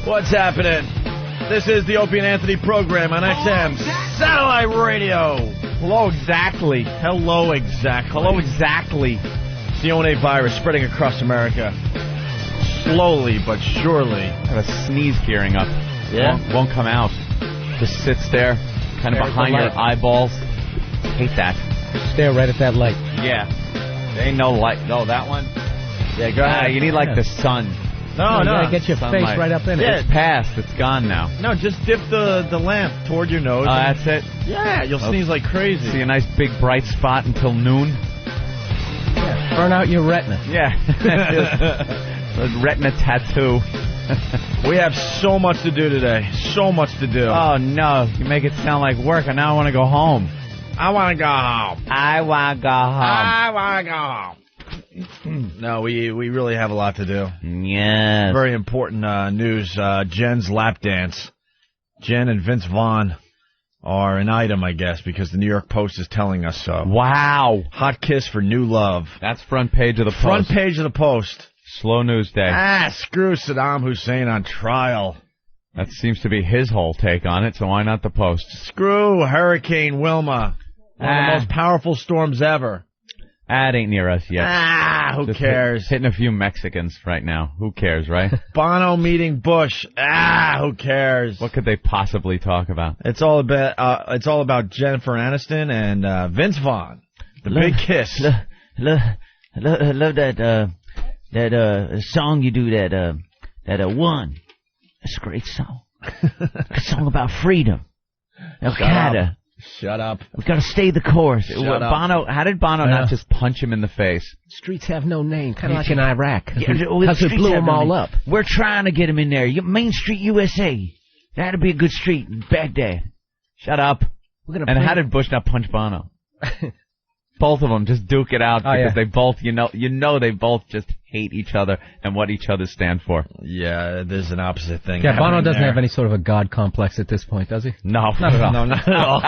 What's happening? This is the Opie and Anthony program on XM Satellite Radio. Hello, exactly. Hello, exactly. Hello, exactly. It's the O&A virus spreading across America. Slowly but surely. I have a sneeze gearing up. Yeah? Won't come out. Just sits there, kind of behind your eyeballs. Hate that. Stare right at that light. Yeah. There ain't no light. No, that one? Yeah, go ahead. You need like the sun. No. Get your Sunlight. face right up in it. It's past. It's gone now. No, just dip the lamp toward your nose. Oh, that's it? Yeah, you'll sneeze like crazy. See a nice big bright spot until noon. Yeah. Burn out your retina. Yeah. A retina tattoo. We have so much to do today. So much to do. Oh, no. You make it sound like work, and now I want to go home. I want to go home. I want to go home. I want to go home. No, we really have a lot to do. Yes. Very important news. Jen's lap dance. Jen and Vince Vaughn are an item, I guess, because the New York Post is telling us so. Wow. Hot kiss for new love. That's front page of the Post. Front page of the Post. Slow news day. Screw Saddam Hussein on trial. That seems to be his whole take on it, so why not the Post? Screw Hurricane Wilma. One of the most powerful storms ever. It ain't near us yet. Who cares? Hitting a few Mexicans right now. Who cares, right? Bono meeting Bush. Who cares? What could they possibly talk about? It's all about Jennifer Aniston and Vince Vaughn. The big kiss. I love that song you do, that One. That's a great song. A song about freedom. Al-Qaeda. Shut up. We've got to stay the course. Shut up. Bono, how did Bono not just punch him in the face? Streets have no name, kind of like in Iraq. Because we blew them all up. We're trying to get him in there. Main Street, USA. That'd be a good street in Baghdad. Shut up. And how did Bush not punch Bono? Both of them just duke it out because they both, you know, they both just hate each other and what each other stand for. Yeah, there's an opposite thing. Yeah, Bono doesn't have any sort of a god complex at this point, does he? No, not at all. No, not at all.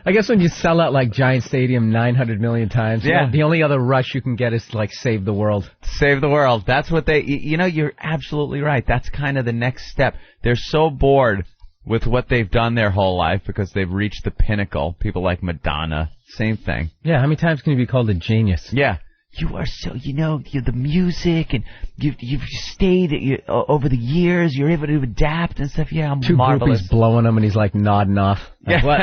I guess when you sell out like Giant Stadium 900 million times, the only other rush you can get is like save the world. Save the world. That's what they, you're absolutely right. That's kind of the next step. They're so bored with what they've done their whole life because they've reached the pinnacle. People like Madonna, same thing. Yeah, how many times can you be called a genius? Yeah. You are so, you're the music, and you've stayed over the years. You're able to adapt and stuff. Yeah, I'm Two marvelous. groupies blowing him, and he's like nodding off. Yeah. What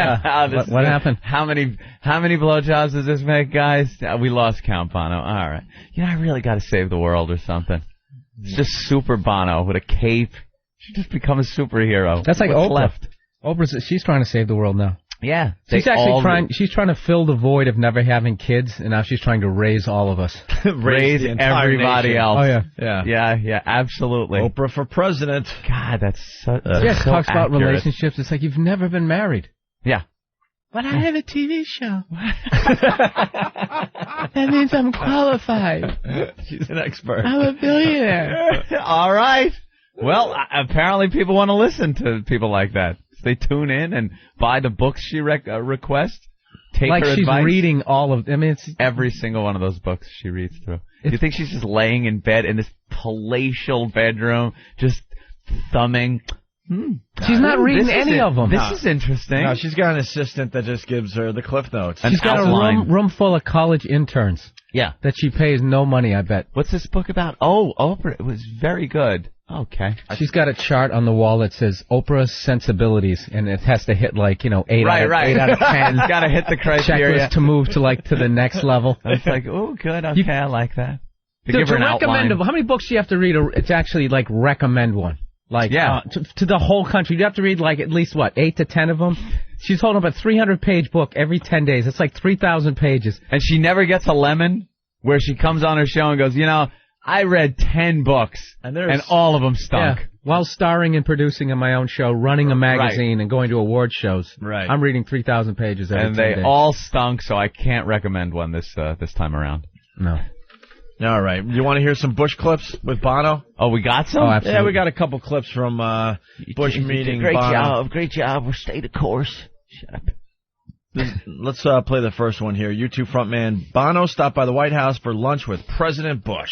happened? How many blowjobs does this make, guys? We lost count, Bono. All right. I really got to save the world or something. It's just super Bono with a cape. She just become a superhero. That's like What's Oprah. left? She's trying to save the world now. Yeah. She's actually trying. She's trying to fill the void of never having kids, and now she's trying to raise all of us. raise everybody nation. else. Oh Yeah, absolutely. Oprah for president. God, that's so talks about accurate. relationships. It's like you've never been married. Yeah. But I have a TV show. That means I'm qualified. She's an expert. I'm a billionaire. All right. Well, apparently people want to listen to people like that. They tune in and buy the books she requests. Take like her she's advice. reading all of. I mean, it's every single one of those books she reads through. Do you think she's just laying in bed in this palatial bedroom, just thumbing? She's not reading any of them. This is interesting. No, she's got an assistant that just gives her the Cliff Notes. She's got a room full of college interns. Yeah. That she pays no money, I bet. What's this book about? Oh, Oprah. It was very good. Okay. She's got a chart on the wall that says Oprah's sensibilities, and it has to hit 8 out of 10. Got to hit the criteria Checklist to move to the next level. It's like, oh, good. Okay, I like that. To recommend how many books do you have to read to actually recommend one? To the whole country. You have to read at least 8 to 10 of them. She's holding up a 300-page book every 10 days. It's 3,000 pages. And she never gets a lemon where she comes on her show and goes, I read 10 books, and all of them stunk. Yeah, while starring and producing in my own show, running a magazine, and going to award shows. Right. I'm reading 3,000 pages every 10 days. And they all stunk, so I can't recommend one this time around. No. All right. You want to hear some Bush clips with Bono? Oh, we got some? Oh, absolutely. Yeah, we got a couple clips from Bush meeting Bono. Great job. We'll stay the course. Shut up. Let's play the first one here. U2 frontman Bono stopped by the White House for lunch with President Bush.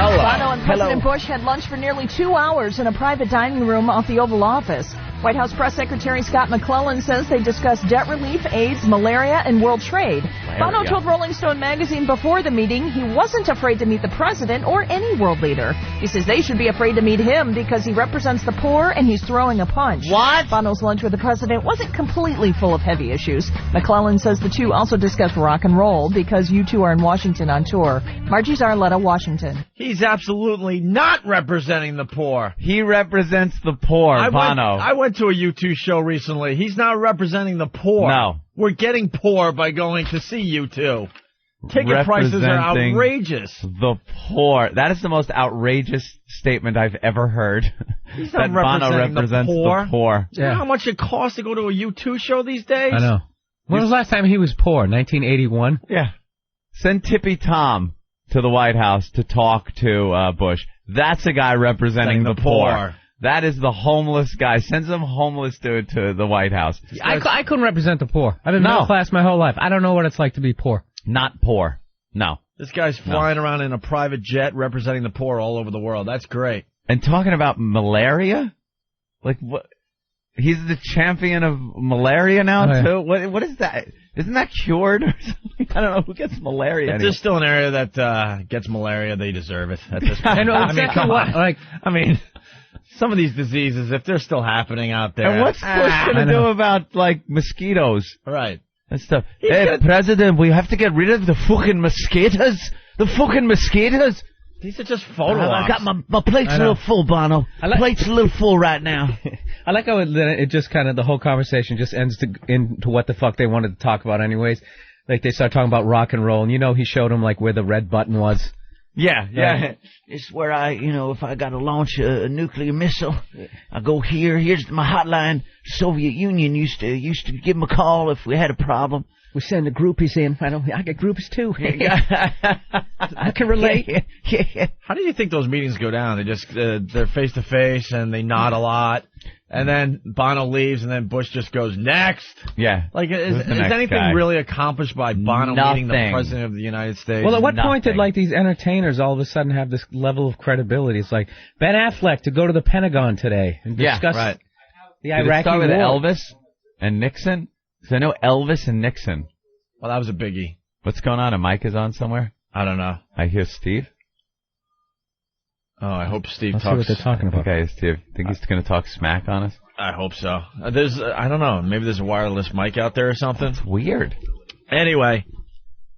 Bono President Bush had lunch for nearly 2 hours in a private dining room off the Oval Office. White House Press Secretary Scott McClellan says they discussed debt relief, AIDS, malaria, and world trade. Bono told Rolling Stone magazine before the meeting he wasn't afraid to meet the president or any world leader. He says they should be afraid to meet him because he represents the poor and he's throwing a punch. What? Bono's lunch with the president wasn't completely full of heavy issues. McClellan says the two also discussed rock and roll because you two are in Washington on tour. Margie Zarletta, Washington. He's absolutely not representing the poor. He represents the poor, Bono. I went to a U2 show recently. He's not representing the poor. No. We're getting poor by going to see U2. Ticket prices are outrageous. The poor. That is the most outrageous statement I've ever heard. He's that not Bono represents the poor. You know how much it costs to go to a U2 show these days? I know. When was the last time he was poor? 1981? Yeah. Send Tippy Tom to the White House to talk to Bush. That's a guy representing the poor. That is the homeless guy. Send some homeless dude to the White House. I couldn't represent the poor. I've been middle class my whole life. I don't know what it's like to be poor. Not poor. No. This guy's flying around in a private jet representing the poor all over the world. That's great. And talking about malaria? Like, what? He's the champion of malaria now, too? What is that? Isn't that cured or something? I don't know. Who gets malaria? If there's still an area that gets malaria, they deserve it at this point. I mean, come on. Some of these diseases, if they're still happening out there. And what's Bush going to do about, like, mosquitoes? Right. And stuff. Hey, President, we have to get rid of the fucking mosquitoes. The fucking mosquitoes. These are just photo ops. I got my plate's a little full, Bono. Plate's a little full right now. I like how it just kind of, the whole conversation just ends into what the fuck they wanted to talk about anyways. Like, they start talking about rock and roll, and he showed them, like, where the red button was. Yeah. It's where if I got to launch a nuclear missile, I go here. Here's my hotline. Soviet Union used to give them a call if we had a problem. We send the groupies in. I get groupies too. I can relate. How do you think those meetings go down? They just they're face to face and they nod a lot, and then Bono leaves, and then Bush just goes next. Yeah. Like, is anything really accomplished by Bono meeting the president of the United States? Well, at what point did these entertainers all of a sudden have this level of credibility? It's like Ben Affleck to go to the Pentagon today and discuss the Iraqi war. Did it start with Elvis and Nixon? Because I know Elvis and Nixon. Well, that was a biggie. What's going on? A mic is on somewhere? I don't know. I hear Steve. Oh, I hope Steve talks. See what they're talking about. Okay, Steve. Think he's going to talk smack on us? I hope so. I don't know. Maybe there's a wireless mic out there or something. It's weird. Anyway,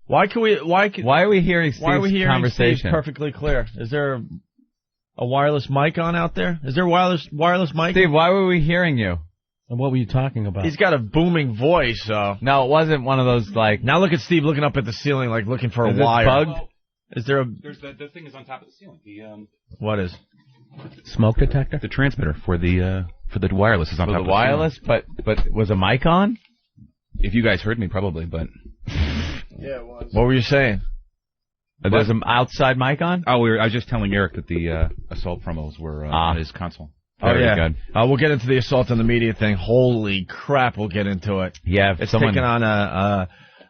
why are we hearing Steve's conversation? Steve perfectly clear. Is there a wireless mic on out there? Is there a wireless mic? Steve, why were we hearing you? And what were you talking about? He's got a booming voice, so. No, it wasn't one of those, like... Now look at Steve looking up at the ceiling, like looking for a wire. Bugged? Is there a... The thing is on top of the ceiling. What is? Smoke detector? The transmitter for the wireless is on top of the ceiling. For the wireless? But was a mic on? If you guys heard me, probably, but... Yeah, it was. What were you saying? There's an outside mic on? Oh, I was just telling Eric that the assault promos were on his console. Very good. We'll get into the assault on the media thing. Holy crap, we'll get into it. Yeah. It's taking on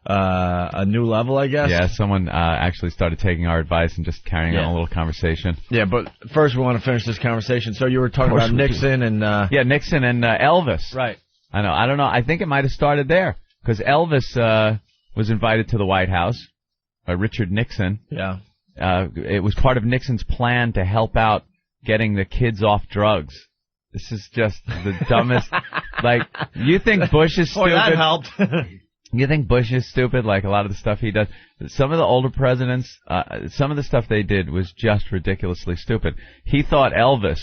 a new level, I guess. Yeah, someone actually started taking our advice and just carrying on a little conversation. Yeah, but first we want to finish this conversation. So you were talking about Nixon and... Yeah, Nixon and Elvis. Right. I know. I don't know. I think it might have started there because Elvis was invited to the White House by Richard Nixon. Yeah. It was part of Nixon's plan to help out getting the kids off drugs. This is just the dumbest. Like, you think Bush is stupid? Boy, that helped. You think Bush is stupid? Like a lot of the stuff he does. Some of the older presidents, some of the stuff they did was just ridiculously stupid. He thought Elvis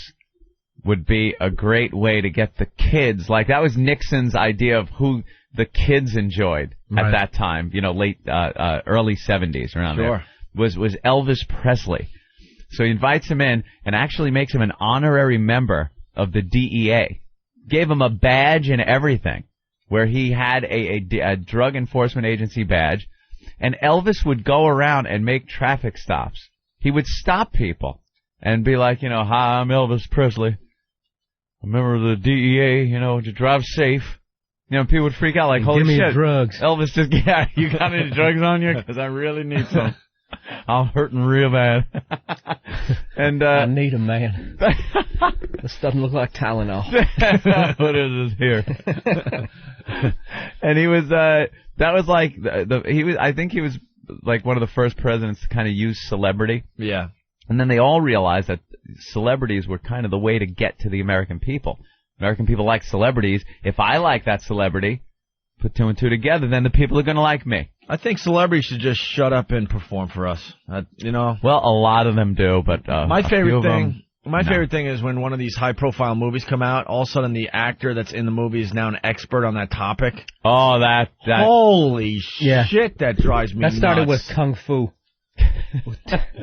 would be a great way to get the kids. Like, that was Nixon's idea of who the kids enjoyed at that time. Late, early 70s around there. Was Elvis Presley. So he invites him in and actually makes him an honorary member of the DEA. Gave him a badge and everything, where he had a drug enforcement agency badge. And Elvis would go around and make traffic stops. He would stop people and be like, hi, I'm Elvis Presley. I'm a member of the DEA, to drive safe. People would freak out like, holy shit. Give me drugs. Elvis just, you got any drugs on you? Because I really need some. I'm hurting real bad. And I need him, man. This doesn't look like Tylenol. What is this here? And he was that was like he was. I think he was like one of the first presidents to kind of use celebrity. Yeah. And then they all realized that celebrities were kind of the way to get to the American people. American people like celebrities. If I like that celebrity, put two and two together, then the people are going to like me. I think celebrities should just shut up and perform for us. You know. Well, a lot of them do, but my favorite thing is when one of these high-profile movies come out. All of a sudden, the actor that's in the movie is now an expert on that topic. Oh, that holy shit! That drives me nuts. That started with Kung Fu.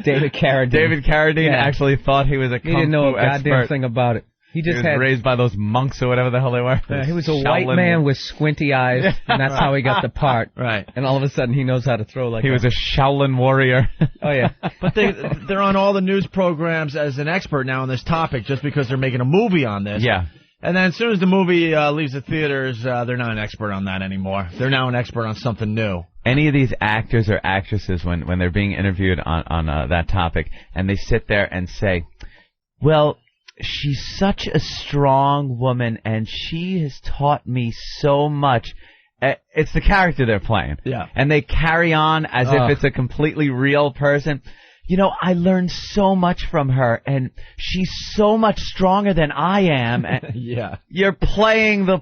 David Carradine. David Carradine actually thought he was a Kung Fu expert. He didn't know a goddamn thing about it. He was raised by those monks or whatever the hell they were. He was a white man with squinty eyes, and that's how he got the part. Right. And all of a sudden, he knows how to throw like He was a Shaolin warrior. Oh, yeah. But they're on all the news programs as an expert now on this topic just because they're making a movie on this. Yeah. And then as soon as the movie leaves the theaters, they're not an expert on that anymore. They're now an expert on something new. Any of these actors or actresses, when they're being interviewed on that topic, and they sit there and say, well, she's such a strong woman, and she has taught me so much. It's the character they're playing. Yeah. And they carry on as if it's a completely real person. You know, I learned so much from her, and she's so much stronger than I am. Yeah. You're playing the...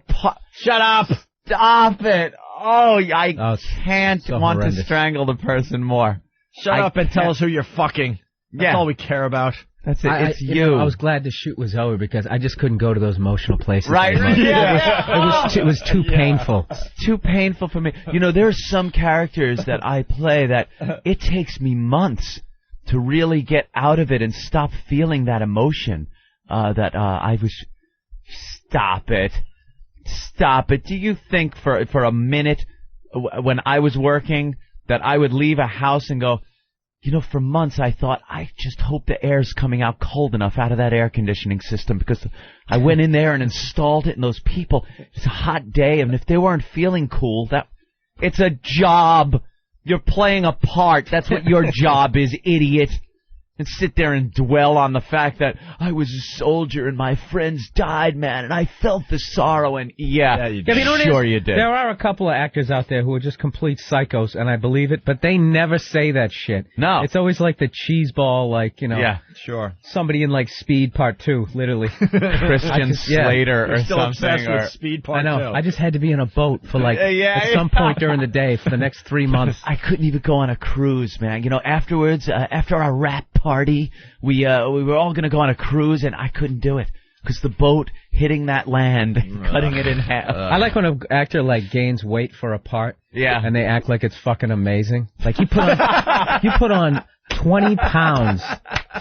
Shut up! Stop it! Oh, I can't want horrendous. to strangle the person more. Shut up and tell us who you're fucking. That's all we care about. That's it. It's you. I was glad the shoot was over because I just couldn't go to those emotional places. Right. It was too painful. It's too painful for me. You know, there are some characters that I play that it takes me months to really get out of it and stop feeling that emotion. I was. Stop it. Stop it. Do you think for a minute when I was working that I would leave a house and go, you know, for months I thought, I just hope the air's coming out cold enough out of that air conditioning system because I went in there and installed it and those people, it's a hot day and if they weren't feeling cool, it's a job. You're playing a part. That's what your job is, idiot. And sit there and dwell on the fact that I was a soldier and my friends died, man, and I felt the sorrow, and you did. You did. There are a couple of actors out there who are just complete psychos, and I believe it, but they never say that shit. No. It's always like the cheeseball, like, you know. Yeah, sure. Somebody in, like, Speed Part 2, literally. Christian Slater or still something. Obsessed with Speed Part 2. I know. I just had to be in a boat for, like, at some point during the day for the next 3 months. I couldn't even go on a cruise, man. You know, afterwards, after our rap party, we were all going to go on a cruise, and I couldn't do it because the boat hitting that land, cutting it in half. I like when an actor, like, gains weight for a part. Yeah. And they act like it's fucking amazing. Like, you put on 20 pounds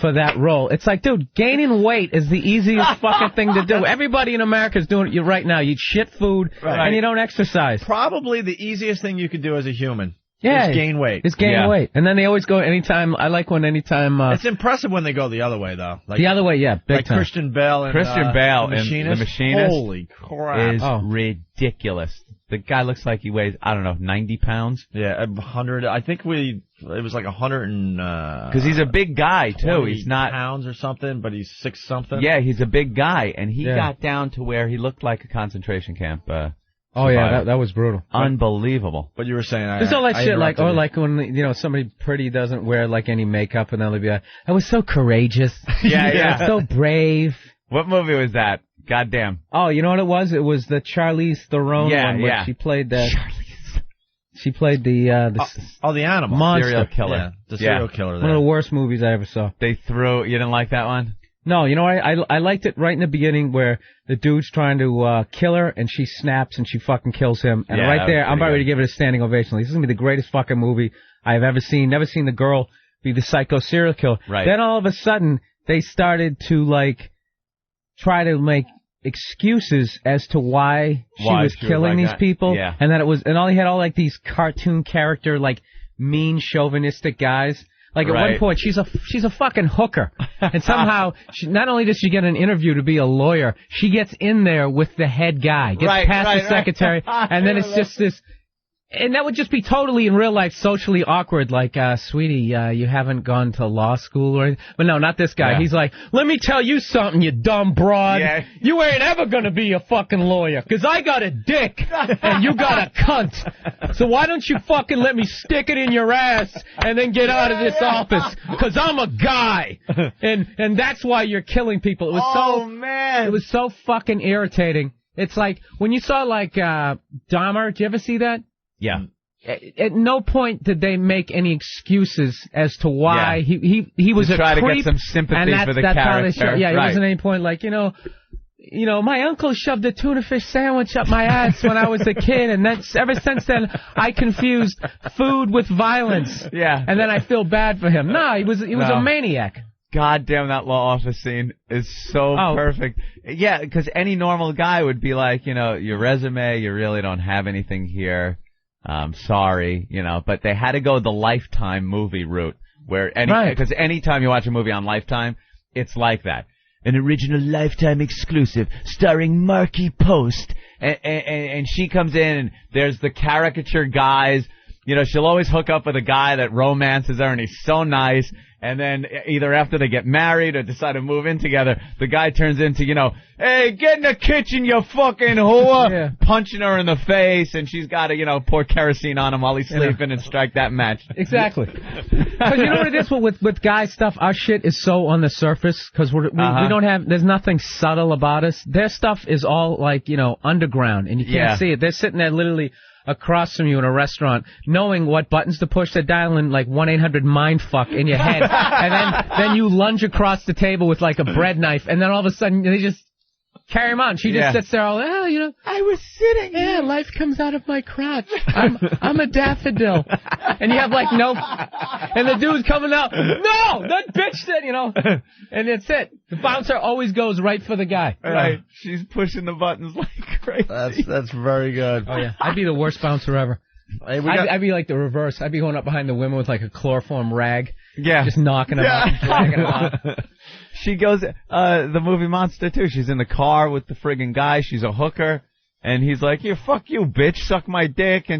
for that role. It's like, dude, gaining weight is the easiest fucking thing to do. Everybody in America is doing it right now. You eat shit food, and you don't exercise. Probably the easiest thing you could do as a human. Yeah, is gain weight. It's gain weight. And then they always go anytime. I like when anytime. It's impressive when they go the other way, though. Like, the other way, yeah. Big like time. Christian Bale and The Machinist. Holy crap. Is ridiculous. The guy looks like he weighs, I don't know, 90 pounds? Yeah, 100. I think it was like 100 and... Because he's a big guy, too. He's not... pounds or something, but he's 6 something. Yeah, he's a big guy. And he got down to where he looked like a concentration camp. Oh, yeah, that was brutal. Unbelievable. But you were saying... There's all that shit, like when, you know, somebody pretty doesn't wear, like, any makeup, and they'll be like, I was so courageous. Yeah. So brave. What movie was that? Goddamn. Oh, you know what it was? It was the Charlize Theron one where she played the... She played the animal. Monster. Serial killer. Yeah, the serial killer there. One of the worst movies I ever saw. You didn't like that one? No, you know, I liked it right in the beginning where the dude's trying to kill her, and she snaps, and she fucking kills him. And right there, I'm about ready to give it a standing ovation. This is going to be the greatest fucking movie I have ever seen. Never seen the girl be the psycho serial killer. Right. Then all of a sudden, they started to, like, try to make excuses as to why she was killing these people. Yeah. And that it was, and all he had all, like, these cartoon character, like, mean chauvinistic guys. Like, at one point, she's a fucking hooker. And somehow, not only does she get an interview to be a lawyer, she gets in there with the head guy. Gets past the secretary. And then it's just this And that would just be totally, in real life, socially awkward, like, sweetie, you haven't gone to law school or anything. But no, not this guy. Yeah. He's like, let me tell you something, you dumb broad. Yeah. You ain't ever gonna be a fucking lawyer, 'cause I got a dick, and you got a cunt. So why don't you fucking let me stick it in your ass, and then get out of this office, 'cause I'm a guy. And that's why you're killing people. It was man. It was so fucking irritating. It's like, when you saw, like, Dahmer, did you ever see that? Yeah. At no point did they make any excuses as to why he was a try creep. To get some sympathy for the character. It wasn't any point like, you know, my uncle shoved a tuna fish sandwich up my ass when I was a kid, and that's ever since then I confused food with violence. Yeah. And then I feel bad for him. No, he was a maniac. God damn, that law office scene is so perfect. Yeah, because any normal guy would be like, you know, your resume, you really don't have anything here. Sorry, you know, but they had to go the Lifetime movie route, where because anytime you watch a movie on Lifetime, it's like that. An original Lifetime exclusive starring Marky Post. And she comes in, and there's the caricature guys. You know, she'll always hook up with a guy that romances her, and he's so nice. And then either after they get married or decide to move in together, the guy turns into, you know, hey, get in the kitchen, you fucking whore, punching her in the face, and she's got to, you know, pour kerosene on him while he's sleeping and strike that match. Exactly. Because you know what it is with guy stuff? Our shit is so on the surface because we don't have, there's nothing subtle about us. Their stuff is all like, you know, underground, and you can't see it. They're sitting there literally across from you in a restaurant, knowing what buttons to push. They're dialing like 1-800-MINDFUCK in your head, and then you lunge across the table with like a bread knife, and then all of a sudden they just carry him on. She just sits there all, you know, I was sitting. Yeah, life comes out of my crotch. I'm a daffodil, and you have like no, and the dude's coming out. No, that bitch said, you know, and that's it. The bouncer always goes right for the guy. Right. She's pushing the buttons like crazy. That's very good. Oh yeah, I'd be the worst bouncer ever. Hey, I'd be like the reverse. I'd be going up behind the women with like a chloroform rag. Yeah. Just knocking them out and dragging them out. She goes, the movie Monster too. She's in the car with the friggin' guy. She's a hooker. And he's like, fuck you, bitch. Suck my dick.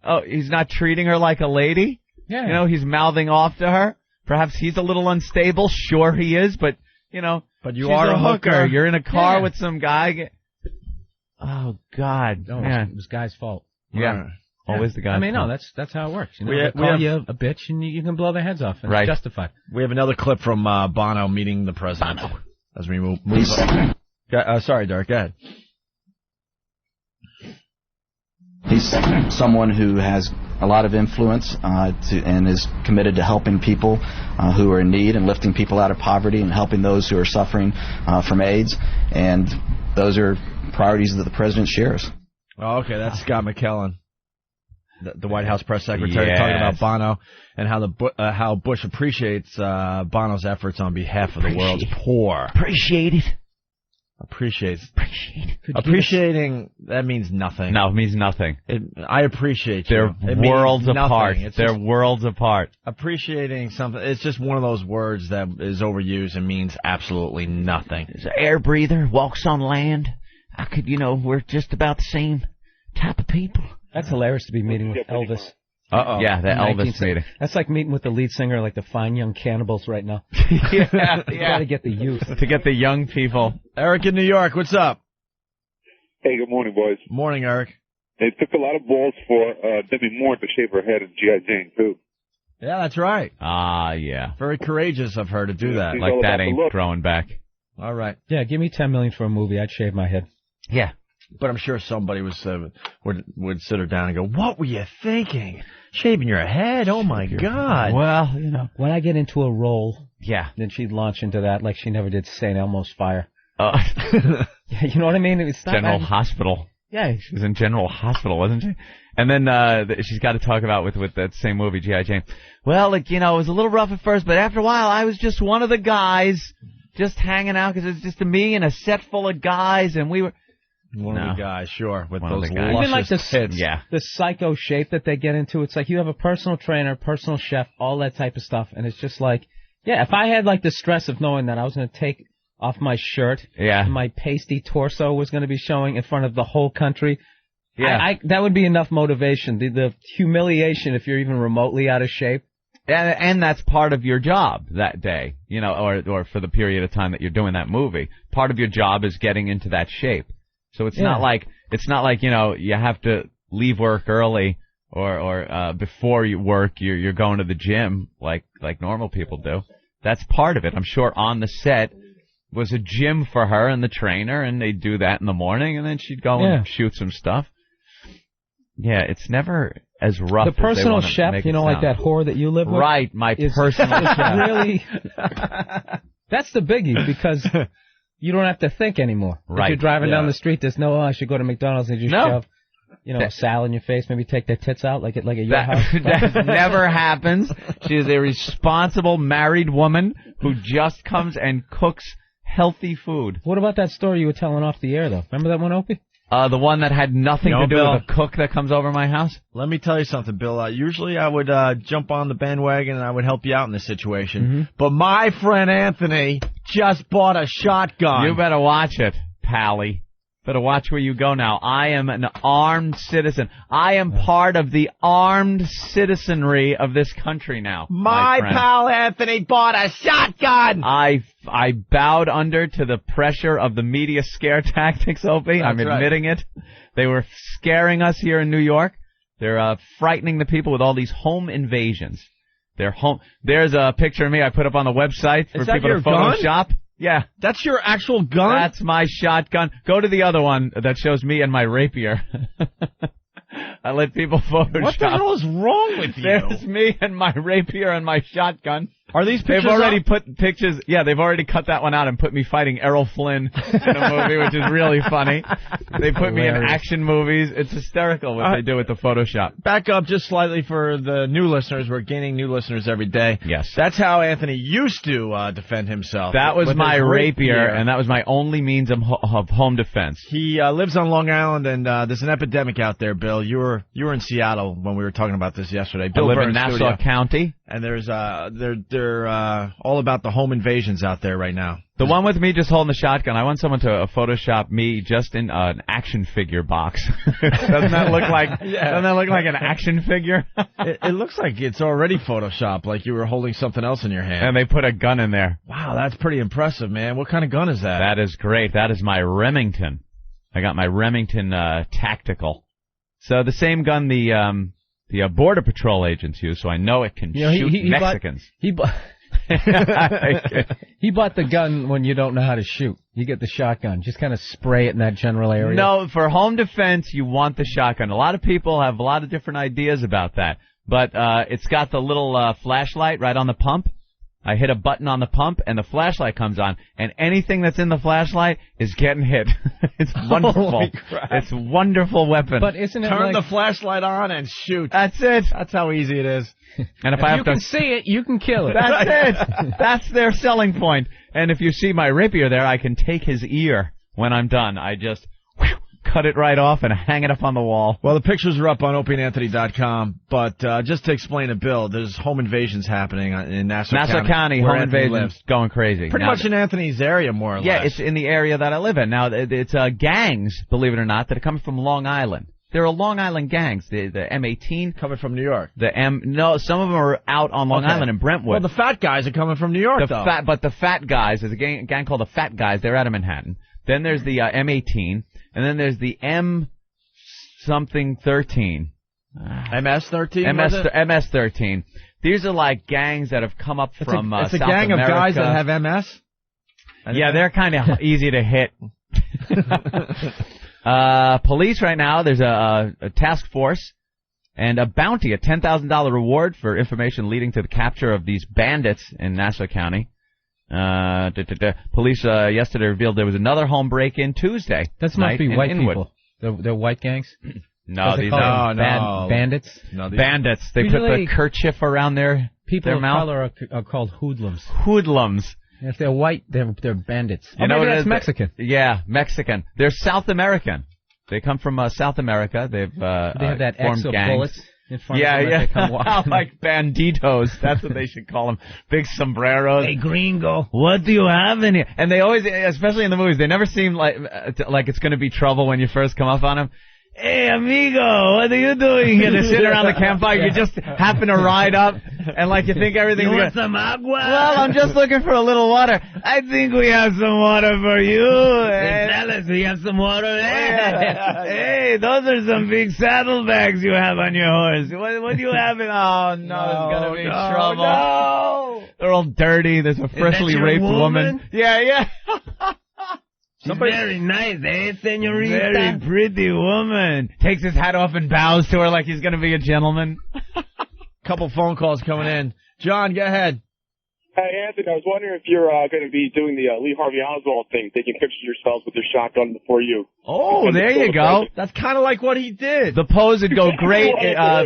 Oh, he's not treating her like a lady? Yeah. You know, he's mouthing off to her. Perhaps he's a little unstable. Sure he is, but, you know. But you are a hooker. You're in a car with some guy. Oh, God. No, man. It was guy's fault. Yeah. Always the guy. I mean, no, that's how it works. You know, they call you a bitch, and you can blow their heads off, and it's justified. We have another clip from Bono meeting the president. As we move on. Sorry, Derek, go ahead. He's someone who has a lot of influence and is committed to helping people who are in need and lifting people out of poverty and helping those who are suffering from AIDS. And those are priorities that the president shares. Oh, okay, that's Scott McKellen, the White House press secretary, talking about Bono and how Bush appreciates Bono's efforts on behalf of the world's poor. Appreciating, that means nothing. No, it means nothing. I appreciate you. They're worlds apart. They're worlds apart. Appreciating something, it's just one of those words that is overused and means absolutely nothing. There's an air breather, walks on land. We're just about the same type of people. That's hilarious to be meeting with Elvis. Uh-oh. Yeah, the Elvis meeting. That's like meeting with the lead singer, like the Fine Young Cannibals right now. You gotta get the youth. To get the young people. Eric in New York, what's up? Hey, good morning, boys. Morning, Eric. It took a lot of balls for Demi Moore to shave her head in G.I. Jane, too. Yeah, that's right. Yeah. Very courageous of her to do that. Like that ain't growing back. All right. Yeah, give me $10 million for a movie. I'd shave my head. Yeah. But I'm sure somebody would sit her down and go, what were you thinking? Shaving your head? Oh, my God. Well, when I get into a role, then she'd launch into that like she never did St. Elmo's Fire. Yeah, you know what I mean? It's not General Hospital. Yeah. She was in General Hospital, wasn't she? And then she's got to talk about with that same movie, G.I. Jane. Well, it was a little rough at first, but after a while, I was just one of the guys just hanging out because it's just me and a set full of guys, and we were... One of the guys, sure, with one those luscious even like tits. The psycho shape that they get into. It's like you have a personal trainer, personal chef, all that type of stuff, and it's just like, if I had like the stress of knowing that I was going to take off my shirt, and my pasty torso was going to be showing in front of the whole country, Yeah. That would be enough motivation. The humiliation if you're even remotely out of shape. And that's part of your job that day, or for the period of time that you're doing that movie. Part of your job is getting into that shape. So it's not like you have to leave work early or before you work you're going to the gym like normal people do. That's part of it. I'm sure on the set was a gym for her and the trainer, and they'd do that in the morning, and then she'd go and shoot some stuff. Yeah, it's never as rough. The personal as they chef, make it like sound. that whore that you live with. Right, my personal chef. Really, that's the biggie because you don't have to think anymore. Right. If you're driving down the street, there's no, I should go to McDonald's and just shove, a salad in your face, maybe take their tits out like at your house. That never happens. She is a responsible married woman who just comes and cooks healthy food. What about that story you were telling off the air, though? Remember that one, Opie? The one that had nothing to do Bill, with a cook that comes over my house? Let me tell you something, Bill. Usually I would jump on the bandwagon and I would help you out in this situation. Mm-hmm. But my friend Anthony just bought a shotgun. You better watch it, Pally. Better watch where you go now. I am an armed citizen. I am part of the armed citizenry of this country now. My pal Anthony bought a shotgun. I bowed under to the pressure of the media scare tactics, Opie. I'm admitting it. They were scaring us here in New York. They're frightening the people with all these home invasions. There's a picture of me I put up on the website for people to Photoshop. Gun? Yeah. That's your actual gun? That's my shotgun. Go to the other one that shows me and my rapier. I let people Photoshop. What the hell is wrong with you? There's me and my rapier and my shotgun. Are these pictures? They've already put pictures. Yeah, they've already cut that one out and put me fighting Errol Flynn in a movie, which is really funny. They put me in action movies. It's hysterical what they do with the Photoshop. Back up just slightly for the new listeners. We're gaining new listeners every day. Yes. That's how Anthony used to defend himself. That was my rapier, and that was my only means of home defense. He lives on Long Island, and there's an epidemic out there, Bill. You were in Seattle when we were talking about this yesterday. Bill I live in Nassau County. And there's they're all about the home invasions out there right now. The one with me just holding the shotgun. I want someone to Photoshop me just in an action figure box. Doesn't that look like an action figure? It looks like it's already Photoshopped, like you were holding something else in your hand. And they put a gun in there. Wow, that's pretty impressive, man. What kind of gun is that? That is great. That is my Remington. I got my Remington Tactical. So the same gun the Border Patrol agents use, so I know it can shoot Mexicans. He bought the gun when you don't know how to shoot. You get the shotgun. Just kind of spray it in that general area. No, for home defense, you want the shotgun. A lot of people have a lot of different ideas about that. But it's got the little flashlight right on the pump. I hit a button on the pump, and the flashlight comes on, and anything that's in the flashlight is getting hit. It's wonderful. It's a wonderful weapon. But isn't it Turn the flashlight on and shoot. That's it. That's how easy it is. And if I have you can see it, you can kill it. That's it. That's their selling point. And if you see my rapier there, I can take his ear when I'm done. I just cut it right off and hang it up on the wall. Well, the pictures are up on opieandanthony.com, but just to explain to Bill, there's home invasions happening in Nassau County. Home invasions going crazy. Pretty much in Anthony's area, more or less. Yeah, it's in the area that I live in. Now, it's gangs, believe it or not, that are coming from Long Island. There are Long Island gangs. The M18 coming from New York. No, some of them are out on Long Island in Brentwood. Well, the fat guys are coming from New York, though. But the fat guys, there's a gang called the Fat Guys. They're out of Manhattan. Then there's the M18. And then there's the MS-13. MS-13? MS-13. These are like gangs that have come up from South America. It's a gang of guys that have MS? Yeah, they're kind of easy to hit. Police right now, there's a task force and a bounty, a $10,000 reward for information leading to the capture of these bandits in Nassau County. Police yesterday revealed there was another home break-in Tuesday. That must be white people. They're white gangs? No, these are bandits. No, bandits. They put the kerchief around their people of color are called hoodlums. Hoodlums. If they're white, they're bandits. You know maybe that's Mexican. Yeah, Mexican. They're South American. They come from South America. They have that formed X of gangs. Bullets. Yeah. Like banditos. That's what they should call them. Big sombreros. Hey, gringo. What do you have in here? And they always, especially in the movies, they never seem like it's going to be trouble when you first come up on them. Hey, amigo, what are you doing here? They're sitting around the campfire. You just happen to ride up, and like you think everything's good. You want some agua? Well, I'm just looking for a little water. I think we have some water for you. Hey, fellas, we have some water there. Hey, those are some big saddlebags you have on your horse. What do you have in? Oh, no, there's going to be trouble. No. They're all dirty. There's a freshly raped woman. Yeah. She's very nice, eh, senorita? Very pretty woman. Takes his hat off and bows to her like he's going to be a gentleman. Couple phone calls coming in. John, go ahead. Hey, Anthony, I was wondering if you're going to be doing the Lee Harvey Oswald thing, taking pictures of yourselves with your shotgun before you. Oh, there you go. That's kind of like what he did. The pose would go great,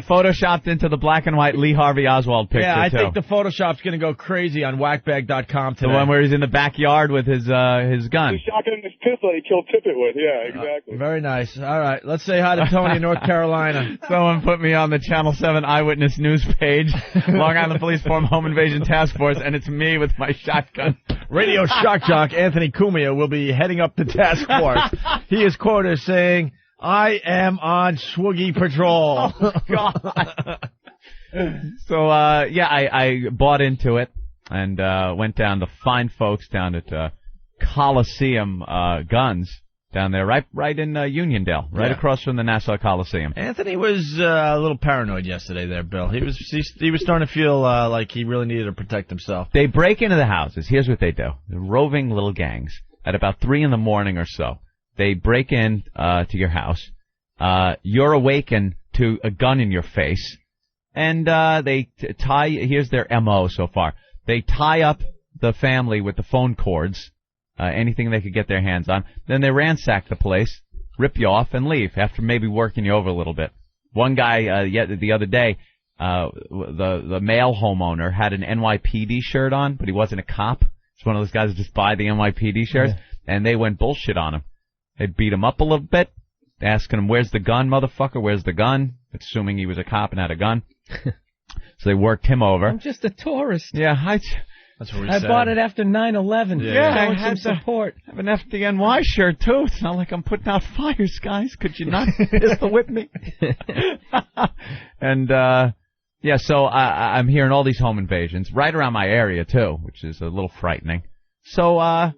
photoshopped into the black and white Lee Harvey Oswald picture, Yeah, I too. think the Photoshop's going to go crazy on whackbag.com today. The one where he's in the backyard with his gun. The shotgun and his pistol he killed Tippett with. Yeah, exactly. Very nice. All right, let's say hi to Tony in North Carolina. Someone put me on the Channel 7 Eyewitness News page. Long Island Police form Home Invasion Task Force, and it's me with my shotgun. Radio shock jock Anthony Cumia will be heading up the task force. He is quoted as saying, "I am on Swoogie Patrol." Oh, God. So, I bought into it and went down to find folks down at Coliseum Guns down there, right in Uniondale, right across from the Nassau Coliseum. Anthony was a little paranoid yesterday there, Bill. He was starting to feel like he really needed to protect himself. They break into the houses. Here's what they do. They're roving little gangs. At about 3 in the morning or so, they break in to your house. You're awakened to a gun in your face. And they tie, here's their M.O. so far. They tie up the family with the phone cords. Anything they could get their hands on. Then they ransack the place, rip you off, and leave after maybe working you over a little bit. One guy, the other day, the male homeowner had an NYPD shirt on, but he wasn't a cop. It's one of those guys that just buy the NYPD shirts, and they went bullshit on him. They beat him up a little bit, asking him, "Where's the gun, motherfucker? Where's the gun?" Assuming he was a cop and had a gun. So they worked him over. I'm just a tourist. Yeah, That's what we I said. bought it after 9/11. Yeah, I I had some support. I have an FDNY shirt, too. It's not like I'm putting out fires, guys. Could you not pistol whip me? And, so I'm hearing all these home invasions right around my area, too, which is a little frightening. So I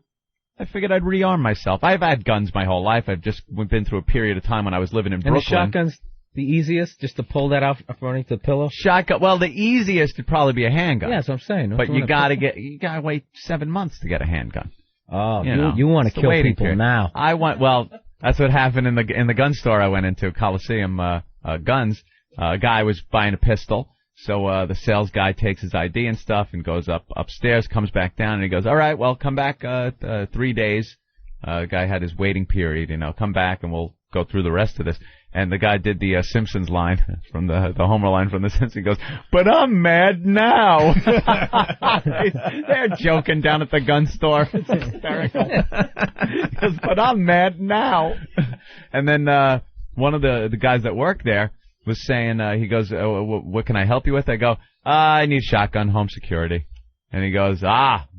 figured I'd rearm myself. I've had guns my whole life. I've just been through a period of time when I was living in Brooklyn. And the shotgun's the easiest, just to pull that out underneath the pillow? Shotgun. Well, the easiest would probably be a handgun. Yeah, that's what I'm saying. But you gotta wait 7 months to get a handgun. Oh, you want to kill people period. Now. That's what happened in the gun store I went into, Coliseum Guns. A guy was buying a pistol, so the sales guy takes his ID and stuff and goes upstairs, comes back down, and he goes, "All right, well, come back 3 days." The guy had his waiting period, come back and we'll go through the rest of this. And the guy did the Simpsons line from the Homer line from the Simpsons. He goes, "But I'm mad now." They're joking down at the gun store. It's hysterical. He goes, "But I'm mad now." And then one of the guys that work there was saying, he goes, "What can I help you with?" I go, "I need shotgun home security." And he goes,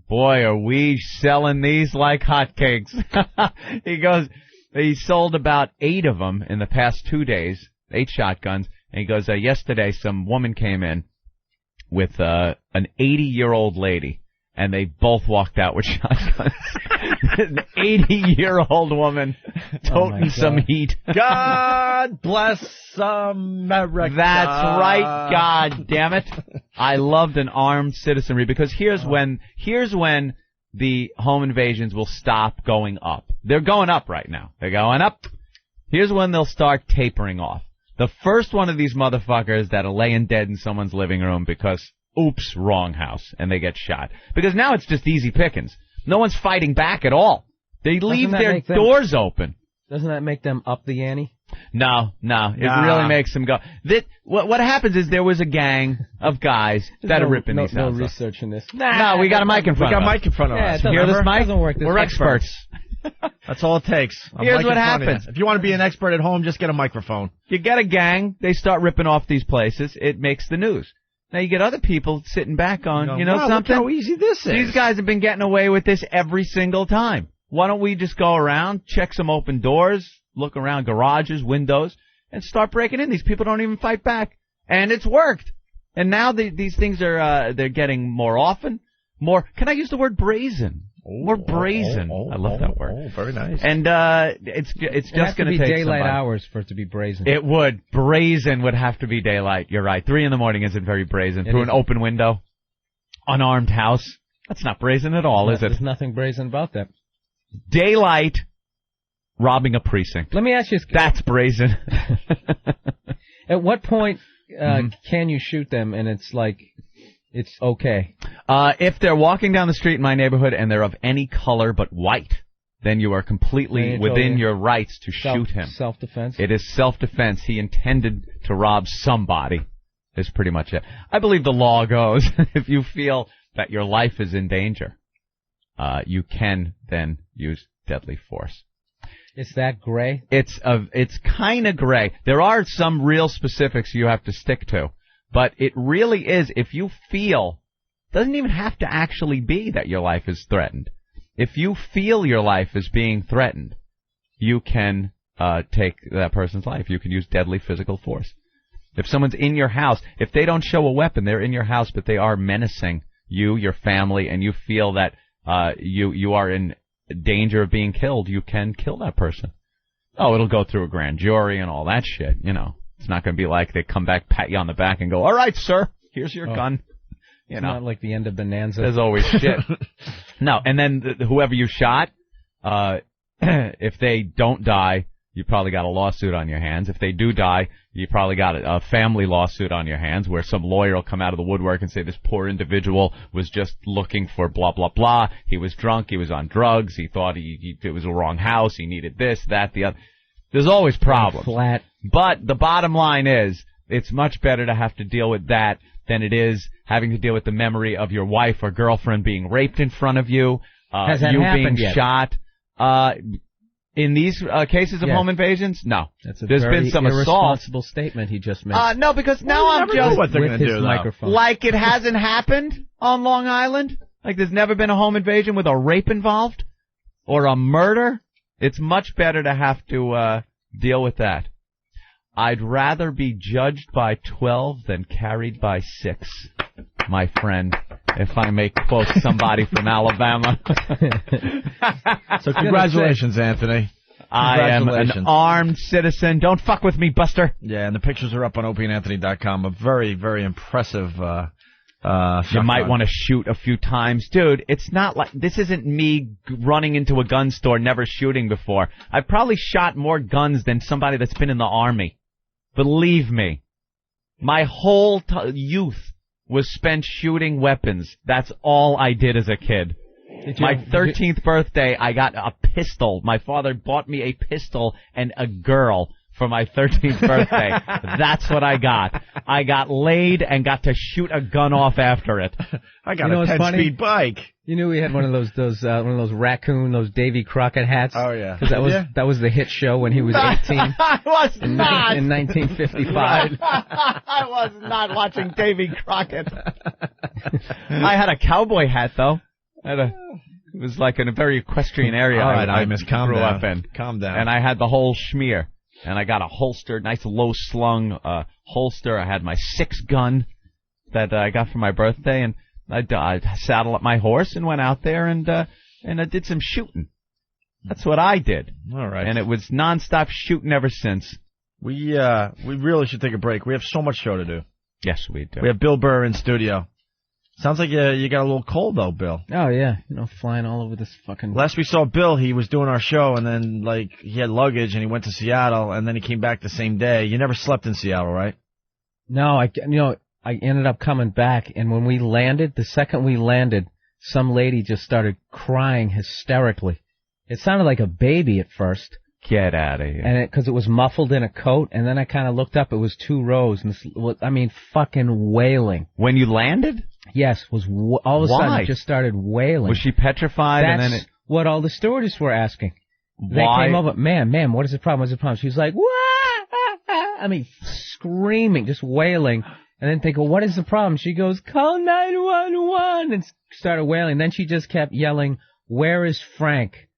"Boy, are we selling these like hotcakes." He goes, he sold about 8 of them in the past 2 days, 8 shotguns. And he goes, yesterday some woman came in with an 80-year-old lady, and they both walked out with shotguns. An 80-year-old woman toting some heat. God bless America. That's right, God damn it. I loved an armed citizenry, because here's when the home invasions will stop going up. They're going up right now. They're going up. Here's when they'll start tapering off. The first one of these motherfuckers that are laying dead in someone's living room because, oops, wrong house, and they get shot. Because now it's just easy pickings. No one's fighting back at all. They leave their doors open. Doesn't that make them up the ante? No. It really makes them go. What happens is there was a gang of guys that are ripping these houses. No research in this. No, we got a mic in front of us. We got a mic in front of us. Hear this mic? We're experts. That's all it takes. Here's what happens. If you want to be an expert at home, just get a microphone. You get a gang. They start ripping off these places. It makes the news. Now you get other people sitting back on, something? Look how easy this is. These guys have been getting away with this every single time. Why don't we just go around, check some open doors, look around garages, windows, and start breaking in. These people don't even fight back. And it's worked. And now these things are they're getting more often. More, can I use the word brazen? More brazen. I love that word. Oh, very nice. And it's just going to take daylight hours for it to be brazen. It would. Brazen would have to be daylight. You're right. 3 in the morning isn't very brazen. Through an open window, unarmed house. That's not brazen at all, is it? There's nothing brazen about that. Daylight, robbing a precinct. Let me ask you. That's brazen. At what point can you shoot them and it's like, it's okay? If they're walking down the street in my neighborhood and they're of any color but white, then you are completely within your rights to shoot him. Self-defense? It is self-defense. He intended to rob somebody. Is pretty much it. I believe the law goes, if you feel that your life is in danger, you can then use deadly force. Is that gray? It's kind of gray. There are some real specifics you have to stick to. But it really is, if you feel, doesn't even have to actually be that your life is threatened. If you feel your life is being threatened, you can take that person's life. You can use deadly physical force. If someone's in your house, if they don't show a weapon, they're in your house, but they are menacing you, your family, and you feel that you are in danger of being killed, you can kill that person. Oh, it'll go through a grand jury and all that shit, you know. It's not going to be like they come back, pat you on the back, and go, all right, sir, here's your gun. It's not like the end of Bonanza. There's always shit. No, and then whoever you shot, if they don't die, you probably got a lawsuit on your hands. If they do die, you probably got a family lawsuit on your hands where some lawyer will come out of the woodwork and say this poor individual was just looking for blah, blah, blah. He was drunk. He was on drugs. He thought it was the wrong house. He needed this, that, the other. There's always problems. Flat. But the bottom line is, it's much better to have to deal with that than it is having to deal with the memory of your wife or girlfriend being raped in front of you, Has that you happened being yet? shot. In these cases of home invasions, no. That's a There's very been some irresponsible statement he just made. No, because now I'm just what they're with going to his do, microphone. like it hasn't happened on Long Island. Like there's never been a home invasion with a rape involved or a murder. It's much better to have to deal with that. I'd rather be judged by 12 than carried by 6, my friend, if I may quote somebody from Alabama. So congratulations, Anthony. I am an armed citizen. Don't fuck with me, Buster. Yeah, and the pictures are up on opieandanthony.com. A very, very impressive you might want to shoot a few times. Dude, it's not like, this isn't me running into a gun store never shooting before. I've probably shot more guns than somebody that's been in the Army. Believe me. My whole youth was spent shooting weapons. That's all I did as a kid. My 13th birthday, I got a pistol. My father bought me a pistol and a girl for my 13th birthday. That's what I got. I got laid and got to shoot a gun off after it. I got a 10-speed bike. You knew we had one of those raccoon, those Davy Crockett hats. Oh yeah, because that was the hit show when he was 18. I was not in 1955. I was not watching Davy Crockett. I had a cowboy hat though. It was like in a very equestrian area. All right, Imus, calm grew down. Up in. Calm down. And I had the whole schmear. And I got a holster, nice low slung holster. I had my 6 gun that I got for my birthday, and I saddled up my horse and went out there and I did some shooting. That's what I did. All right. And it was nonstop shooting ever since. We really should take a break. We have so much show to do. Yes, we do. We have Bill Burr in studio. Sounds like you got a little cold, though, Bill. Oh, yeah. Flying all over this fucking... Last we saw Bill, he was doing our show, and then, he had luggage, and he went to Seattle, and then he came back the same day. You never slept in Seattle, right? No, I ended up coming back, and when we landed, the second we landed, some lady just started crying hysterically. It sounded like a baby at first. Get out of here. And because it was muffled in a coat, and then I kind of looked up, it was 2 rows, and fucking wailing. When you landed? Yes, all of a sudden it just started wailing. Was she petrified? That's what all the stewardess were asking. Why? They came over, ma'am, what is the problem? What's the problem? She was like, wah! Screaming, just wailing. And then they go, what is the problem? She goes, call 911, and started wailing. Then she just kept yelling, where is Frank?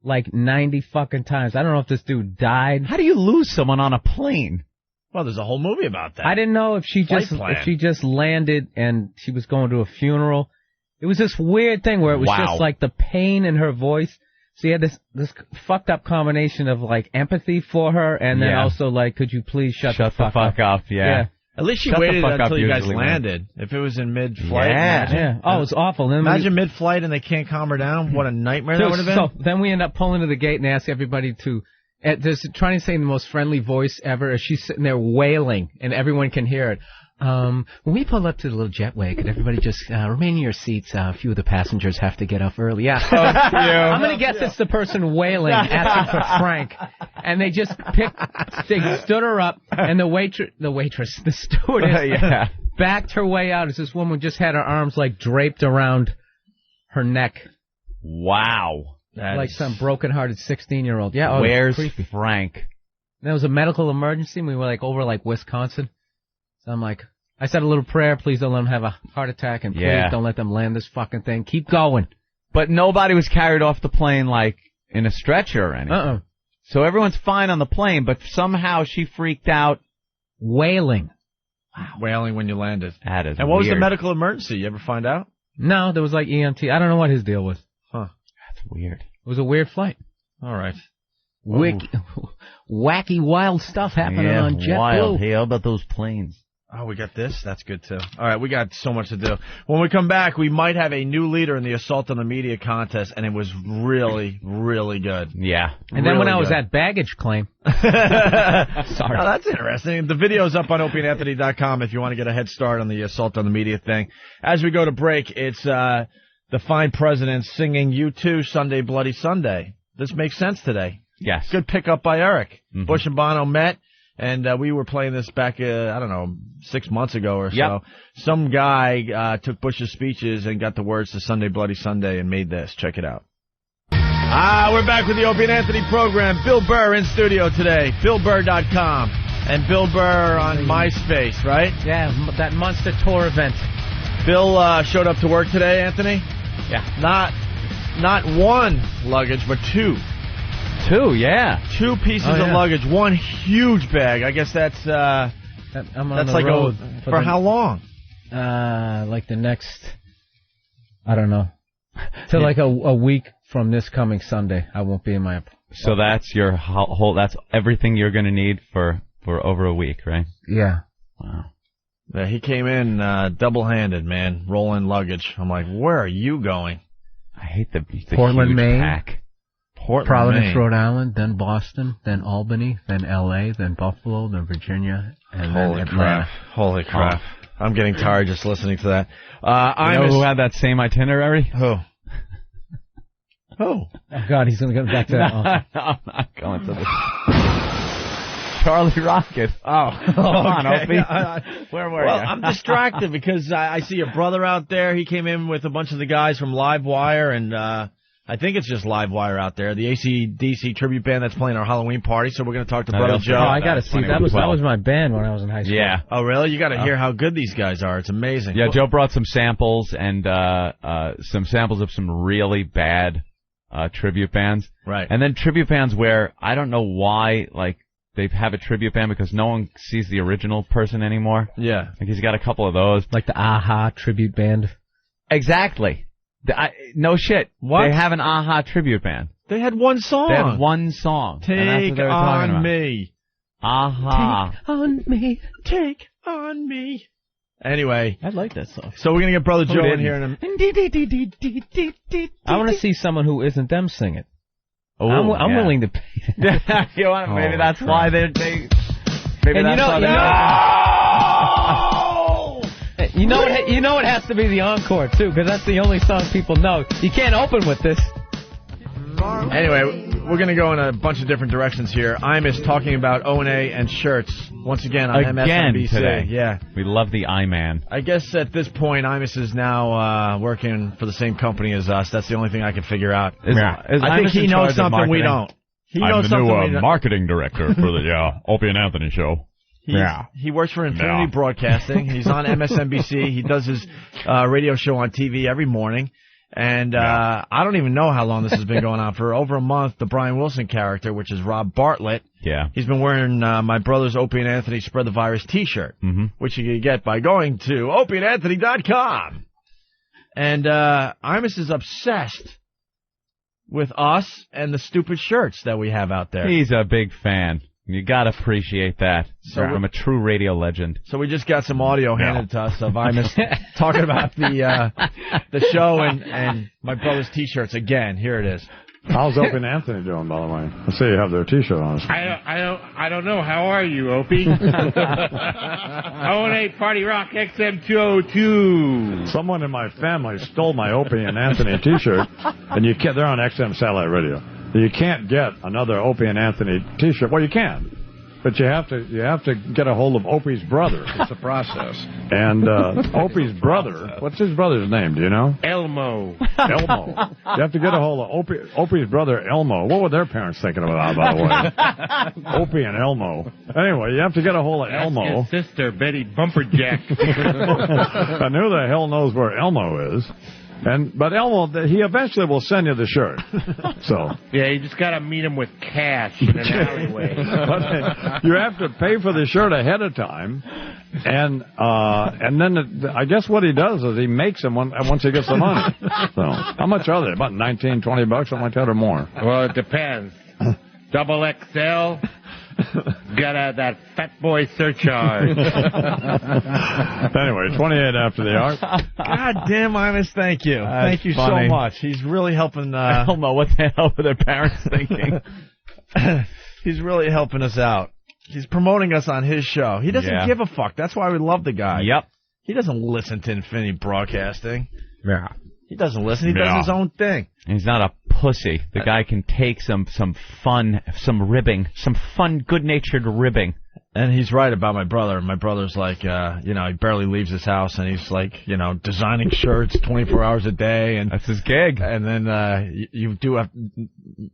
like 90 fucking times. I don't know if this dude died. How do you lose someone on a plane? Well, there's a whole movie about that. I didn't know if she just landed and she was going to a funeral. It was this weird thing where it was just like the pain in her voice. So you had this fucked up combination of like empathy for her and then also like, could you please shut the fuck up? Yeah. At least she waited until you guys landed. If it was in mid-flight, Oh, it was awful. Then imagine mid-flight and they can't calm her down. What a nightmare that would have been. So then we end up pulling to the gate and ask everybody to, trying to say in the most friendly voice ever as she's sitting there wailing and everyone can hear it. When we pull up to the little jetway, could everybody just remain in your seats? A few of the passengers have to get off early. Yeah. I'm going to guess it's the person wailing, asking for Frank. And they just stood her up, and the stewardess backed her way out as this woman just had her arms like draped around her neck. Wow. Like some broken-hearted 16-year-old. Yeah. Where's Frank? There was a medical emergency, and we were like over like Wisconsin. So I'm like, I said a little prayer, please don't let them have a heart attack, and please don't let them land this fucking thing. Keep going. But nobody was carried off the plane, like, in a stretcher or anything. So everyone's fine on the plane, but somehow she freaked out. Wailing. Wow. Wailing when you landed. That is And what weird. was the medical emergency? You ever find out? No, there was like EMT. I don't know what his deal was. Huh. That's weird. It was a weird flight. All right. Wacky, wild stuff happening on JetBlue. Hey, how about those planes? Oh, we got this? That's good, too. All right, we got so much to do. When we come back, we might have a new leader in the Assault on the Media contest, and it was really, really good. Yeah. And then when I was at baggage claim. Sorry. Oh, that's interesting. The video's up on opieandanthony.com if you want to get a head start on the Assault on the Media thing. As we go to break, it's the fine president singing U2 Sunday Bloody Sunday. This makes sense today. Yes. Good pickup by Eric. Mm-hmm. Bush and Bono met. And we were playing this back, 6 months ago or so. Yep. Some guy took Bush's speeches and got the words to Sunday Bloody Sunday and made this. Check it out. We're back with the Opie and Anthony program. Bill Burr in studio today. BillBurr.com. And Bill Burr on MySpace, right? Yeah, that Monster Tour event. Bill showed up to work today, Anthony? Yeah. Not one luggage, but two. Two, yeah. 2 pieces of luggage, one huge bag. I guess that's I'm on that's the like road for how long? Like the next, I don't know, till like a week from this coming Sunday. I won't be in my. So that's your whole. That's everything you're going to need for over a week, right? Yeah. Wow. Yeah, he came in double-handed, man, rolling luggage. I'm like, where are you going? I hate the Portland, huge Maine. pack. Portland, Providence, Maine. Rhode Island, then Boston, then Albany, then L.A., then Buffalo, then Virginia, and then Atlanta. Holy crap. Oh. I'm getting tired just listening to that. You know who had that same itinerary? Who? Oh, God, he's going to go back to that. No, I'm not going to this. Charlie Rocket. Oh, come on, Opie. Where were you? Well, I'm distracted because I see your brother out there. He came in with a bunch of the guys from Livewire, and I think it's just Livewire out there, the AC/DC tribute band that's playing our Halloween party. So we're going to talk to Brother Joe. Oh, I got to see. That was my band when I was in high school. Yeah. Oh, really? You got to hear how good these guys are. It's amazing. Yeah, Joe brought some samples and some samples of some really bad tribute bands. Right. And then tribute bands where I don't know why, like, they have a tribute band because no one sees the original person anymore. Yeah. Like, he's got a couple of those. Like the Aha tribute band. Exactly. No shit. What? They have an Aha tribute band. They had one song. They had one song. Take on me. Aha. Take on me. Take on me. Anyway. I like that song. So we're going to get Brother Joe in here. I want to see someone who isn't them sing it. Oh, I'm willing to pay. You want, maybe that's why they maybe and that's you know it has to be the encore too, because that's the only song people know. You can't open with this. Anyway, we're going to go in a bunch of different directions here. Imus talking about O&A and shirts once again on MSNBC. Today. Yeah, we love the I-Man. I guess at this point, Imus is now working for the same company as us. That's the only thing I can figure out. I think he knows something we don't. I'm the new marketing director for the Opie and Anthony show. He works for Infinity Broadcasting. He's on MSNBC. He does his radio show on TV every morning. And I don't even know how long this has been going on. For over a month, the Brian Wilson character, which is Rob Bartlett, he's been wearing my brother's Opie and Anthony Spread the Virus T-shirt, which you can get by going to opieandanthony.com. And Imus is obsessed with us and the stupid shirts that we have out there. He's a big fan. You gotta appreciate that. I'm a true radio legend. So we just got some audio handed to us of Imus talking about the show and my brother's T-shirts again. Here it is. How's Opie and Anthony doing, by the way? I see you have their T-shirt on. I don't know. How are you, Opie? O&A Party Rock XM 202. Someone in my family stole my Opie and Anthony T-shirt, and they're on XM Satellite Radio. You can't get another Opie and Anthony T-shirt. Well, you can, but you have to get a hold of Opie's brother. It's a process. And Opie's brother, what's his brother's name? Do you know? Elmo. Elmo. You have to get a hold of Opie's brother Elmo. What were their parents thinking about, by the way? Opie and Elmo. Anyway, you have to get a hold of Elmo. His sister Betty Bumperjack. And who the hell knows where Elmo is? But Elmo, he eventually will send you the shirt. So yeah, you just gotta meet him with cash in an alleyway. But you have to pay for the shirt ahead of time, and then I guess what he does is he makes them once he gets the money. So how much are they? About $19, $20, something like that, or more? Well, it depends. Double XL. Gotta that fat boy surcharge. Anyway, 28 after the hour. God damn, Imus, thank you. Thank you so much. He's really helping. I don't know what the hell were their parents thinking. He's really helping us out. He's promoting us on his show. He doesn't give a fuck. That's why we love the guy. Yep. He doesn't listen to Infinity Broadcasting. Yeah. He doesn't listen. He does his own thing. He's not a pussy. The guy can take some fun, some ribbing, some fun, good-natured ribbing. And he's right about my brother. My brother's like, he barely leaves his house, and he's like, designing shirts 24 hours a day. And that's his gig. And then you do have,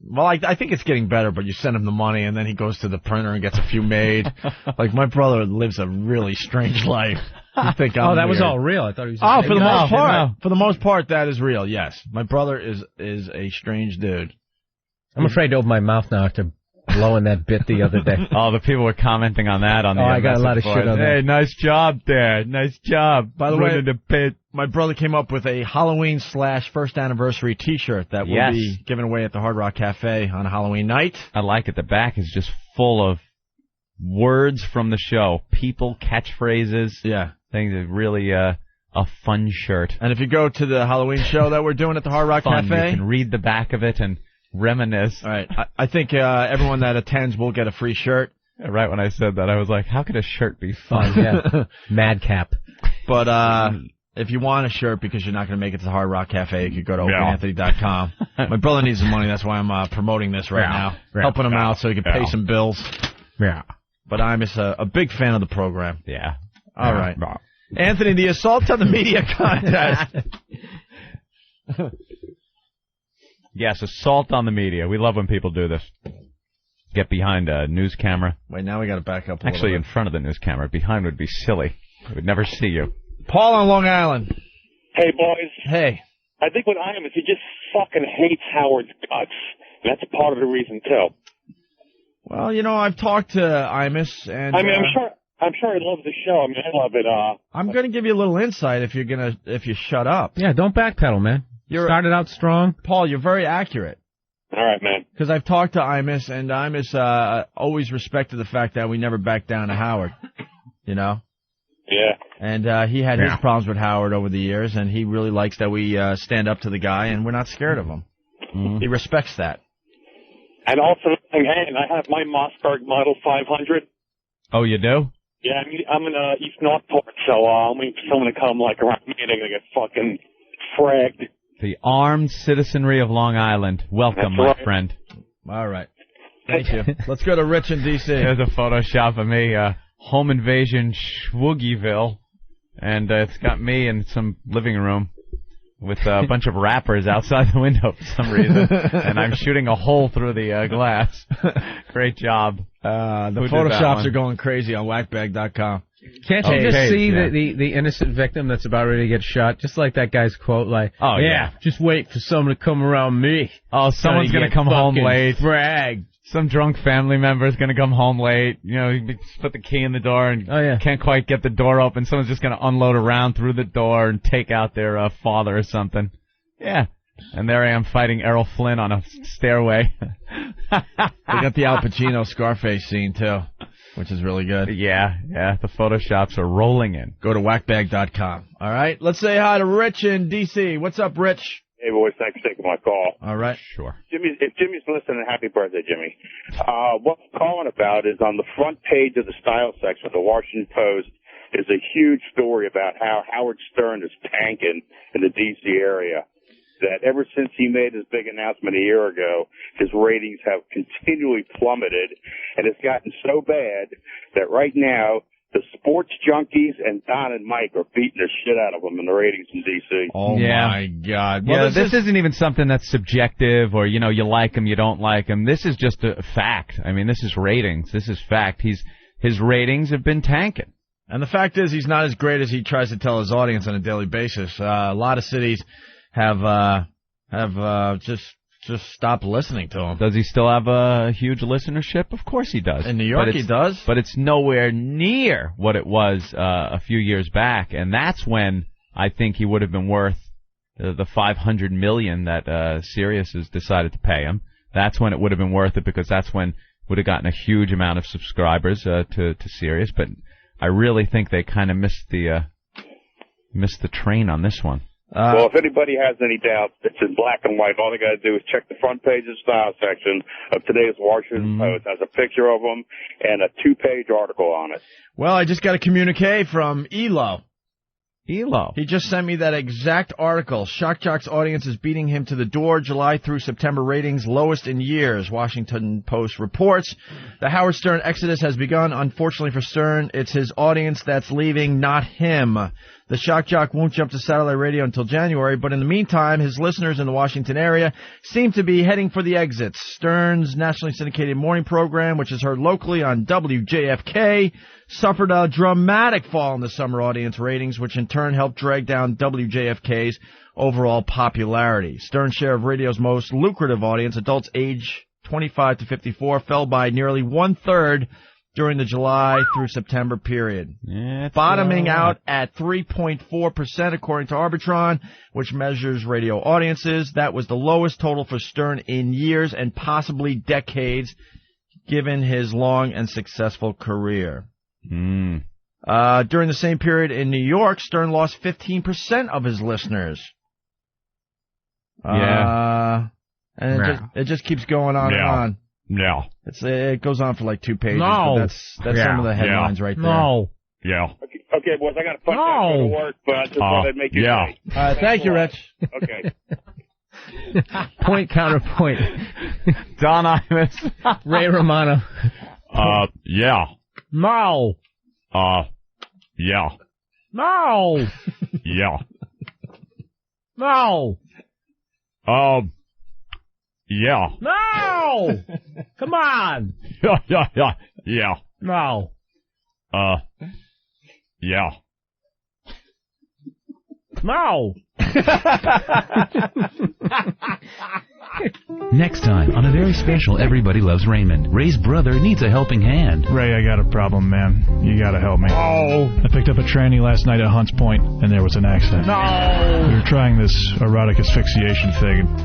well, I think it's getting better, but you send him the money, and then he goes to the printer and gets a few made. Like, my brother lives a really strange life. You think I'm that weird. was all real. I thought he was. For the most part. For the most part, that is real. Yes, my brother is a strange dude. I'm afraid to open my mouth now after blowing that bit the other day. Oh, the people were commenting on that on the. I got a lot of shit on that. Hey, nice job there. Nice job. By the way, my brother came up with a Halloween / first anniversary T-shirt that will be given away at the Hard Rock Cafe on Halloween night. I like it. The back is just full of words from the show, people, catchphrases. Yeah. Things are really a fun shirt. And if you go to the Halloween show that we're doing at the Hard Rock Cafe, you can read the back of it and reminisce. All right. I think everyone that attends will get a free shirt. Right when I said that, I was like, how could a shirt be fun? Yeah. Madcap. But if you want a shirt because you're not going to make it to the Hard Rock Cafe, you could go to opieandanthony.com. My brother needs the money. That's why I'm promoting this right now. Helping him out so he can pay some bills. Yeah. But I'm just a big fan of the program. Yeah. All right. Anthony, the assault on the media contest. Yes, assault on the media. We love when people do this. Get behind a news camera. Wait, now we got to back up a Actually, little in front of the news camera. Behind would be silly. We would never see you. Paul on Long Island. Hey, boys. Hey. I think with Imus, he just fucking hates Howard's guts. And that's a part of the reason, too. Well, I've talked to Imus, and I mean, I'm sure he loves the show. I mean, I love it. I'm going to give you a little insight if you shut up. Yeah, don't backpedal, man. You started out strong. Paul, you're very accurate. All right, man. Because I've talked to Imus, and Imus always respected the fact that we never backed down to Howard. Yeah. And he had his problems with Howard over the years, and he really likes that we stand up to the guy, and we're not scared of him. Mm-hmm. He respects that. And also, hey, I have my Mossberg Model 500. Oh, you do? Yeah, I'm in East Northport, so I'm waiting for someone to come around me and they're going to get fucking fragged. The armed citizenry of Long Island. Welcome, my friend. All right. Thank you. Let's go to Rich in D.C. There's a Photoshop of me, home invasion Schwoogieville, and it's got me in some living room with a bunch of rappers outside the window for some reason, and I'm shooting a hole through the glass. Great job. The Photoshops are going crazy on whackbag.com. Can't you just see the innocent victim that's about ready to get shot? Just like that guy's quote, like, "Oh yeah, just wait for someone to come around me." Oh, someone's gonna come home late. Frag. Some drunk family member is gonna come home late. You know, you put the key in the door and can't quite get the door open. Someone's just gonna unload a round through the door and take out their father or something. Yeah. And there I am fighting Errol Flynn on a stairway. They got the Al Pacino Scarface scene, too, which is really good. Yeah. The Photoshops are rolling in. Go to whackbag.com. All right, let's say hi to Rich in D.C. What's up, Rich? Hey, boys, thanks for taking my call. All right. Sure. If Jimmy's listening, happy birthday, Jimmy. What I'm calling about is on the front page of the style section of the Washington Post is a huge story about how Howard Stern is tanking in the D.C. area. That ever since he made his big announcement a year ago, his ratings have continually plummeted, and it's gotten so bad that right now the sports junkies and Don and Mike are beating the shit out of him in the ratings in D.C. Oh, my God. Well, this isn't even something that's subjective or, you know, you like him, you don't like him. This is just a fact. I mean, this is ratings. This is fact. His ratings have been tanking. And the fact is he's not as great as he tries to tell his audience on a daily basis. A lot of cities have just stopped listening to him. Does he still have a huge listenership? Of course he does. In New York he does. But it's nowhere near what it was a few years back, and that's when I think he would have been worth the $500 million that Sirius has decided to pay him. That's when it would have been worth it, because that's when would have gotten a huge amount of subscribers to Sirius. But I really think they kind of missed the train on this one. Well, if anybody has any doubts, it's in black and white. All they got to do is check the front page of the style section of today's Washington Post. It has a picture of him and a 2-page article on it. Well, I just got a communique from Elo. Elo. He just sent me that exact article. Shock Jock's audience is beating him to the door. July through September ratings lowest in years. Washington Post reports the Howard Stern exodus has begun. Unfortunately for Stern, it's his audience that's leaving, not him. The Shock Jock won't jump to satellite radio until January, but in the meantime, his listeners in the Washington area seem to be heading for the exits. Stern's nationally syndicated morning program, which is heard locally on WJFK, suffered a dramatic fall in the summer audience ratings, which in turn helped drag down WJFK's overall popularity. Stern's share of radio's most lucrative audience, adults age 25 to 54, fell by nearly one-third during the July through September period, bottoming out at 3.4% according to Arbitron, which measures radio audiences. That was the lowest total for Stern in years and possibly decades, given his long and successful career. During the same period in New York, Stern lost 15% of his listeners. And it just keeps going on and on. Yeah. It goes on for like 2 pages. No. But that's some of the headlines right there. No. Yeah. Okay, boys, I got to punch out to work, but I just wanted to make you say. Thank you, Rich. Okay. Point, counterpoint. Don Imus. Ray Romano. Yeah. No. Yeah. No. Yeah. No. Yeah. No! Come on! Yeah. No. Yeah. No! Next time on a very special Everybody Loves Raymond, Ray's brother needs a helping hand. Ray, I got a problem, man. You gotta help me. Oh! I picked up a tranny last night at Hunts Point, and there was an accident. No! We were trying this erotic asphyxiation thing, and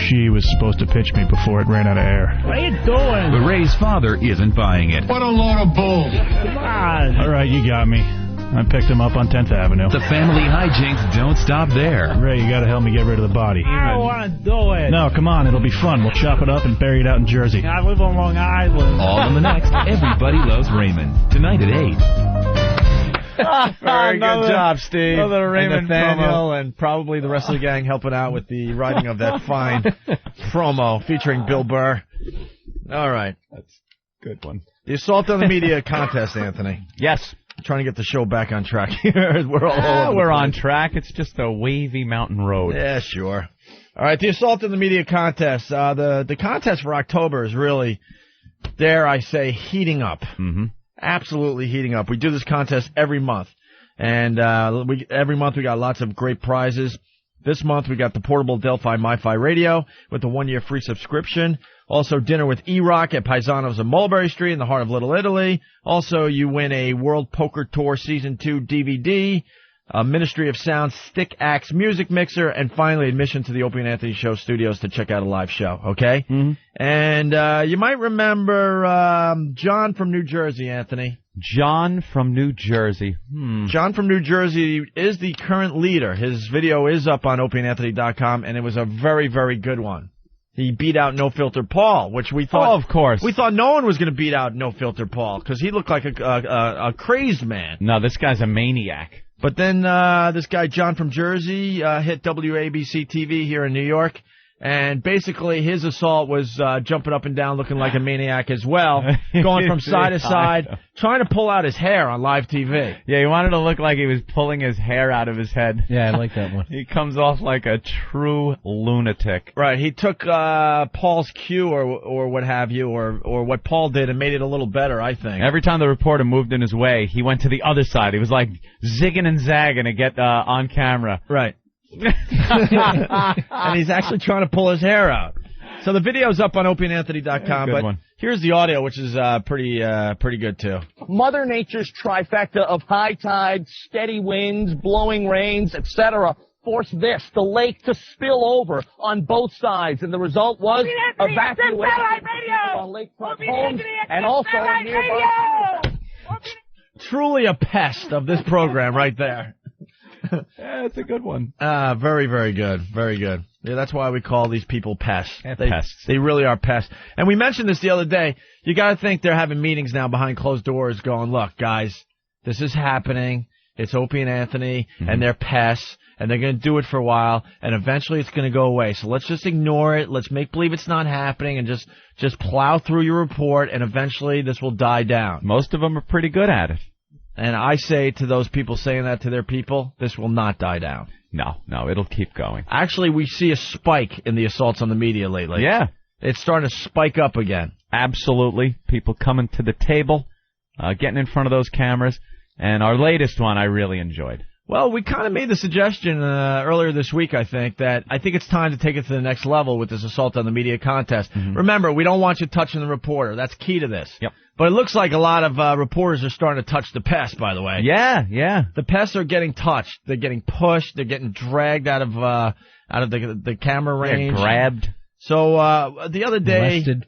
she was supposed to pitch me before it ran out of air. What are you doing? But Ray's father isn't buying it. What a load of bull! Come on! All right, you got me. I picked him up on 10th Avenue. The family hijinks don't stop there. Ray, you gotta help me get rid of the body. I don't want to do it. No, come on, it'll be fun. We'll chop it up and bury it out in Jersey. I live on Long Island. All on the next Everybody Loves Raymond. Tonight at 8. Very good job, Steve. Another Raymond and Nathaniel and probably the rest of the gang helping out with the writing of that fine promo featuring Bill Burr. All right. That's a good one. The Assault on the Media contest, Anthony. Yes. I'm trying to get the show back on track here. We're on track. It's just a wavy mountain road. Yeah, sure. All right, the Assault on the Media contest. The contest for October is really, dare I say, heating up. Mm-hmm. absolutely heating up. We do this contest every month, and every month we got lots of great prizes. This month we got the portable Delphi MiFi radio with a 1-year free subscription. Also dinner with E-Rock at Paisano's on Mulberry Street in the heart of Little Italy. Also you win a World Poker Tour Season 2 DVD, a Ministry of Sound Stick Axe music mixer, and finally admission to the Opie and Anthony Show studios to check out a live show, okay? Mm-hmm. And you might remember John from New Jersey, Anthony. John from New Jersey. John from New Jersey is the current leader. His video is up on opieandanthony.com, and it was a very, very good one. He beat out No Filter Paul, which we thought... Oh, of course. We thought no one was going to beat out No Filter Paul, because he looked like a crazed man. No, this guy's a maniac. But then this guy, John from Jersey, hit WABC TV here in New York, and basically his assault was jumping up and down, looking like a maniac as well, going from side to side, trying to pull out his hair on live TV. Yeah, he wanted to look like he was pulling his hair out of his head. Yeah, I like that one. He comes off like a true lunatic. Right, he took Paul's cue or what have you, or what Paul did and made it a little better, I think. Every time the reporter moved in his way, he went to the other side. He was like zigging and zagging to get on camera. Right. And he's actually trying to pull his hair out. So the video's up on opieandanthony.com, but here's the audio, which is pretty good too. Mother Nature's trifecta of high tides, steady winds, blowing rains, etc. forced the lake to spill over on both sides, and the result was evacuation on lakefront homes and also on nearby. Truly a pest of this program right there. Yeah, it's a good one. Very, very good. Very good. Yeah, that's why we call these people pests. Pests. They really are pests. And we mentioned this the other day. You got to think they're having meetings now behind closed doors going, look, guys, this is happening. It's Opie and Anthony, and they're pests, and they're going to do it for a while, and eventually it's going to go away. So let's just ignore it. Let's make believe it's not happening and just plow through your report, and eventually this will die down. Most of them are pretty good at it. And I say to those people saying that to their people, this will not die down. No, it'll keep going. Actually, we see a spike in the assaults on the media lately. Yeah. It's starting to spike up again. Absolutely. People coming to the table, getting in front of those cameras. And our latest one I really enjoyed. Well, we kind of made the suggestion earlier this week, I think it's time to take it to the next level with this assault on the media contest. Remember, we don't want you touching the reporter. That's key to this. Yep. But it looks like a lot of reporters are starting to touch the pest, by the way. Yeah. The pests are getting touched. They're getting pushed. They're getting dragged out of the camera range. They're grabbed. So the other day... Molested.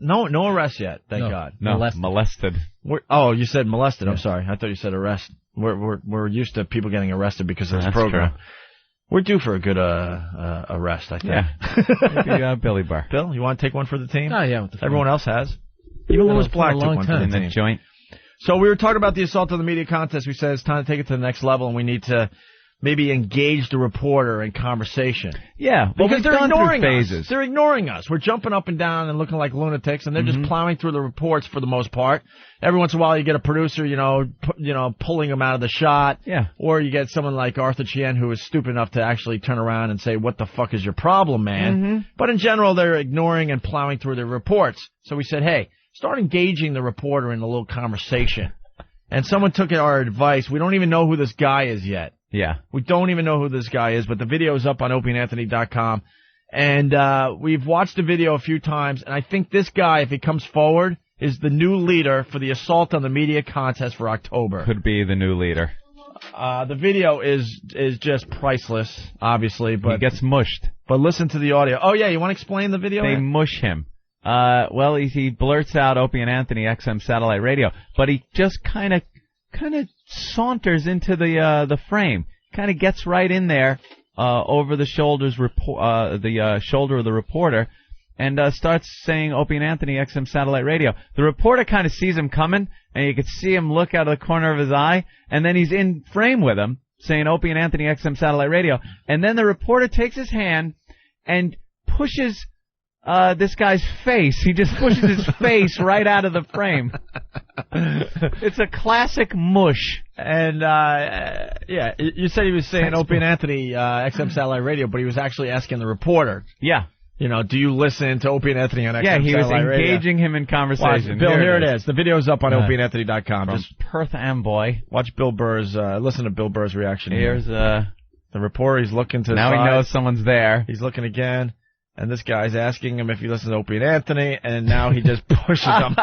No arrest yet, thank God. No, molested. You said molested. I'm sorry. I thought you said arrest. We're used to people getting arrested because of this program. True. We're due for a good arrest, I think. Yeah. Maybe, Billy Burr. Bill, you want to take one for the team? Oh, yeah. Everyone else has. Even Lewis Black took one for the team. Joint. So we were talking about the assault on the media contest. We said it's time to take it to the next level, and we need to maybe engage the reporter in conversation. Yeah, because they're ignoring us. They're ignoring us. We're jumping up and down and looking like lunatics, and they're just plowing through the reports for the most part. Every once in a while, you get a producer, pulling them out of the shot. Yeah. Or you get someone like Arthur Chien who is stupid enough to actually turn around and say, "What the fuck is your problem, man?" But in general, they're ignoring and plowing through their reports. So we said, hey, start engaging the reporter in a little conversation. And someone took our advice. We don't even know who this guy is yet. Yeah. We don't even know who this guy is, but the video is up on opieandanthony.com. And we've watched the video a few times, and I think this guy, if he comes forward, is the new leader for the assault on the media contest for October. Could be the new leader. The video is just priceless, obviously, but he gets mushed. But listen to the audio. Oh yeah, you want to explain the video? They mush him. Well, he blurts out Opie and Anthony XM satellite radio, but he just kind of saunters into the frame, kind of gets right in there over the shoulder of the reporter, and starts saying Opie and Anthony XM satellite radio. The reporter kind of sees him coming, and you could see him look out of the corner of his eye, and then he's in frame with him saying Opie and Anthony XM satellite radio, and then the reporter takes his hand and pushes this guy's face. He just pushes his face right out of the frame. It's a classic mush. And, yeah, you said he was saying Opie and Anthony XM satellite radio, but he was actually asking the reporter. Yeah. do you listen to Opie and Anthony on XM Yeah, he was Satellite engaging Radio? him in conversation. Watch, Bill, here it is. The video's up on opieandanthony.com. From Just Perth Amboy. watch Bill Burr's, listen to Bill Burr's reaction. Here's the reporter. He's looking to the now side. he knows someone's there. He's looking again. And this guy's asking him if he listens to Opie and Anthony, and now he just pushes him.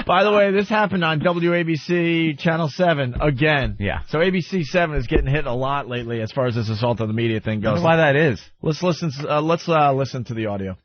By the way, this happened on WABC Channel 7 again. Yeah. So ABC 7 is getting hit a lot lately as far as this assault on the media thing goes. I wonder why that is. Let's listen to the audio.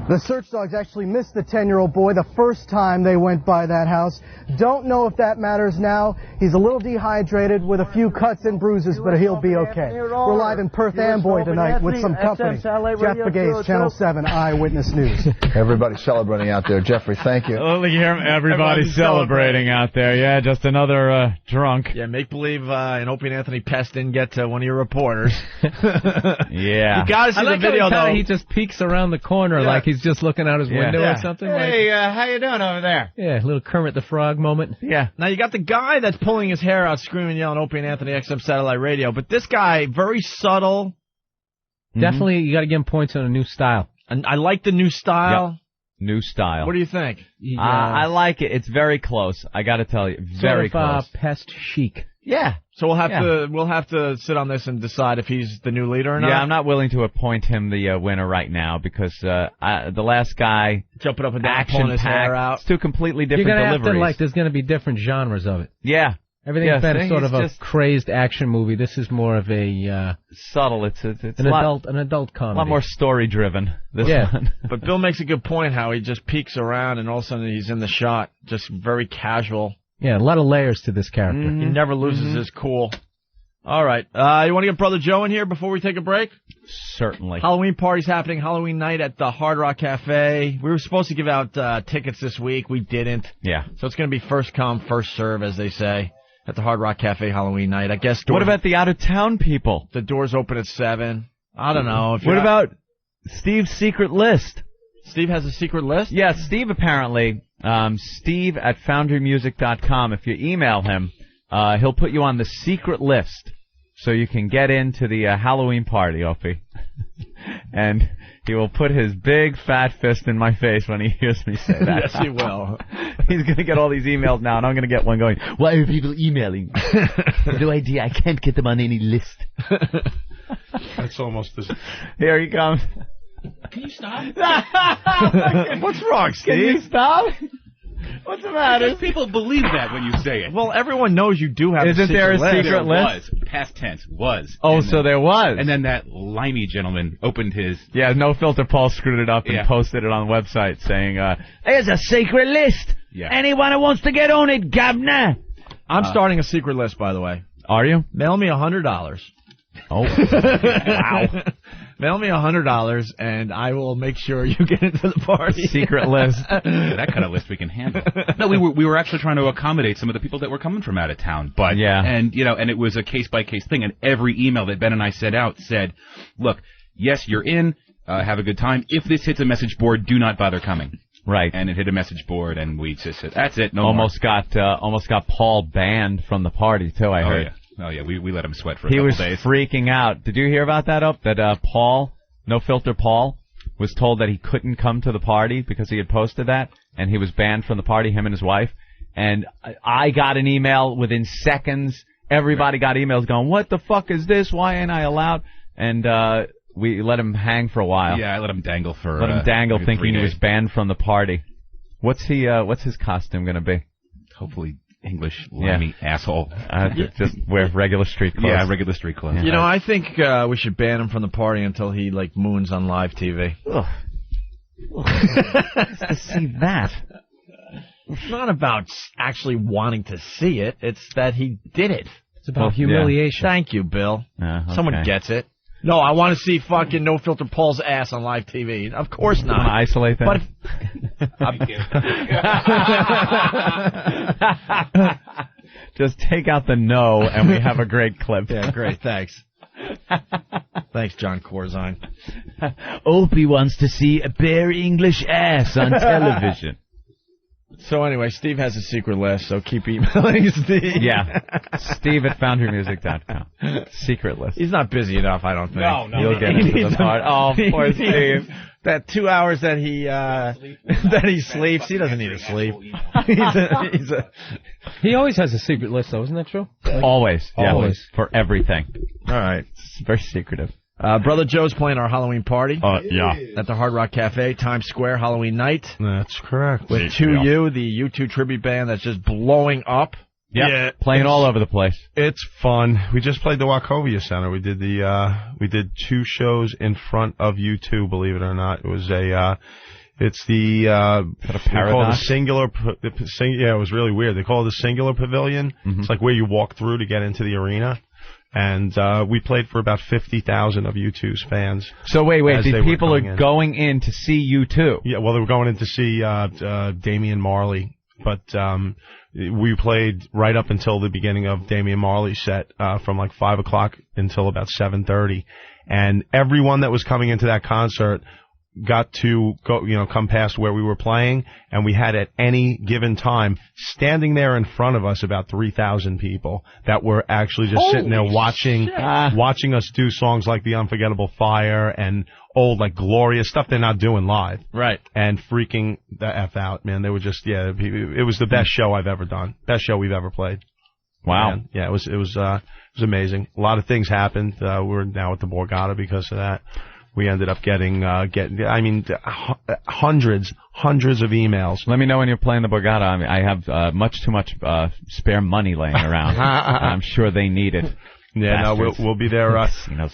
The search dogs actually missed the 10-year-old boy the first time they went by that house. Don't know if that matters now. He's a little dehydrated with a few cuts and bruises, but he'll be okay. We're live in Perth Amboy tonight with some company. Jeff Begay's Channel 7 Eyewitness News. Everybody celebrating out there. Jeffrey, thank you. Oh, everybody's celebrating out there. Yeah, just another drunk. Yeah, make believe an Opie and Anthony pest didn't get to one of your reporters. Yeah. You gotta see the video, though. He just peeks around the corner like he's just looking out his window or something. Hey, how you doing over there? Yeah, a little Kermit the Frog moment. Yeah. Now, you got the guy that's pulling his hair out, screaming, yelling, Opie and Anthony, XM Satellite Radio. But this guy, very subtle. Definitely, you got to give him points on a new style. And I like the new style. Yep. New style. What do you think? I like it. It's very close. I got to tell you, very close. Pest chic. Yeah. So we'll have to sit on this and decide if he's the new leader or not. Yeah, I'm not willing to appoint him the winner right now because the last guy jumping up and down, pulling his hair out. It's two completely different You're gonna deliveries. have to, there's going to be different genres of it. Yeah. Everything's been sort of a crazed action movie. This is more of a subtle. It's an adult comedy. A lot more story driven. This one. But Bill makes a good point how he just peeks around and all of a sudden he's in the shot, just very casual. Yeah, a lot of layers to this character. He never loses his cool. All right. You want to get Brother Joe in here before we take a break? Certainly. Halloween party's happening Halloween night at the Hard Rock Cafe. We were supposed to give out tickets this week. We didn't. Yeah. So it's going to be first come, first serve, as they say, at the Hard Rock Cafe Halloween night. I guess. What about the out-of-town people? The doors open at 7. I don't know. What about Steve's secret list? Steve has a secret list? Yeah, Steve apparently. Steve at foundrymusic.com. If you email him, he'll put you on the secret list so you can get into the Halloween party, Opie. And he will put his big fat fist in my face when he hears me say that. Yes, he will. He's going to get all these emails now, and I'm going to get one going, why are people emailing? No idea. I can't get them on any list. That's almost as... Here he comes. Can you stop? What's wrong, Steve? Can you stop? What's the matter? Because people believe that when you say it. Well, everyone knows you do have Isn't there a secret list? Was. Past tense. Was. Oh, so there was. And then that limey gentleman opened his... Yeah, No Filter Paul screwed it up and posted it on the website saying, there's a secret list. Yeah. Anyone who wants to get on it, governor. I'm starting a secret list, by the way. Are you? Mail me $100. Oh. Wow. Mail me $100, and I will make sure you get into the party. Secret list. Yeah, that kind of list we can handle. No, we were actually trying to accommodate some of the people that were coming from out of town, but and it was a case by case thing. And every email that Ben and I sent out said, "Look, yes, you're in. Have a good time. If this hits a message board, do not bother coming." Right. And it hit a message board, and we just said, "That's it. No almost more." got Paul banned from the party too. I heard. Yeah. Oh yeah, we let him sweat for a couple days. He was freaking out. Did you hear about that? That Paul, No Filter Paul, was told that he couldn't come to the party because he had posted that, and he was banned from the party. Him and his wife. And I got an email within seconds. Everybody got emails going, "What the fuck is this? Why ain't I allowed?" And we let him hang for a while. Yeah, I let him dangle for. Thinking he was banned from the party. What's his costume gonna be? Hopefully. English limey asshole. Just wear regular street clothes. Yeah, regular street clothes. You know, I think we should ban him from the party until he moons on live TV. Ugh. Nice to see that. It's not about actually wanting to see it. It's that he did it. It's about humiliation. Thank you, Bill. Okay. Someone gets it. No, I want to see fucking No Filter Paul's ass on live TV. Of course not. Want to isolate that? Just take out the no, and we have a great clip. Yeah, great. Thanks. Thanks, John Corzine. Opie wants to see a bare English ass on television. So anyway, Steve has a secret list, so keep emailing Steve. Yeah. Steve at foundrymusic.com. Secret list. He's not busy enough, I don't think. No. He'll get into the part. Oh, poor Steve. That 2 hours that he sleeps, he doesn't need to sleep. He always has a secret list, though, isn't that true? Always. Yeah. Always. For everything. All right. It's very secretive. Brother Joe's playing our Halloween party. Yeah. At the Hard Rock Cafe, Times Square, Halloween night. That's correct. With 2U, the U2 tribute band that's just blowing up. Yep. Yeah, playing all over the place. It's fun. We just played the Wachovia Center. We did we did 2 shows in front of U2. Believe it or not, it was it's the paradox? call it the singular. Yeah, it was really weird. They call it the singular pavilion. Mm-hmm. It's like where you walk through to get into the arena. And we played for about 50,000 of U2's fans. So wait, these people are going in to see U2? Yeah, well, they were going in to see Damian Marley. But we played right up until the beginning of Damian Marley's set, from like 5 o'clock until about 7:30. And everyone that was coming into that concert got to go, come past where we were playing, and we had at any given time standing there in front of us about 3,000 people that were actually just sitting there watching us do songs like The Unforgettable Fire and old like Gloria stuff they're not doing live. Right. And freaking the F out, man. They were just it was the best show I've ever done. Best show we've ever played. Wow. Man. Yeah, it was amazing. A lot of things happened. We're now at the Borgata because of that. We ended up getting hundreds of emails. Let me know when you're playing the Borgata. I mean, I have much too much spare money laying around. I'm sure they need it. Yeah, Bastards. no, we'll be there.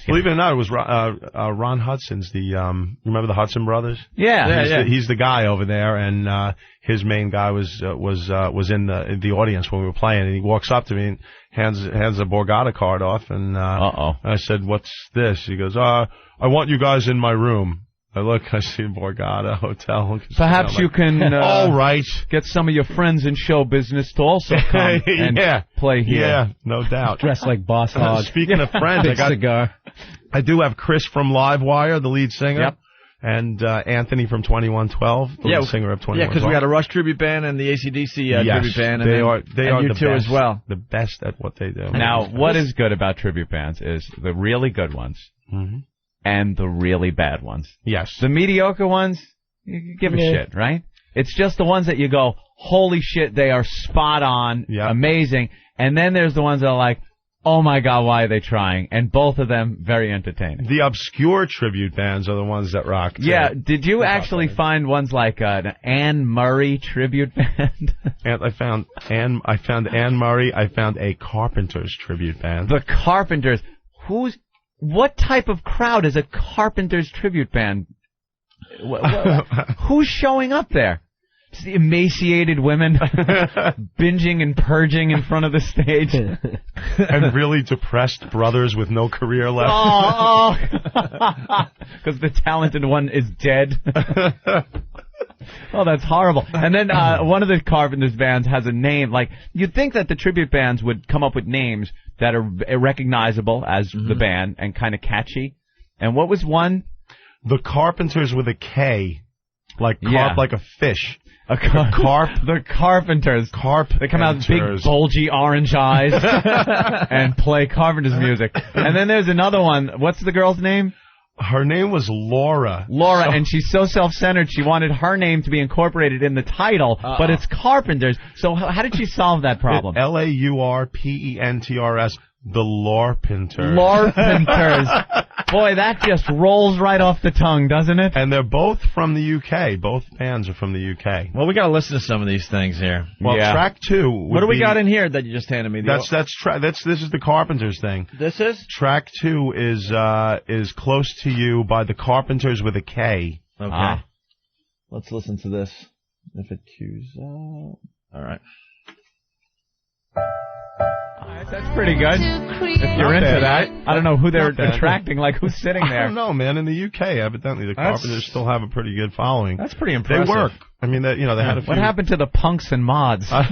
Believe it or not, it was Ron Hudson's remember the Hudson brothers? Yeah. He's the guy over there, and his main guy was in the audience when we were playing, and he walks up to me and hands a Borgata card off, and I said, "What's this?" He goes, "I want you guys in my room." I look, I see Borgata Hotel. Perhaps you can all right, get some of your friends in show business to also come and play here. Yeah, no doubt. Dressed like Boss Hog. Speaking of friends, cigar. I do have Chris from Livewire, the lead singer. Yep. And Anthony from 2112, the lead singer of 2112. Yeah, because we got a Rush tribute band and the AC/DC tribute band. And they are the best, as well. The best at what they do. Now, what is good about tribute bands is the really good ones. Mm-hmm. And the really bad ones. Yes. The mediocre ones, you give a shit, right? It's just the ones that you go, holy shit, they are spot on, amazing. And then there's the ones that are like, oh my God, why are they trying? And both of them very entertaining. The obscure tribute bands are the ones that rock, too. Yeah, did you actually find ones like an Anne Murray tribute band? I found Anne Murray. I found a Carpenters tribute band. The Carpenters. What type of crowd is a Carpenters tribute band? Who's showing up there? Just the emaciated women binging and purging in front of the stage. And really depressed brothers with no career left. Because the talented one is dead. Oh, that's horrible. And then one of the Carpenters bands has a name. Like, you'd think that the tribute bands would come up with names that are recognizable as the band and kind of catchy. And what was one? The Carpenters with a K. Like like a fish. The Carpenters. They come out with big, bulgy orange eyes and play Carpenters music. And then there's another one. What's the girl's name? Her name was Laura. And she's so self-centered, she wanted her name to be incorporated in the title, but it's Carpenters. So how did she solve that problem? Laurpenters. The Lorpenters. Lorpenters. Boy, that just rolls right off the tongue, doesn't it? And they're both from the UK. Both bands are from the UK. Well, we got to listen to some of these things here. Well, track 2. What do we got in here that you just handed me? This is the Carpenters thing. This is? Track 2 is Close to You by the Carpenters with a K. Okay. Let's listen to this. If it cues up. All right. That's pretty good. If you're into that. I don't know who they're attracting, like who's sitting there. I don't know, man. In the UK, evidently, the Carpenters still have a pretty good following. That's pretty impressive. They work. I mean, they had a few... What happened to the punks and mods? I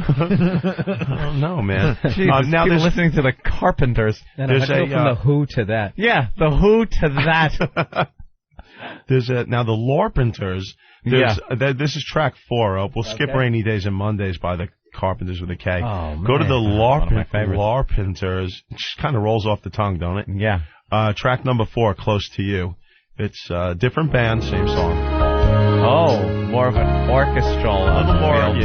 don't know, man. Jeez, now people listening to the Carpenters. From the Who to that. Yeah, the Who to that. There's now the Lorpenters. This is track 4. We'll skip Rainy Days and Mondays by the Carpenters with a K. Oh, Go to the Lorpenters. Lorpenters. It just kind of rolls off the tongue, don't it? Yeah. Track number 4, Close to You. It's different band, same song. Oh, more of an orchestral feel to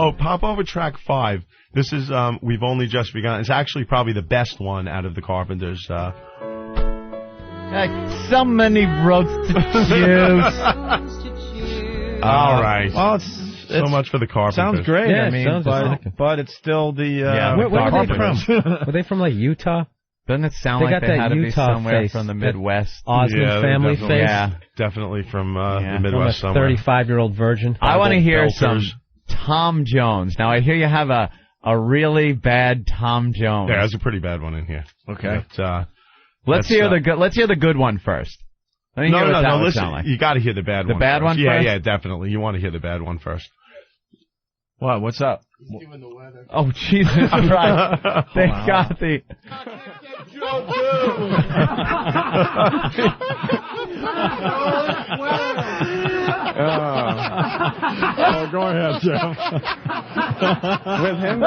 it. Pop over track 5. This is We've Only Just Begun. It's actually probably the best one out of the Carpenters. So many roads to choose. All right. Well, it's so much for the Carpenters. Sounds great. Yeah, I mean, but it's still the where are they from? Were they from like Utah? Doesn't it sound like they had to be somewhere from the Midwest? Osmond family face? Yeah, definitely from the Midwest somewhere. 35-year-old virgin. I want to hear some Tom Jones. Now, I hear you have a really bad Tom Jones. Yeah, there's a pretty bad one in here. Okay. But, let's hear the good one first. No, listen, like. You got to hear the bad one. The bad one first? Yeah, definitely. You want to hear the bad one first. What? What's up? He's doing the weather. Oh, Jesus Christ. They got the... Go ahead, Jeff. With him?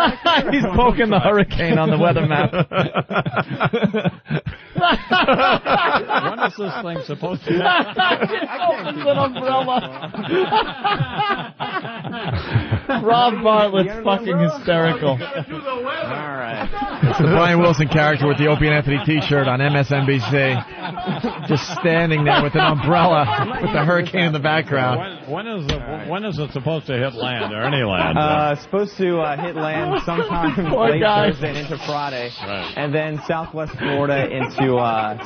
He's poking the hurricane on the weather map. When is this thing supposed to happen? An umbrella. Rob Bartlett's fucking hysterical. All right. It's the Brian Wilson character with the Opie and Anthony T-shirt on MSNBC. Just standing there with an umbrella with the hurricane in the background. When is it supposed to hit land or any land? It's supposed to hit land sometime late Thursday and into Friday, and then southwest Florida into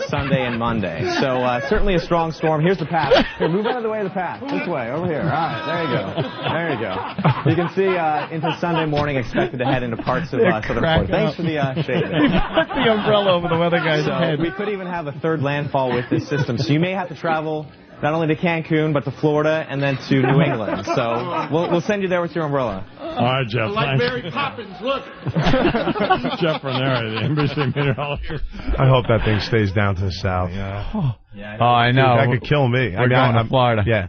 Sunday and Monday. So certainly a strong storm. Here's the path. Here, move out of the way of the path. This way, over here. All right, there you go. There you go. You can see into Sunday morning expected to head into parts of southern Florida. Thanks for the shade. He put the umbrella over the weather guy's head. We could even have a third landfall with this system, so you may have to travel not only to Cancun, but to Florida and then to New England. So we'll send you there with your umbrella. All right, Jeff. Like Mary Poppins, look. Jeff Ranieri, the NBC meteorologist. I hope that thing stays down to the south. I know. Dude, that could kill me. We're going to Florida. Yeah.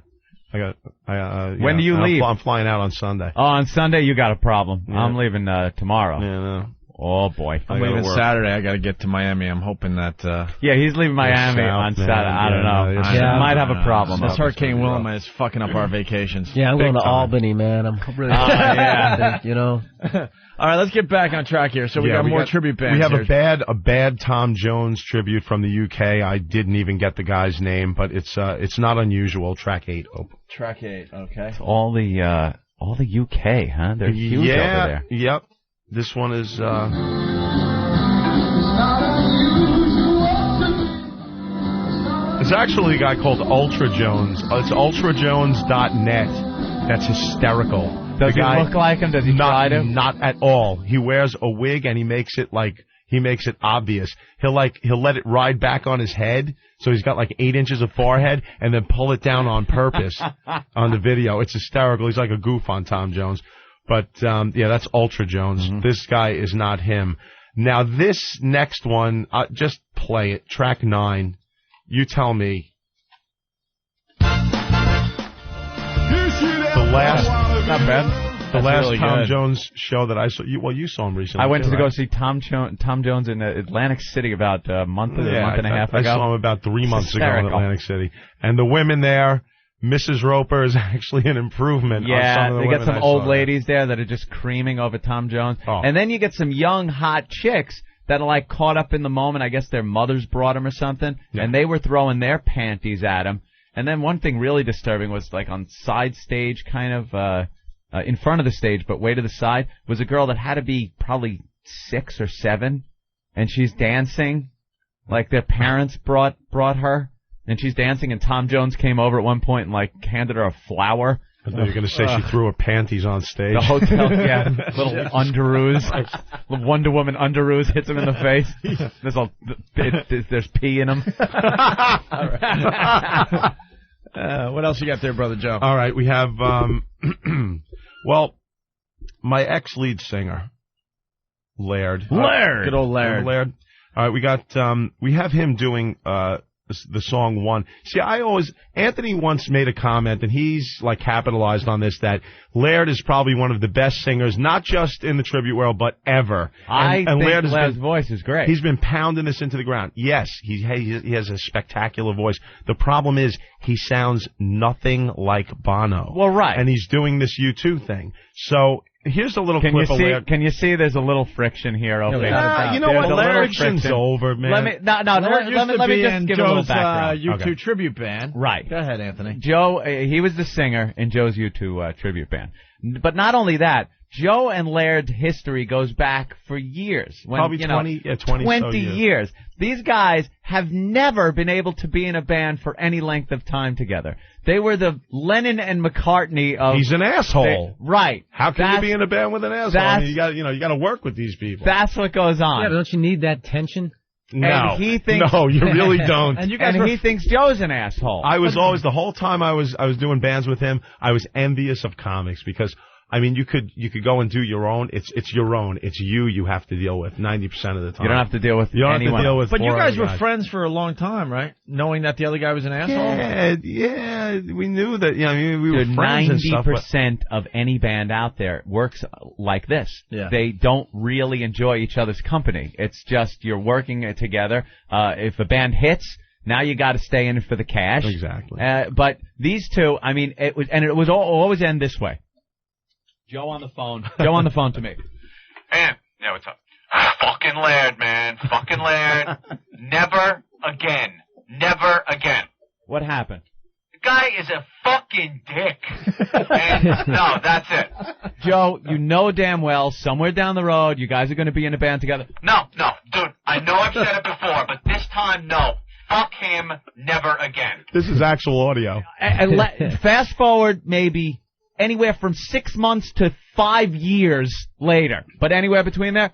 When do you leave? I'm flying out on Sunday. Oh, on Sunday you got a problem. Yeah. I'm leaving tomorrow. Yeah, no. Oh, boy. I'm leaving Saturday. I got to get to Miami. I'm hoping that... yeah, he's leaving Miami on Saturday. I don't know. I might have a problem. This Hurricane Wilma is fucking up our vacations. Yeah, I'm going to Albany, man. I'm really... you know... All right, let's get back on track here. So we got more tribute bands. We have here. a bad Tom Jones tribute from the UK. I didn't even get the guy's name, but it's not unusual. Track 8. Track 8, okay. It's all the UK, huh? They're huge over there. Yep. This one is it's actually a guy called Ultra Jones. It's ultrajones.net. That's hysterical. Does he look like him? Does he try to? Not at all. He wears a wig and he makes it obvious. He'll let it ride back on his head, so he's got like 8 inches of forehead, and then pull it down on purpose on the video. It's hysterical. He's like a goof on Tom Jones. But, that's Ultra Jones. Mm-hmm. This guy is not him. Now, this next one, just play it. Track 9. You tell me. Not bad. The last really Tom good. Jones show that I saw. You saw him recently. I went to right? go see Tom Jones in Atlantic City about a month and a half ago. I saw him about 3 months ago in Atlantic City. And the women there... Mrs. Roper is actually an improvement. Yeah, on some of the they get some old ladies there that are just creaming over Tom Jones. Oh. And then you get some young, hot chicks that are like caught up in the moment. I guess their mothers brought them or something. Yeah. And they were throwing their panties at him. And then one thing really disturbing was like on side stage, kind of in front of the stage, but way to the side, was a girl that had to be probably 6 or 7. And she's dancing like their parents brought her. And she's dancing, and Tom Jones came over at one point and, like, handed her a flower. I thought you were going to say she threw her panties on stage. The hotel, yeah. Little underoos. Wonder Woman underoos hits him in the face. There's pee in them. What else you got there, Brother Joe? All right, we have, well, my ex-lead singer. Laird. Good old Laird. Laird. All right, we have him doing the song One. See, Anthony once made a comment, and he's like capitalized on this, that Laird is probably one of the best singers, not just in the tribute world, but ever. I think Laird's voice is great. He's been pounding this into the ground. Yes, he has a spectacular voice. The problem is he sounds nothing like Bono. Well, right. And he's doing this U2 thing. So here's a little clip of Laird. Can you see there's a little friction here? You know what? Friction's over, man. Let me just give a little background. U2 tribute band. Right. Go ahead, Anthony. Joe, he was the singer in Joe's U2 tribute band. But not only that, Joe and Laird's history goes back for years. Probably 20 years. These guys have never been able to be in a band for any length of time together. They were the Lennon and McCartney of... He's an asshole. Right. How can you be in a band with an asshole? I mean, you got to work with these people. That's what goes on. Yeah, but don't you need that tension? No. And he thinks, no, you really don't. and he thinks Joe's an asshole. I was always, the whole time I was doing bands with him, I was envious of comics because... I mean, you could go and do your own. It's your own. It's you have to deal with 90% of the time. You don't have to deal with anyone. Have to deal with but you guys were friends for a long time, right? Knowing that the other guy was an asshole? Yeah, we knew that. Yeah, I mean, we were friends and stuff. 90% of any band out there works like this. Yeah. They don't really enjoy each other's company. It's just you're working together. If a band hits... Now you got to stay in it for the cash. Exactly. But these two, I mean, it was always end this way. Joe on the phone to me. Man, yeah, what's up? Fucking Laird, man. Fucking Laird. Never again. Never again. What happened? The guy is a fucking dick. And no, that's it. Joe, you know damn well, somewhere down the road, you guys are going to be in a band together. No, dude, I know I've said it before, but this time, no. Fuck him, never again. This is actual audio. Fast forward maybe anywhere from 6 months to 5 years later. But anywhere between there.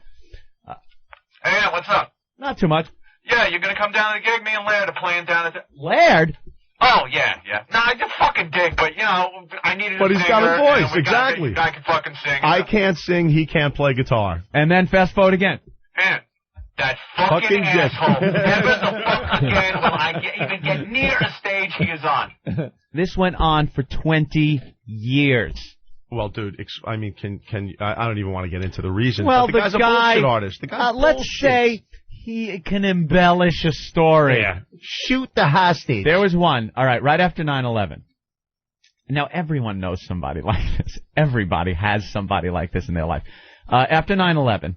Hey, what's up? Not too much. Yeah, you're going to come down to the gig? Me and Laird are playing down at the... Laird? Oh, yeah. Nah, I just fucking dig, but, I needed a singer. But he's got a voice, exactly. I can fucking sing. I can't sing, he can't play guitar. And then fast forward again. Man, that fucking asshole. Never the fuck again will I even get near a stage he is on. This went on for 20 years. Well, dude, I mean, I don't even want to get into the reasons. Well, but the guy's a bullshit artist. The guy's let's say he can embellish a story. Yeah. Shoot the hostage. There was one. All right after 9/11. Now, everyone knows somebody like this. Everybody has somebody like this in their life. After 9/11,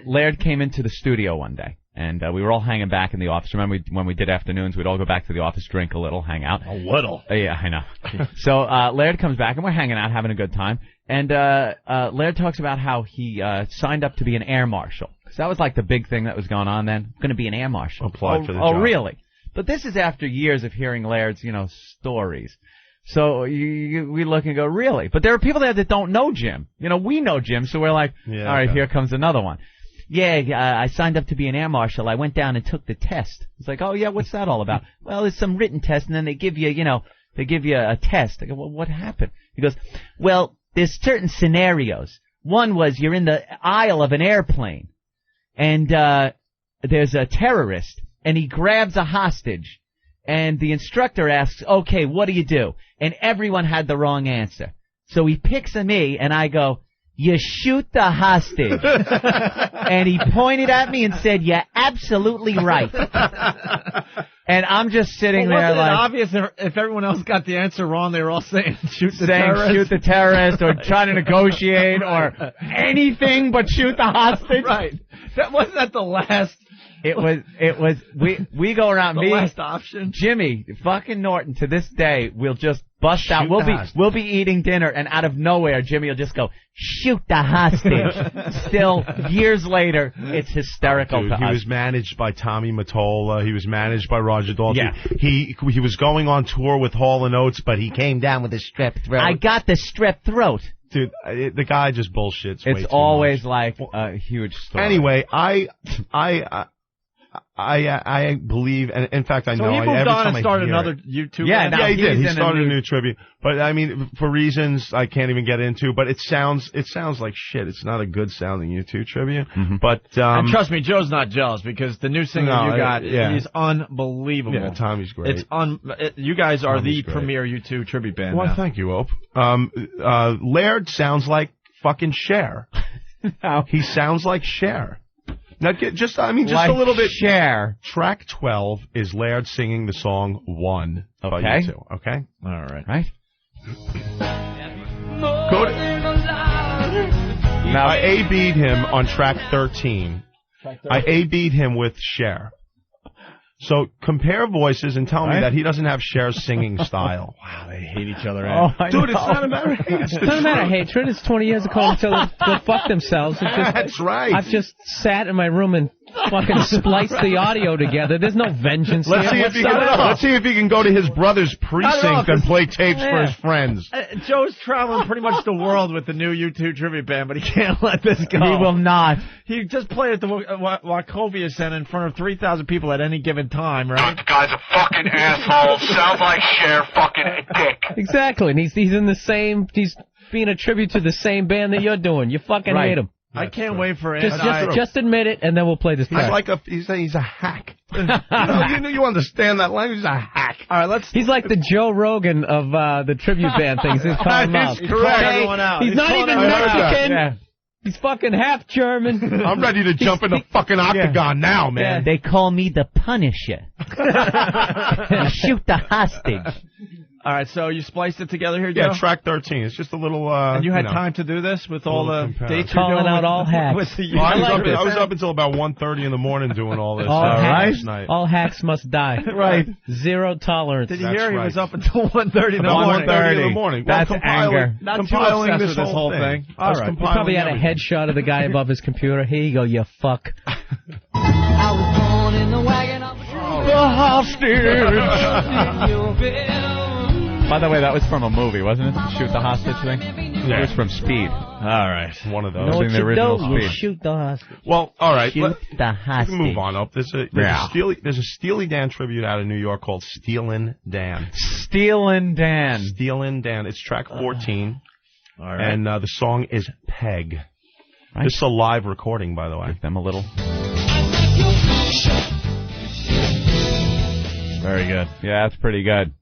Laird came into the studio one day. And we were all hanging back in the office. Remember when we did afternoons, we'd all go back to the office, drink a little, hang out. A little? Yeah, I know. So Laird comes back, and we're hanging out, having a good time. And Laird talks about how he signed up to be an air marshal. Because that was like the big thing that was going on then. Going to be an air marshal. Applied for the job. Oh, really? But this is after years of hearing Laird's, stories. So we look and go, really? But there are people there that don't know Jim. We know Jim, so we're like, all right, here comes another one. Yeah, I signed up to be an air marshal. I went down and took the test. It's like, oh, yeah, what's that all about? Well, it's some written test, and then they give you, they give you a test. I go, well, what happened? He goes, well, there's certain scenarios. One was you're in the aisle of an airplane, and there's a terrorist, and he grabs a hostage, and the instructor asks, okay, what do you do? And everyone had the wrong answer. So he picks me, and I go, you shoot the hostage. And he pointed at me and said, you're absolutely right. And I'm just sitting there wasn't like... it obvious if everyone else got the answer wrong, they were all saying shoot the terrorist? Shoot the terrorist, or trying to negotiate, or anything but shoot the hostage. Right. Wasn't that the last... It was, we go around, the last option. Jimmy, fucking Norton, to this day, will just bust out. We'll be eating dinner, and out of nowhere, Jimmy will just go, shoot the hostage. Still, years later, it's hysterical to us. He was managed by Tommy Mottola. He was managed by Roger Daltrey. Yeah. He was going on tour with Hall & Oates, but he came down with a strep throat. I got the strep throat. Dude, the guy just bullshits way too It's always much. like a huge story. Anyway, I believe, and in fact, I know. So he moved on and started hear another it. YouTube. Yeah, he did. He started a new tribute, but I mean, for reasons I can't even get into. But it sounds like shit. It's not a good sounding YouTube tribute. But and trust me, Joe's not jealous because the new singer you got is unbelievable. Yeah, Tommy's great. You guys are the premier YouTube tribute band. Well, now. thank you, Ope. Laird sounds like fucking Cher. He sounds like Cher. Now, just a little bit. Cher. Track 12 is Laird singing the song One by U2. Okay? All right. Right? Go to... Now, I A-B'd him on track 13. I A-B'd him with Cher. So compare voices and tell me that he doesn't have Cher's singing style. Wow, they hate each other. Dude, it's not a matter of hate. It's not a matter of hatred. It's 20 years of calling each other go fuck themselves. That's right. I've just sat in my room and fucking spliced the audio together. There's no vengeance Let's see if he can go to his brother's precinct and play tapes for his friends. Joe's traveling pretty much the world with the new U2 tribute band, but he can't let this go. He will not. He just played at the Wachovia Center in front of 3,000 people at any given time, right? The guy's a fucking asshole. Sounds like Cher, fucking a dick. Exactly, and he's in the same. He's being a tribute to the same band that you're doing. You fucking hate him. I can't wait for it. Just admit it, and then we'll play this. He's a hack. You understand that language? He's a hack. All right, He's like the Joe Rogan of the tribute band things. He's calling him out. He's correct. Everyone out. He's not even Mexican. Yeah. He's fucking half German. I'm ready to jump in the fucking octagon now, man. They call me the Punisher. I shoot the hostage. All right, so you spliced it together here, Joe? Yeah, track 13. It's just a little... and you had time to do this with all the dates you're calling out all hacks. I was up until about 1:30 in the morning doing all this last night. All hacks must die. Right. Zero tolerance. Did you hear he was up until 1:30 in the morning? 1:30 in the morning. That's anger. Not too obsessed with this whole thing. All right. He probably had a headshot of the guy above his computer. Here you go, you fuck. I was born in the wagon of the hostage. By the way, that was from a movie, wasn't it? Shoot the hostage thing? Yeah. It was from Speed. All right. One of those. No, the original Speed. Shoot the hostage. Well, all right. Shoot the hostage. Let's move on up. There's a Steely Dan tribute out of New York called Steelin' Dan. Steelin' Dan. Steelin' Dan. It's track 14. All right. And the song is Peg. Right. This is a live recording, by the way. Give them a little. Very good. Yeah, that's pretty good.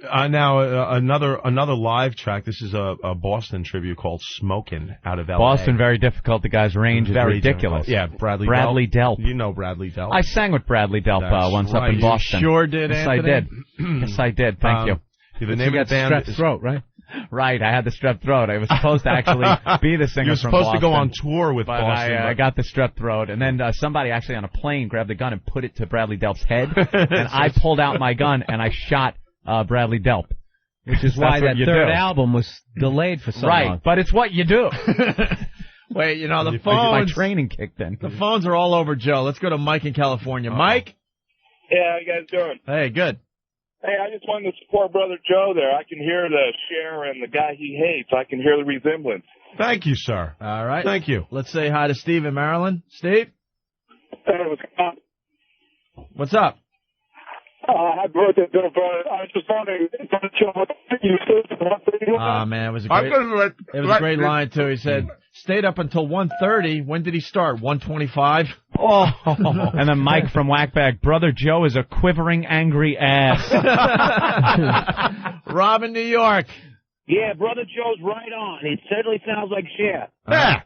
Now another live track. This is a Boston tribute called "Smokin'" out of L.A. Boston, very difficult. The guy's range is ridiculous. Difficult. Yeah, Bradley Delp. You know Bradley Delp. I sang with Bradley Delp once up in Boston. You sure did, yes, Anthony? I did. Yes, I did. Thank you. The name of the band strep throat, right? Right, I had the strep throat. I was supposed to actually be the singer from Boston. You were supposed to go on tour with Boston. I got the strep throat, and then somebody actually on a plane grabbed the gun and put it to Bradley Delp's head, and I pulled out my gun and I shot Bradley Delp. Which is why that third album was delayed for so long. Right, but it's what you do. Wait, the phones... My training kicked in. The phones are all over Joe. Let's go to Mike in California. Mike? Yeah, how you guys doing? Hey, good. Hey, I just wanted to support Brother Joe there. I can hear the Cher and the guy he hates. I can hear the resemblance. Thank you, sir. All right. Thank you. Let's say hi to Steve in Maryland. Steve? Hey, what's up? What's up? Happy birthday, Bill Burr. I was just wondering, man, it was a great line, too. He said, stayed up until 1:30. When did he start? 1:25? Oh. And then Mike from Whackbag, Brother Joe is a quivering, angry ass. Rob in New York. Yeah, Brother Joe's right on. It certainly sounds like Cher. Yeah.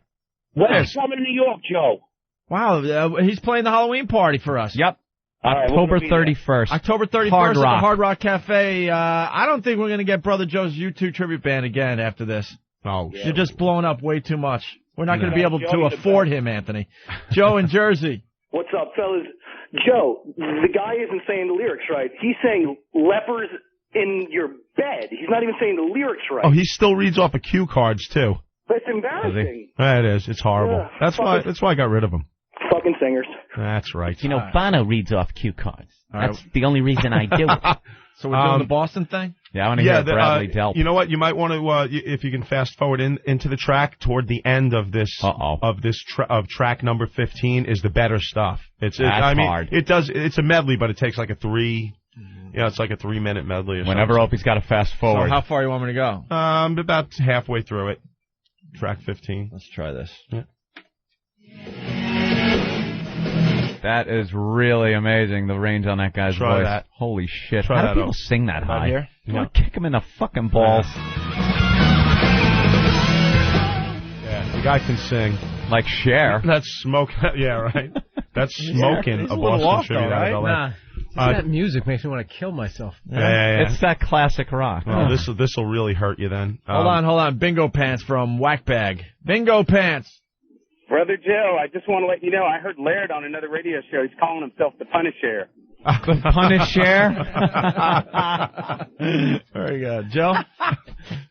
When's coming to New York, Joe? Wow, he's playing the Halloween party for us. Yep. October 31st. October 31st at the Hard Rock Cafe. I don't think we're going to get Brother Joe's U2 tribute band again after this. Oh, You're just blowing up way too much. We're not going to be able to afford him, Anthony. Joe in Jersey. What's up, fellas? Joe, the guy isn't saying the lyrics right. He's saying lepers in your bed. He's not even saying the lyrics right. Oh, he still reads off of cue cards, too. That's embarrassing. It is. It's horrible. That's why I got rid of him. Fucking singers. That's right. Bono reads off cue cards. That's the only reason I do it. So we're doing the Boston thing? Yeah, I want to hear Bradley Delp. You know what? You might want to, if you can fast forward into the track toward the end of this of track number 15 is the better stuff. That's hard. It's a medley, but it takes like a 3-minute medley. Whenever Opie's got to fast forward. So how far you want me to go? About halfway through it. Track 15. Let's try this. Yeah. That is really amazing, the range on that guy's Try voice. that. Holy shit. Try How that do people out. sing that high? Here? You want to kick him in the fucking balls. Yeah, the guy can sing. Like Cher. That's smoke. Yeah, right. That's smoking a Boston tribute out of LA. Nah. That music makes me want to kill myself. Yeah. It's that classic rock. Well, this will really hurt you then. Hold on. Bingo Pants from Whackbag. Bingo Pants. Brother Joe, I just want to let you know, I heard Laird on another radio show. He's calling himself the Punisher. The Punisher? Very good. Joe?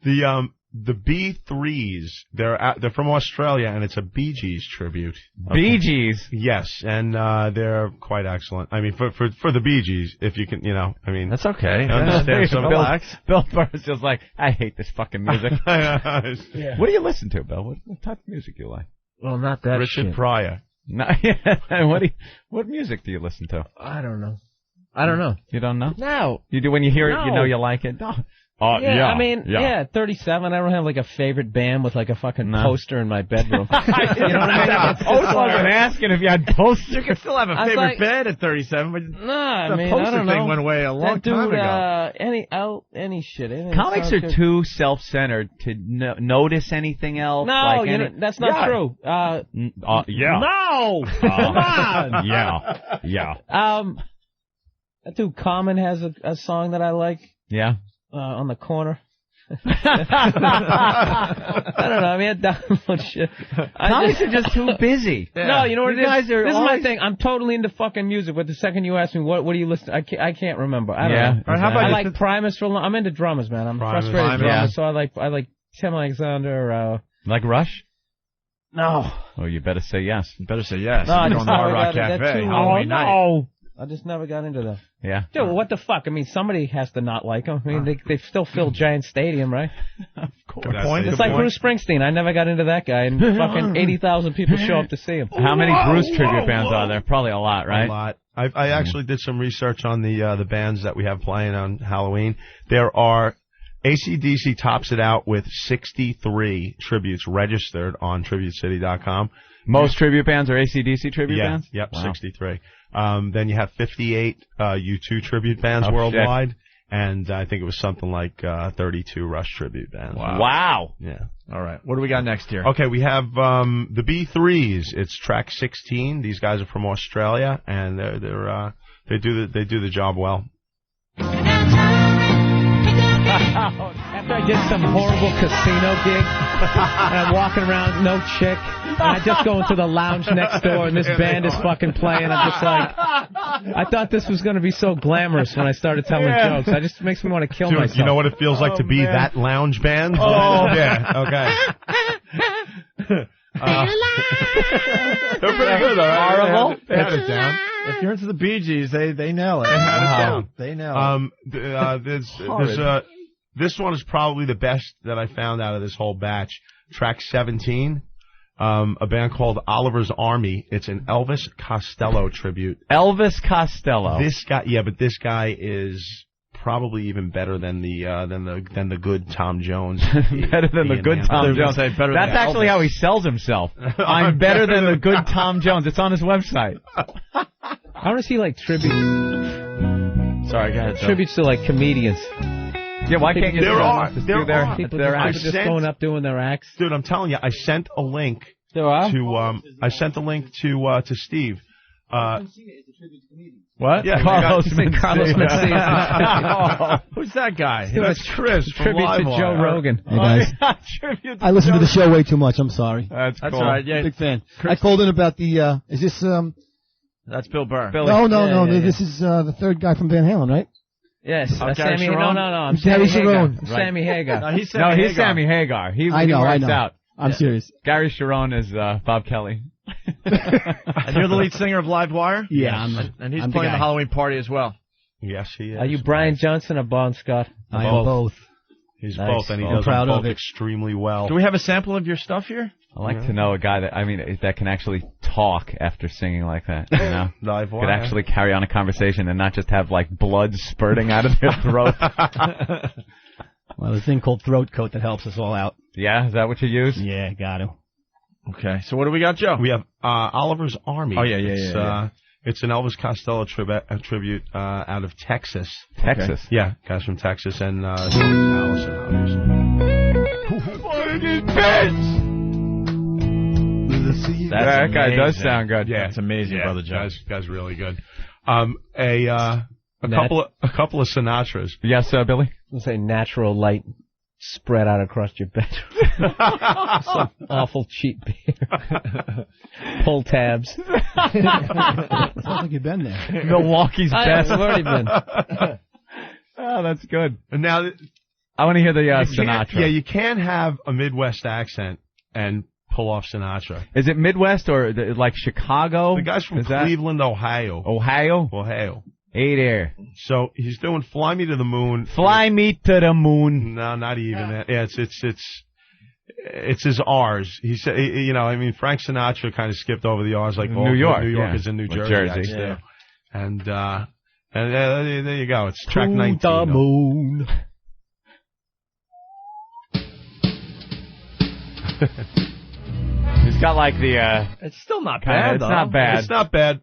The B3s, they're from Australia, and it's a Bee Gees tribute. Bee Gees? Yes, and they're quite excellent. I mean, for the Bee Gees, if you can, That's okay. Understand some Bill Burr's just like, I hate this fucking music. Yeah. What do you listen to, Bill? What type of music do you like? Well, not that Richard shit. Pryor. No, what music do you listen to? I don't know. You don't know? No. You do when you hear it, you know you like it? No. I mean, 37. I don't have like a favorite band with like a fucking poster in my bedroom. You know what I mean? I wasn't asking if you had posters. You can still have a favorite band at 37, but the poster thing went away a long time ago. Any shit. Comics are too self-centered to notice anything else. No, that's not true. Yeah. No! Come on! Yeah. That dude Common has a song that I like. Yeah. On the corner. I don't know. I mean, I download shit. Comics are just too busy. Yeah. No, you know what you guys are. This is my thing. I'm totally into fucking music, but the second you ask me what do you listen to, I can't remember. I don't know. Right, how about I like Primus for I'm into drummers, man. I'm a frustrated drummer, so I like Tim Alexander. Like Rush? No. Oh, you better say yes. You better say yes. No, You're going to Hard Rock Cafe. Halloween night. No. I just never got into that. Yeah. Dude, what the fuck? I mean, somebody has to not like them. I mean, they still fill Giant Stadium, right? Of course. It's like Bruce Springsteen. I never got into that guy, and fucking 80,000 people show up to see him. How many Bruce tribute bands are there? Probably a lot, right? A lot. I actually did some research on the bands that we have playing on Halloween. There are AC/DC tops it out with 63 tributes registered on TributeCity.com. Most tribute bands are AC/DC tribute bands? Yep, wow. 63. Then you have 58 U2 tribute bands worldwide, and I think it was something like 32 Rush tribute bands. Wow. Yeah. All right. What do we got next here? Okay, we have the B3s. It's track 16. These guys are from Australia, and they do the job well. After I did some horrible casino gig, and I'm walking around, no chick, and I just go into the lounge next door, and this band is fucking playing. I'm just like, I thought this was going to be so glamorous when I started telling jokes. It just makes me want to kill myself. You know what it feels like to be that lounge band? Oh, yeah, okay. They're pretty good, though. Horrible. They had it down. If you're into the Bee Gees, they nail it. They had it down. They nail it. This one is probably the best that I found out of this whole batch. Track 17, a band called Oliver's Army. It's an Elvis Costello tribute. Elvis Costello. This guy is probably even better than the good Tom Jones. Better than the good Tom Jones. That's actually how he sells himself. I'm better than the good Tom Jones. It's on his website. I want to see like tributes. Sorry, go ahead. Tributes to like comedians. Yeah, why can't you there are people just going up doing their acts? Dude, I'm telling you, I sent a link to Steve. What? Yeah, Carlos Mencia. Who's that guy? That's Chris from Tribute to Joe Rogan. Hey guys, I listen to the show way too much. I'm sorry. That's cool. All right. Yeah. Big fan. I called in about the. Is this? That's Bill Burr. No. This is the third guy from Van Halen, right? Yes. Sammy. No. I'm Gary Sammy Sharon. Hagar. Sammy Hagar. No, he's Sammy Hagar. He I know. works out. I'm serious. Gary Sharon is Bob Kelly. And you're the lead singer of Live Wire? Yeah. And he's playing the Halloween party as well. Yes, he is. Are you Brian Johnson or Bon Scott? I am both. He's Nice. both, and he I'm does proud them of both it. extremely well. Do we have a sample of your stuff here? I like to know a guy that can actually talk after singing like that. You know, Live could wire. actually carry on a conversation and not just have like blood spurting out of their throat. Well, there's a thing called throat coat that helps us all out. Yeah, is that what you use? Yeah, got to. Okay, so what do we got, Joe? We have Oliver's Army. Oh, yeah. It's an Elvis Costello tribute out of Texas. Texas? Okay. Yeah, guys from Texas, and Allison, obviously. That guy does sound good. Yeah, it's amazing, Brother Joe. Guy's really good. A couple of Sinatras. Yes, Billy? I'll say natural light spread out across your bed. Some awful cheap beer. Pull tabs. Sounds like you've been there. Milwaukee's best. I've already been. Oh, that's good. And now, I want to hear the you Sinatra. Yeah, you can't have a Midwest accent and pull off Sinatra. Is it Midwest or like Chicago? The guy's from Cleveland, Ohio. Ohio? Hey there. So he's doing "Fly Me to the Moon." Fly me to the moon. No, not even that. Yeah, it's his R's. He said, Frank Sinatra kind of skipped over the R's, like New York. New York yeah. is in New With Jersey. Yeah. And there you go. It's track 19. To the moon. He's got like the. It's still not kinda, bad. It's not bad. It's not bad.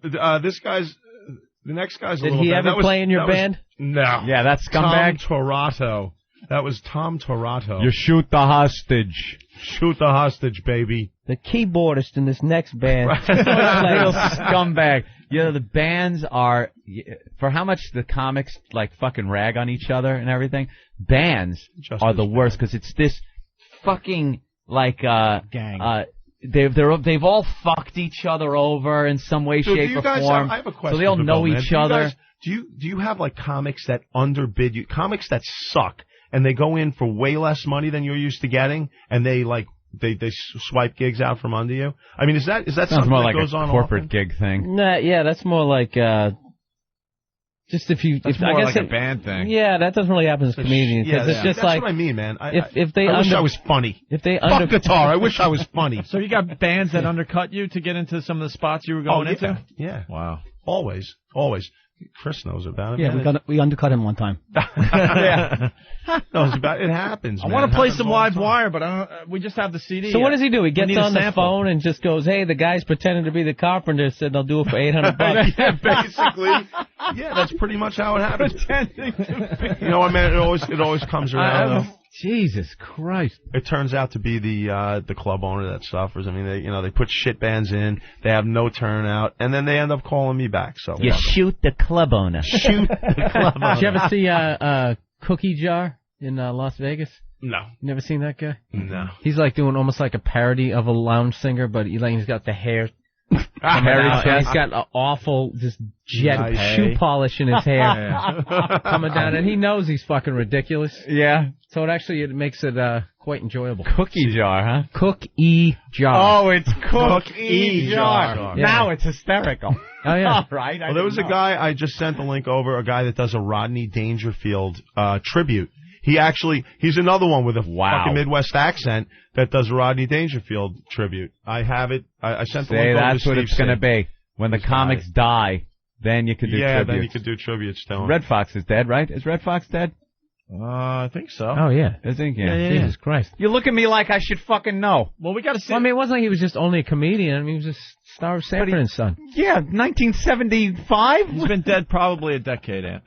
The next guy's a Did little he bad. ever play in your band? No. Yeah, that's scumbag. Tom Torato. That was Tom Torato. You shoot the hostage. Shoot the hostage, baby. The keyboardist in this next band. Real scumbag. The bands are, for how much the comics like fucking rag on each other and everything, bands are the worst because it's this fucking like gang. They've all fucked each other over in some way, shape, or form. I have a question. So they all for know Bill, each man. other. Do you have like comics that underbid you? Comics that suck and they go in for way less money than you're used to getting, and they swipe gigs out from under you? I mean, is that Sounds something more that like goes a on corporate often? gig thing. Nah, yeah, that's more like just if you. That's more like a band thing. Yeah, that doesn't really happen as comedians. Yeah, it's just that's like what I mean, man. if they I wish I was funny. If they Fuck guitar. I wish I was funny. So you got bands that undercut you to get into some of the spots you were going into? Yeah. Wow. Always. Chris knows about it. Yeah, man. we undercut him one time. Yeah. Knows about it. It happens. I man. want to It play happens some all live the time. wire, but we just have the CD. So what does he do? He We gets need a on the sample. phone and just goes, "Hey, the guy's pretending to be the carpenter said they'll do it for $800." Yeah, basically. Yeah, that's pretty much how it happens. Pretending to be. You know what, man? It always comes around. though. Jesus Christ! It turns out to be the club owner that suffers. I mean, they put shit bands in, they have no turnout, and then they end up calling me back. So You shoot the club owner. shoot the club owner. Did you ever see Cookie Jar in Las Vegas? No, Never seen that guy? no. He's like doing almost like a parody of a lounge singer, but he's got the hair. Hairy out, and chest. he's got awful just jet Nice. shoe polish in his hair coming down, and he knows he's fucking ridiculous. Yeah. So it makes it quite enjoyable. Cookie jar, huh? Cookie Jar. Oh, it's cookie jar. jar. Yeah. Now it's hysterical. Oh yeah. All right. Well, there was a guy I just sent the link over. A guy that does a Rodney Dangerfield tribute. He's another one with a fucking Midwest accent that does a Rodney Dangerfield tribute. I have it. I sent the link over that's to what Steve it's going to Sid. be. When the comics die, then you could do Yeah, tributes. then you could do tributes to him. Red Fox is dead, right? Is Red Fox dead? I think so. Oh yeah. I think, Yeah. Jesus Christ. You look at me like I should fucking know. Well, we got to see. Well, I mean, it wasn't like he was just only a comedian. I mean, he was just star of Sanford and Son. Yeah, 1975? He's been dead probably a decade, Ant.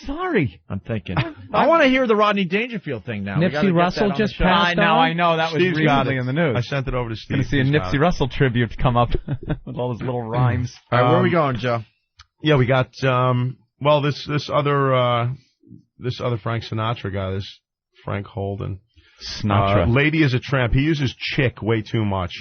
Sorry. I'm thinking. I want to hear the Rodney Dangerfield thing now. We gotta Nipsey get Russell that on the just show. passed I know. That was Steve's got recently it. in the news. I sent it over to Steve. Going to see a He's got Nipsey it. Russell tribute come up with all his little rhymes. All right, where are we going, Joe? Yeah, we got this other Frank Sinatra guy, this Frank Holden. Sinatra. Lady is a Tramp. He uses chick way too much.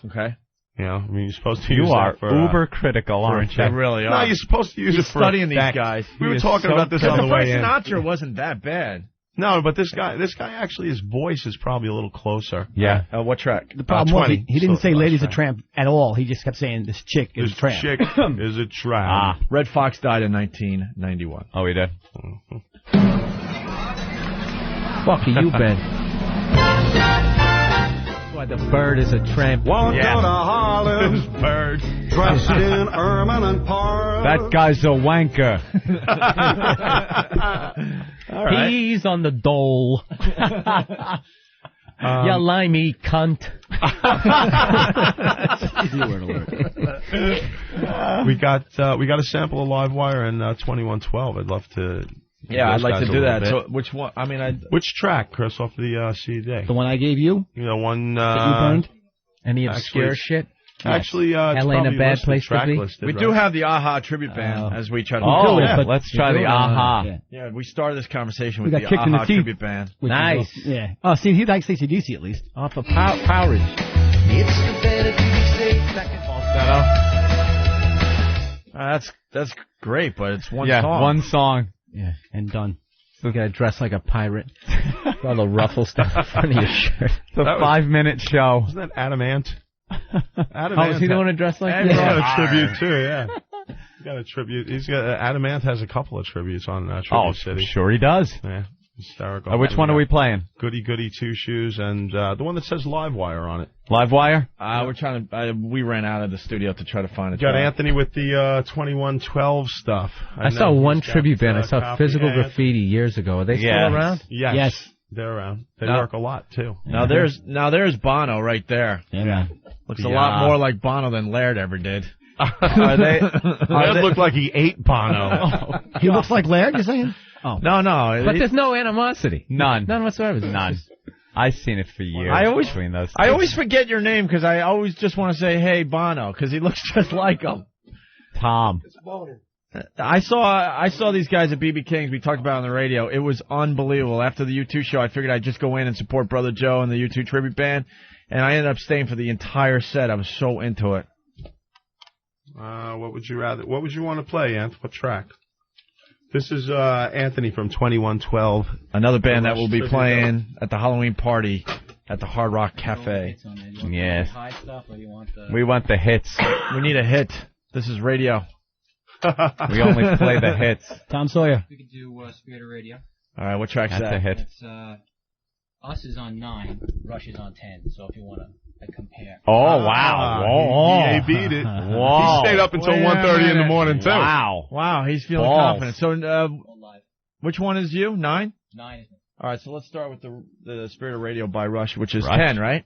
Okay. You know, I mean, you're supposed to You use are that for uber critical, aren't you? They really No, are. you're supposed to use He's it for studying these effect. guys. We He were is talking so about this good. on the way Frank in. Sinatra wasn't that bad. No, but this guy actually, his voice is probably a little closer. Yeah. What track? The problem was 20. he didn't say So "Lady's a last tramp" at all. He just kept saying "this chick is This a tramp." chick is a tramp. Red Fox died in 1991. Oh, he did? Fuck you, Ben. Why, the bird is a tramp. Walked out of Harlem's bird. Dressed in ermine and pearl. That guy's a wanker. All right. He's on the dole. You limey cunt. We got a sample of Livewire in 2112. I'd love to. Yeah, I'd like to do that. Bit. So, which one? I mean, which track, Chris, off the CD? The one I gave you. You know, one that you burned. Any obscure shit? Actually, Hell ain't a bad place to be. We do have the Aha tribute band as we try to. Oh, let's try the Aha. Yeah, we started this conversation We with got the kicked in the Aha teeth. tribute band. Nice. Yeah. Oh, see, he likes AC/DC at least. Off of Powerage. That's great, but it's one Yeah, song. one song. Yeah, and done. So you gotta dress like a pirate. All the ruffle stuff in front of your shirt. It's a 5-minute show. Wasn't that Adam Ant? Adam Oh, is he the one to dress like that? He's got a tribute too, yeah. He's got a tribute. Adam Ant has a couple of tributes on Tribute City. Sure he does. Yeah, hysterical. Which one are we playing? Goody Goody Two Shoes and the one that says Livewire on it. Livewire? We're trying to. We ran out of the studio to try to find it. Got Anthony with the 2112 stuff. I saw one tribute band. I saw Physical Graffiti years ago. Are they still around? Yes. They're around. They work a lot too. Now there's Bono right there. Yeah. Looks a lot more like Bono than Laird ever did. Are they? Laird looked like he ate Bono. He looks like Laird, you're saying? Oh. No. But there's no animosity. None whatsoever. None. I've seen it for years. Between those two. I always forget your name because I always just want to say, hey, Bono, because he looks just like him. Tom. I saw these guys at BB King's. We talked about it on the radio. It was unbelievable. After the U2 show, I figured I'd just go in and support Brother Joe and the U2 tribute band, and I ended up staying for the entire set. I was so into it. What would you want to play, Anth? What track? This is Anthony from 2112. Another band that will be playing at the Halloween party at the Hard Rock Cafe. Yes. We want the hits. We need a hit. This is radio. We only play the hits. Tom Sawyer. We could do Spirit of Radio. All right, what track's That's that? a hit. It's, Us is on 9, Rush is on 10, so if you want to compare. Oh, wow. He beat it. Whoa. He stayed up until 1:30 in the morning, too. Wow, he's feeling confident. So, which one is you? 9? 9 is me. All right, so let's start with the Spirit of Radio by Rush, which is 10, right?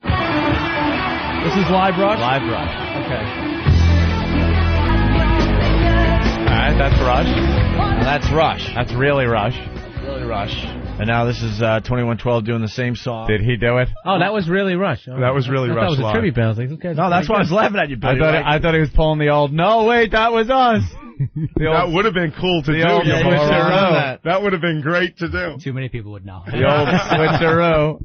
This is Live Rush? Live Rush. Okay. All right, that's Rush. That's Rush. That's really Rush. Really Rush. And now this is 2112 doing the same song. Did he do it? Oh, that was really Rush. That was really Rush. That was a live. tribute band. I was like, okay, no, that's why I was laughing at you, buddy. I thought he was pulling the old, no, wait, that was us. That would have been cool to do. Old switcheroo. That would have been great to do. Too many people would know. The old switcheroo.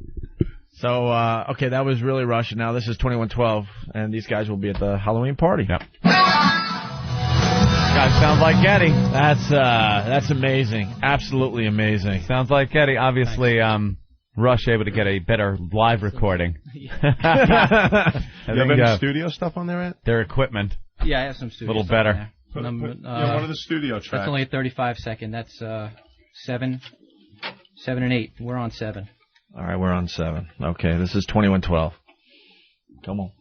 So, okay, that was really Rush, and now this is 2112, and these guys will be at the Halloween party. Yep. Guys, sounds like Getty. That's amazing. Absolutely amazing. Sounds like Getty. Obviously, Rush able to get a better live recording. You have any studio stuff on there, Ant? Their equipment. Yeah, I have some studio a little stuff better. What are the studio tracks? That's only a 35-second. That's 7 and 8. We're on 7. All right, we're on 7. Okay, this is 2112. Come on.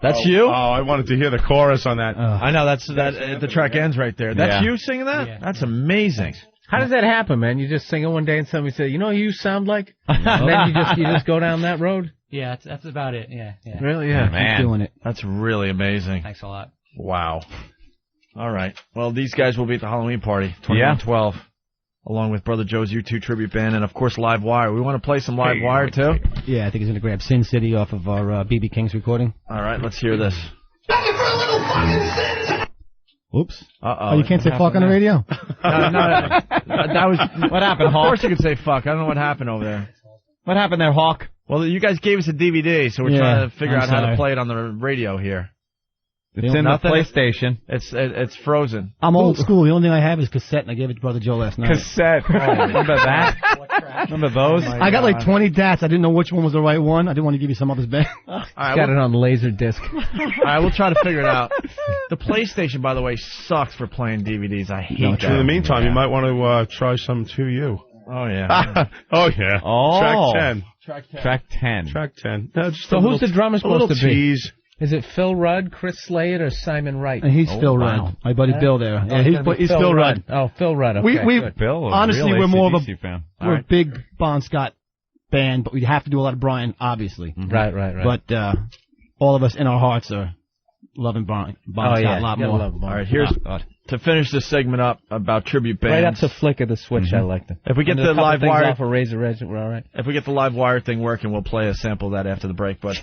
That's you? Oh, I wanted to hear the chorus on that. I know, the track ends right there. That's you singing that? Yeah. That's amazing. How does that happen, man? You just sing it one day and somebody says, you know what you sound like? And then you just go down that road? Yeah, that's about it. Yeah. Really? Yeah. Man. Doing it. That's really amazing. Thanks a lot. Wow. All right. Well, these guys will be at the Halloween party, 2112, along with Brother Joe's U2 tribute band, and, of course, Live Wire. We want to play some Live Wire, too? Yeah, I think he's going to grab Sin City off of our BB King's recording. All right, let's hear this. Oops. Uh-oh. Oh, you can't say fuck on the radio? No. That was... What happened, Hawk? Of course you could say fuck. I don't know what happened over there. What happened there, Hawk? Well, you guys gave us a DVD, so we're trying to figure out how to play it on the radio here. It's in the PlayStation. It's frozen. I'm old school. The only thing I have is cassette, and I gave it to Brother Joe last night. Cassette. Remember that? Remember those? I got like 20 DATs. I didn't know which one was the right one. I didn't want to give you some others back. Got it on laser disc. All right, we'll try to figure it out. The PlayStation, by the way, sucks for playing DVDs. I hate that. In the meantime, you might want to try some 2U. Oh, yeah. Oh, yeah. Oh. Track 10. Track 10. No, just So who's the drummer supposed to be? Tease. Is it Phil Rudd, Chris Slade, or Simon Wright? And he's Phil Rudd. My buddy Bill there. Yeah, he's Phil Rudd. Oh, Phil Rudd. Okay, we Bill, honestly, we're more of a fan. We're a big Bon Scott band, but we have to do a lot of Brian, obviously. Mm-hmm. Right. But all of us in our hearts are loving Bon Scott a lot more. All right, here's to finish this segment up about tribute bands. Right up to Flick of the Switch, I like them. If we get the live wire off a Razor Edge, we're all right. If we get the live wire thing working, we'll play a sample of that after the break. But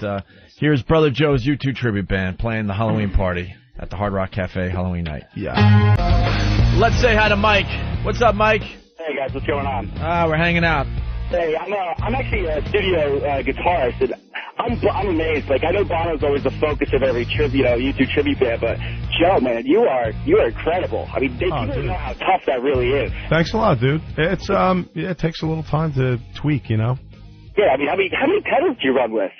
here's Brother Joe's U2 tribute band playing the Halloween party at the Hard Rock Cafe Halloween night. Yeah. Let's say hi to Mike. What's up, Mike? Hey guys, what's going on? We're hanging out. Hey, I'm actually a studio guitarist, and I'm amazed. Like, I know Bono's always the focus of every U2 tribute band, but Joe, man, you are incredible. I mean, people don't know how tough that really is. Thanks a lot, dude. It's it takes a little time to tweak, you know. Yeah, I mean, how many pedals do you run with?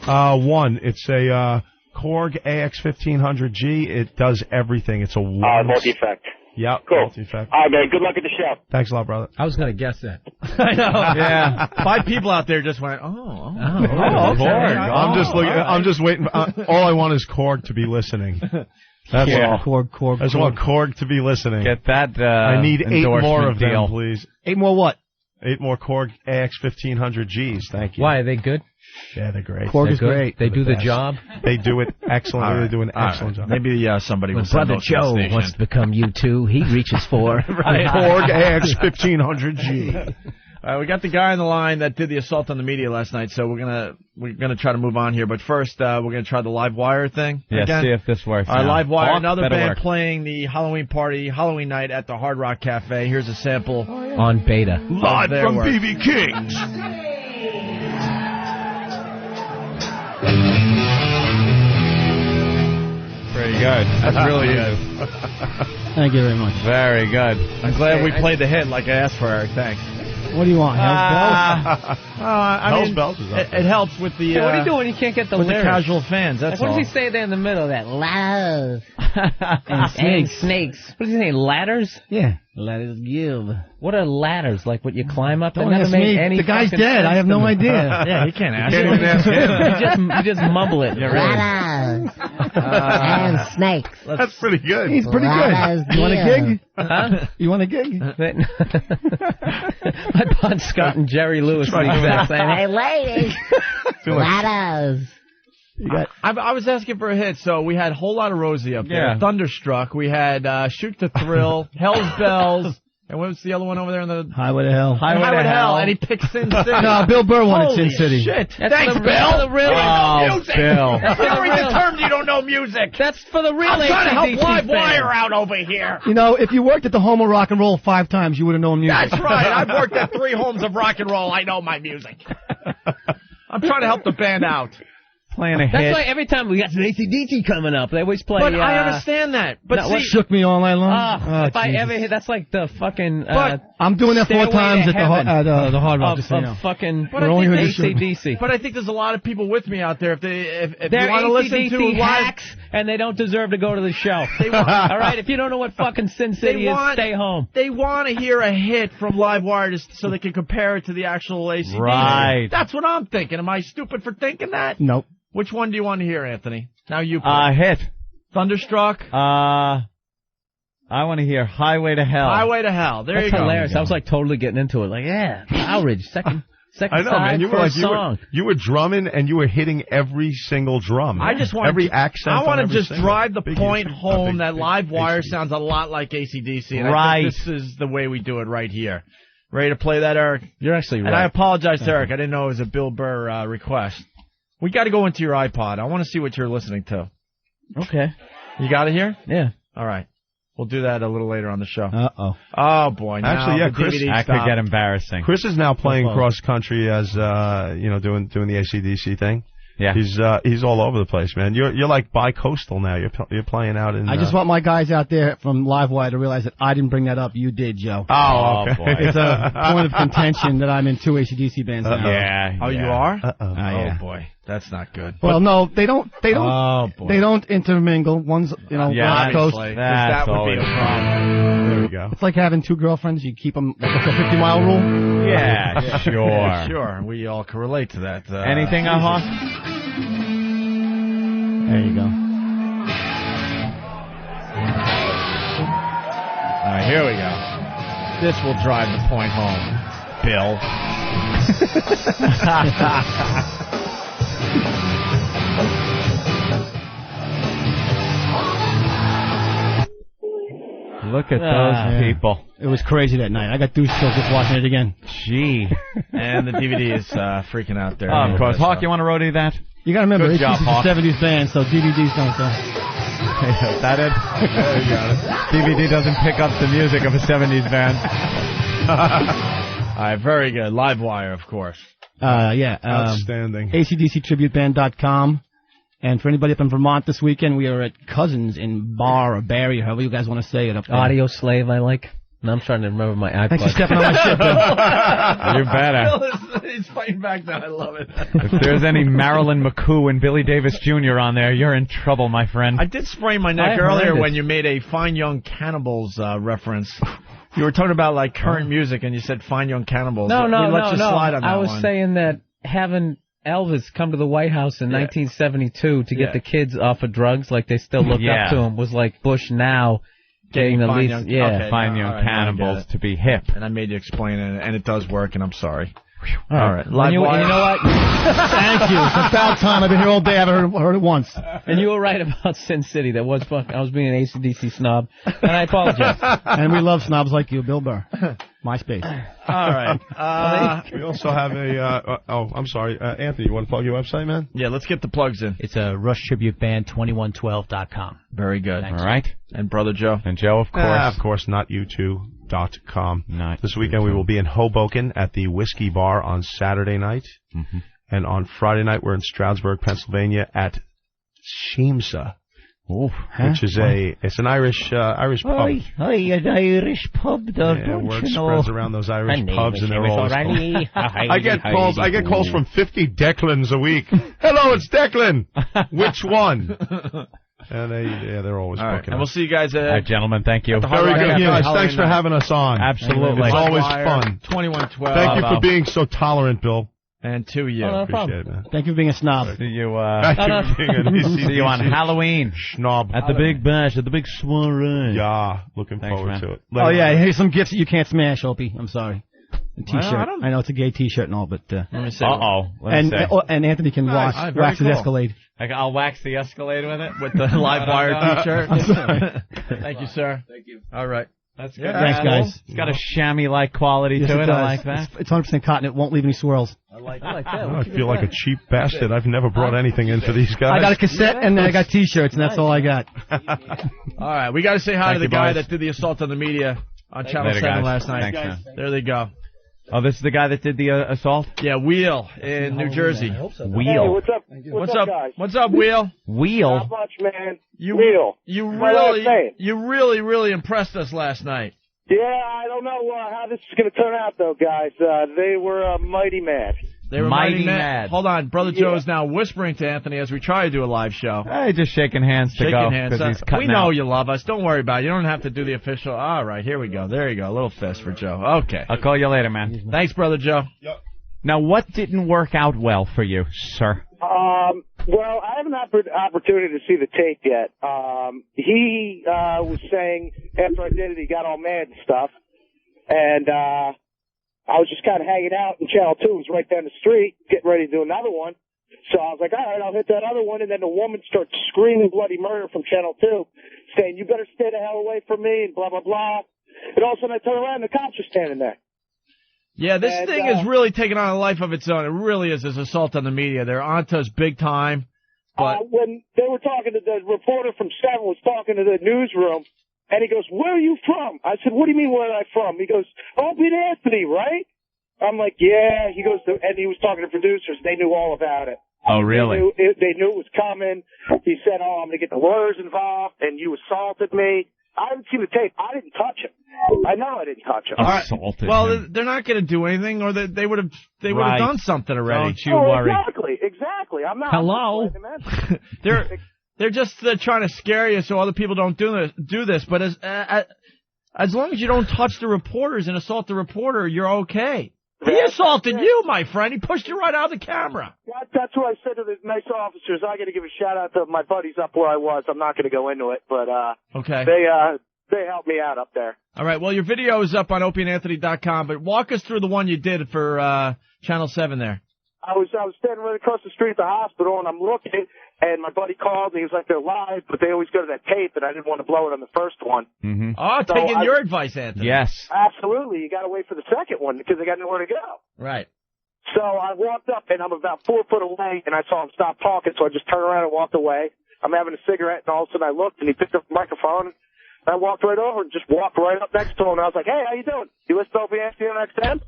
One. It's a Korg AX1500G. It does everything. It's a multi-effect. Yeah, cool. Multi-effect. All right, man. Good luck at the show. Thanks a lot, brother. I was going to guess that. I know. Yeah. 5 people out there just went, okay. I'm just waiting. All I want is Korg to be listening. That's all. Korg. I just want Korg to be listening. Get that. I need 8 more of deal. them, please. 8 more what? 8 more Korg AX1500Gs. Thank you. Why, are they good? Yeah, they're great. Korg is great. They do the job. They do it excellently. They do an excellent job. Maybe somebody when will Brother Joe wants to become U2, he reaches for Korg AX1500G. All right, we got the guy on the line that did the assault on the media last night, so we're gonna try to move on here. But first, we're gonna try the live wire thing. Yeah, again. see if this works. All right, live wire, another band work. playing the Halloween party, Halloween night at the Hard Rock Cafe. Here's a sample on beta, live from BB King's. Pretty good. That's really good. Thank you very much. Very good. I'm glad we played the hit like I asked for, Eric. Thanks. What do you want? Hell's Bells? Hell's Bells is up. It helps with the. What do you do when you can't get the with lyrics? the casual fans? That's what all. does he say there in the middle? That love and snakes. What does he say? Ladders? Yeah. Ladders give. What are ladders? Like what you climb up? Don't ask me. The guy's dead. I have no idea. Yeah, you can't ask him. You just mumble it. Ladders and snakes. That's pretty good. He's pretty good. You want a gig? Huh? You want a gig? My Bon Scott and Jerry Lewis saying, "Hey, ladies, ladders." I was asking for a hit, so we had Whole Lot of Rosie up there. Thunderstruck. We had Shoot to Thrill, Hell's Bells, and what was the other one over there in the Highway to Hell? Highway to Hell, and he picked Sin City. No, Bill Burr wanted Sin Holy City. Shit! That's Thanks, for the Bill. real. You don't know music. Bill. That's for the real terms. You don't know music. That's for the real. I'm trying to help AC/DC Live fans. Wire out over here. You know, if you worked at the Home of Rock and Roll 5 times, you would have known music. That's right. I've worked at 3 homes of rock and roll. I know my music. I'm trying to help the band out. Playing a hit. That's why every time we got some AC/DC coming up, they always play. But I understand that. But What shook me all night long? if I ever hit, that's like the fucking. I'm doing that 4 times at the Hard Rock. Just so you know. Fucking AC/DC. But I think there's a lot of people with me out there. If they're you want to listen to live, hacks, and they don't deserve to go to the show. All right, if you don't know what fucking Sin City is, stay home. They want to hear a hit from Live Wire just so they can compare it to the actual AC/DC. Right. That's what I'm thinking. Am I stupid for thinking that? Nope. Which one do you want to hear, Anthony? Now you play. Hit. Thunderstruck? I want to hear Highway to Hell. Highway to Hell. There That's you go. hilarious. I was like totally getting into it. Like, yeah, Outrage, second I know, side, man. You were first like song. you were drumming and you were hitting every single drum. I just want every accent. I want on to every just single. drive the Big point AC. home that Live Wire AC/DC. sounds a lot like AC/DC. And Right. I think this is the way we do it right here. Ready to play that, Eric? You're actually right. And I apologize to Eric. I didn't know it was a Bill Burr request. We got to go into your iPod. I want to see what you're listening to. Okay. You got it here? Yeah. All right. We'll do that a little later on the show. Uh-oh. Oh, boy. Now Actually, yeah, the Chris, DVD That could stopped. get embarrassing. Chris is now playing cross country as doing the AC/DC thing. Yeah. He's all over the place, man. You're like bi-coastal now. You're playing out in... I just want my guys out there from Livewire to realize that I didn't bring that up. You did, Joe. Oh, okay. Boy. It's a point of contention that I'm in 2 AC/DC bands now. Yeah. Oh, you are? Yeah. Oh, boy. That's not good. Well, no, they don't. Oh, boy. They don't intermingle. One's, West Coast. That would be a problem. There we go. It's like having 2 girlfriends. You keep them like a 50-mile rule. Yeah, sure. Yeah, sure. We all can relate to that. Anything, Hawk? There you go. All right, here we go. This will drive the point home, Bill. Look at those people. It was crazy that night. I got douche chills just watching it again. Gee. And the DVD is freaking out there. Oh, of course. Hawk, you want to roadie that? You got to remember, Good it's job, a Hawk. 70s band, so DVDs don't go. Is that it? There you got it. DVD doesn't pick up the music of a 70s band. All right, very good. Livewire, of course. Yeah. Outstanding. ACDCtributeband.com. And for anybody up in Vermont this weekend, we are at Cousins in Bar or Barry, however you guys want to say it up there. Audio Slave, I like. No, I'm trying to remember my iPod. Thanks for stepping on my shit, Bill. You better. He's fighting back now. I love it. If there's any Marilyn McCoo and Billy Davis Jr. on there, you're in trouble, my friend. I did sprain my neck earlier when you made a Fine Young Cannibals reference. You were talking about like current music, and you said Fine Young Cannibals. No. Slide on that I was one. saying that having Elvis come to the White House in 1972 to get the kids off of drugs, like they still look up to him, was like Bush now getting the least. Fine Young Cannibals to be hip. And I made you explain it, and it does work, and I'm sorry. All right. And you know what? Thank you. It's about time. I've been here all day. I haven't heard it once. And you were right about Sin City. That was fun. I was being an AC/DC snob, and I apologize. And we love snobs like you, Bill Burr. MySpace. All right. We also have a... I'm sorry. Anthony, you want to plug your website, man? Yeah, let's get the plugs in. It's a RushTributeBand2112.com. Very good. Thanks. All right. And Brother Joe? And Joe, of course. Of course, not you2.com. Nice. This weekend we will be in Hoboken at the Whiskey Bar on Saturday night. Mm-hmm. And on Friday night we're in Stroudsburg, Pennsylvania at Sheemsa. Which is it's an Irish pub. An Irish pub, there, don't word you know? spreads around those Irish pubs, and they're always full. I get calls from 50 Declans a week. Hello, it's Declan. Which one? And they're always booking. And we'll see you guys. All right, gentlemen, thank you. Very good, guys. Thanks for having us on. Absolutely, it's always fun. 2112. Thank you for being so tolerant, Bill. And to you. No Appreciate it, man. Thank you for being a snob. See you. See you on Halloween. Schnob. At the Big Bash, at the Big Soiree. Yeah, looking forward to it. Oh, yeah, here's some gifts that you can't smash, Opie. I'm sorry. A T-shirt. I know it's a gay T-shirt and all, but... Let me see. And Anthony can wax his Escalade. I'll wax the Escalade with it? With the Livewire T-shirt? Thank you, sir. Thank you. All right. That's good. Yeah, thanks, guys. It's got a chamois-like quality to it. I like that. It's 100% cotton. It won't leave any swirls. I like that. I feel like a cheap bastard. I've never brought anything in for these guys. I got a cassette and then I got T-shirts, and that's all I got. All right. We got to say hi to the guy that did the assault on the media on Channel 7 last night. Thanks, there they go. Oh, this is the guy that did the assault? Yeah, Wheel in New Jersey. Wheel. Hey, what's up? What's up, guys? What's up, Wheel? Wheel? Not much, man. Wheel. You really impressed us last night. Yeah, I don't know how this is going to turn out, though, guys. They were mighty mad. They were mighty mad. Hold on. Brother Joe is now whispering to Anthony as we try to do a live show. Hey, just shaking hands to go. Hands. We know you love us. Don't worry about it. You don't have to do the official. All right, here we go. There you go. A little fist for Joe. Okay. I'll call you later, man. Thanks, Brother Joe. Yep. Now, what didn't work out well for you, sir? Well, I haven't had an opportunity to see the tape yet. He was saying after I did it, he got all mad and stuff. And I was just kind of hanging out in Channel 2. It was right down the street, getting ready to do another one. So I was like, all right, I'll hit that other one. And then the woman starts screaming bloody murder from Channel 2, saying, you better stay the hell away from me, and blah, blah, blah. And all of a sudden I turn around and the cops are standing there. Yeah, this thing is really taking on a life of its own. It really is this assault on the media. They're onto us big time. But when they were talking to the reporter from 7 was talking to the newsroom, and he goes, where are you from? I said, what do you mean, where am I from? He goes, Opie and Anthony, right? I'm like, yeah. He goes, and he was talking to producers. They knew all about it. Oh, really? They knew it was coming. He said, "Oh, I'm going to get the lawyers involved," and you assaulted me. I haven't seen the tape. I didn't touch him. I know I didn't touch him. Assaulted Well, they're not going to do anything, or they would have done something already. Don't you worry. Exactly. I'm not. Hello. They're just trying to scare you so other people don't do this. But as long as you don't touch the reporters and assault the reporter, you're okay. He assaulted you, my friend. He pushed you right out of the camera. That's what I said to the nice officers. I got to give a shout out to my buddies up where I was. I'm not going to go into it, but okay. They helped me out up there. All right. Well, your video is up on opieandanthony.com, but walk us through the one you did for Channel 7 there. I was standing right across the street at the hospital, and I'm looking, and my buddy called, and he was like, "They're live, but they always go to that tape," and I didn't want to blow it on the first one. Mm-hmm. Oh, So taking your advice, Anthony. Yes. Absolutely. You got to wait for the second one because they got nowhere to go. Right. So I walked up, and I'm about 4 foot away, and I saw him stop talking, so I just turned around and walked away. I'm having a cigarette, and all of a sudden I looked, and he picked up the microphone, and I walked right over and just walked right up next to him, and I was like, "Hey, how you doing? You listen to Opie on XM?"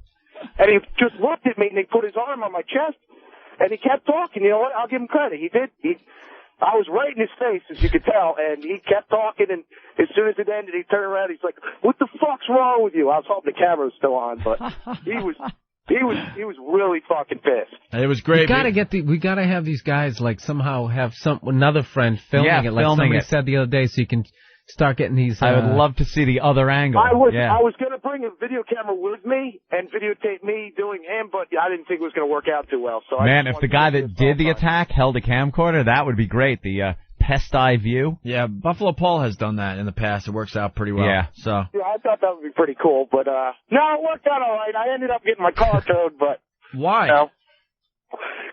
And he just looked at me, and he put his arm on my chest, and he kept talking. You know what? I'll give him credit. He did. I was right in his face, as you could tell, and he kept talking, and as soon as it ended, he turned around, he's like, "What the fuck's wrong with you?" I was hoping the camera was still on, but he was really fucking pissed. It was great. We gotta have these guys like somehow have another friend filming it, like somebody said the other day, so you can start getting these. I would love to see the other angle. I was going to bring a video camera with me and videotape me doing him, but I didn't think it was going to work out too well. So Man, if the guy that did the attack held a camcorder, that would be great. The pest eye view. Yeah, Buffalo Paul has done that in the past. It works out pretty well. Yeah. So. Yeah, I thought that would be pretty cool, but no, it worked out all right. I ended up getting my car towed, but why?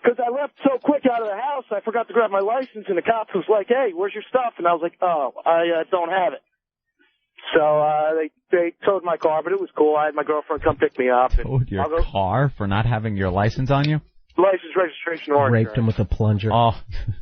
Because I left so quick out of the house, I forgot to grab my license, and the cop was like, "Hey, where's your stuff?" And I was like, "Oh, I don't have it." So they towed my car, but it was cool. I had my girlfriend come pick me up. Towed your car for not having your license on you? License, registration, or raped him with a plunger. Oh,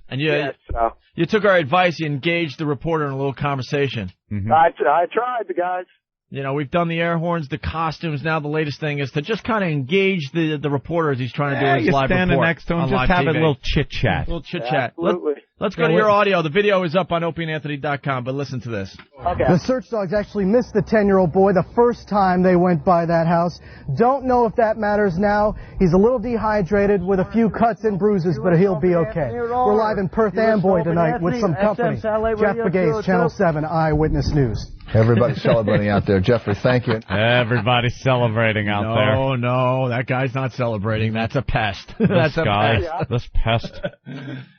and you took our advice. You engaged the reporter in a little conversation. Mm-hmm. I tried, the guys. You know, we've done the air horns, the costumes. Now the latest thing is to just kind of engage the reporter as he's trying to do his live report. You're standing next to him, just have a little chit-chat. Absolutely. Let's go to your audio. The video is up on opieandanthony.com, but listen to this. Okay. The search dogs actually missed the 10-year-old boy the first time they went by that house. Don't know if that matters now. He's a little dehydrated with a few cuts and bruises, but he'll be okay. We're live in Perth Amboy tonight with some company. Jeff Begay's Channel 7 Eyewitness News. Everybody's celebrating out there. Jeffrey, thank you. Everybody's celebrating out there. No, that guy's not celebrating. That's a pest. That's a pest. This pest.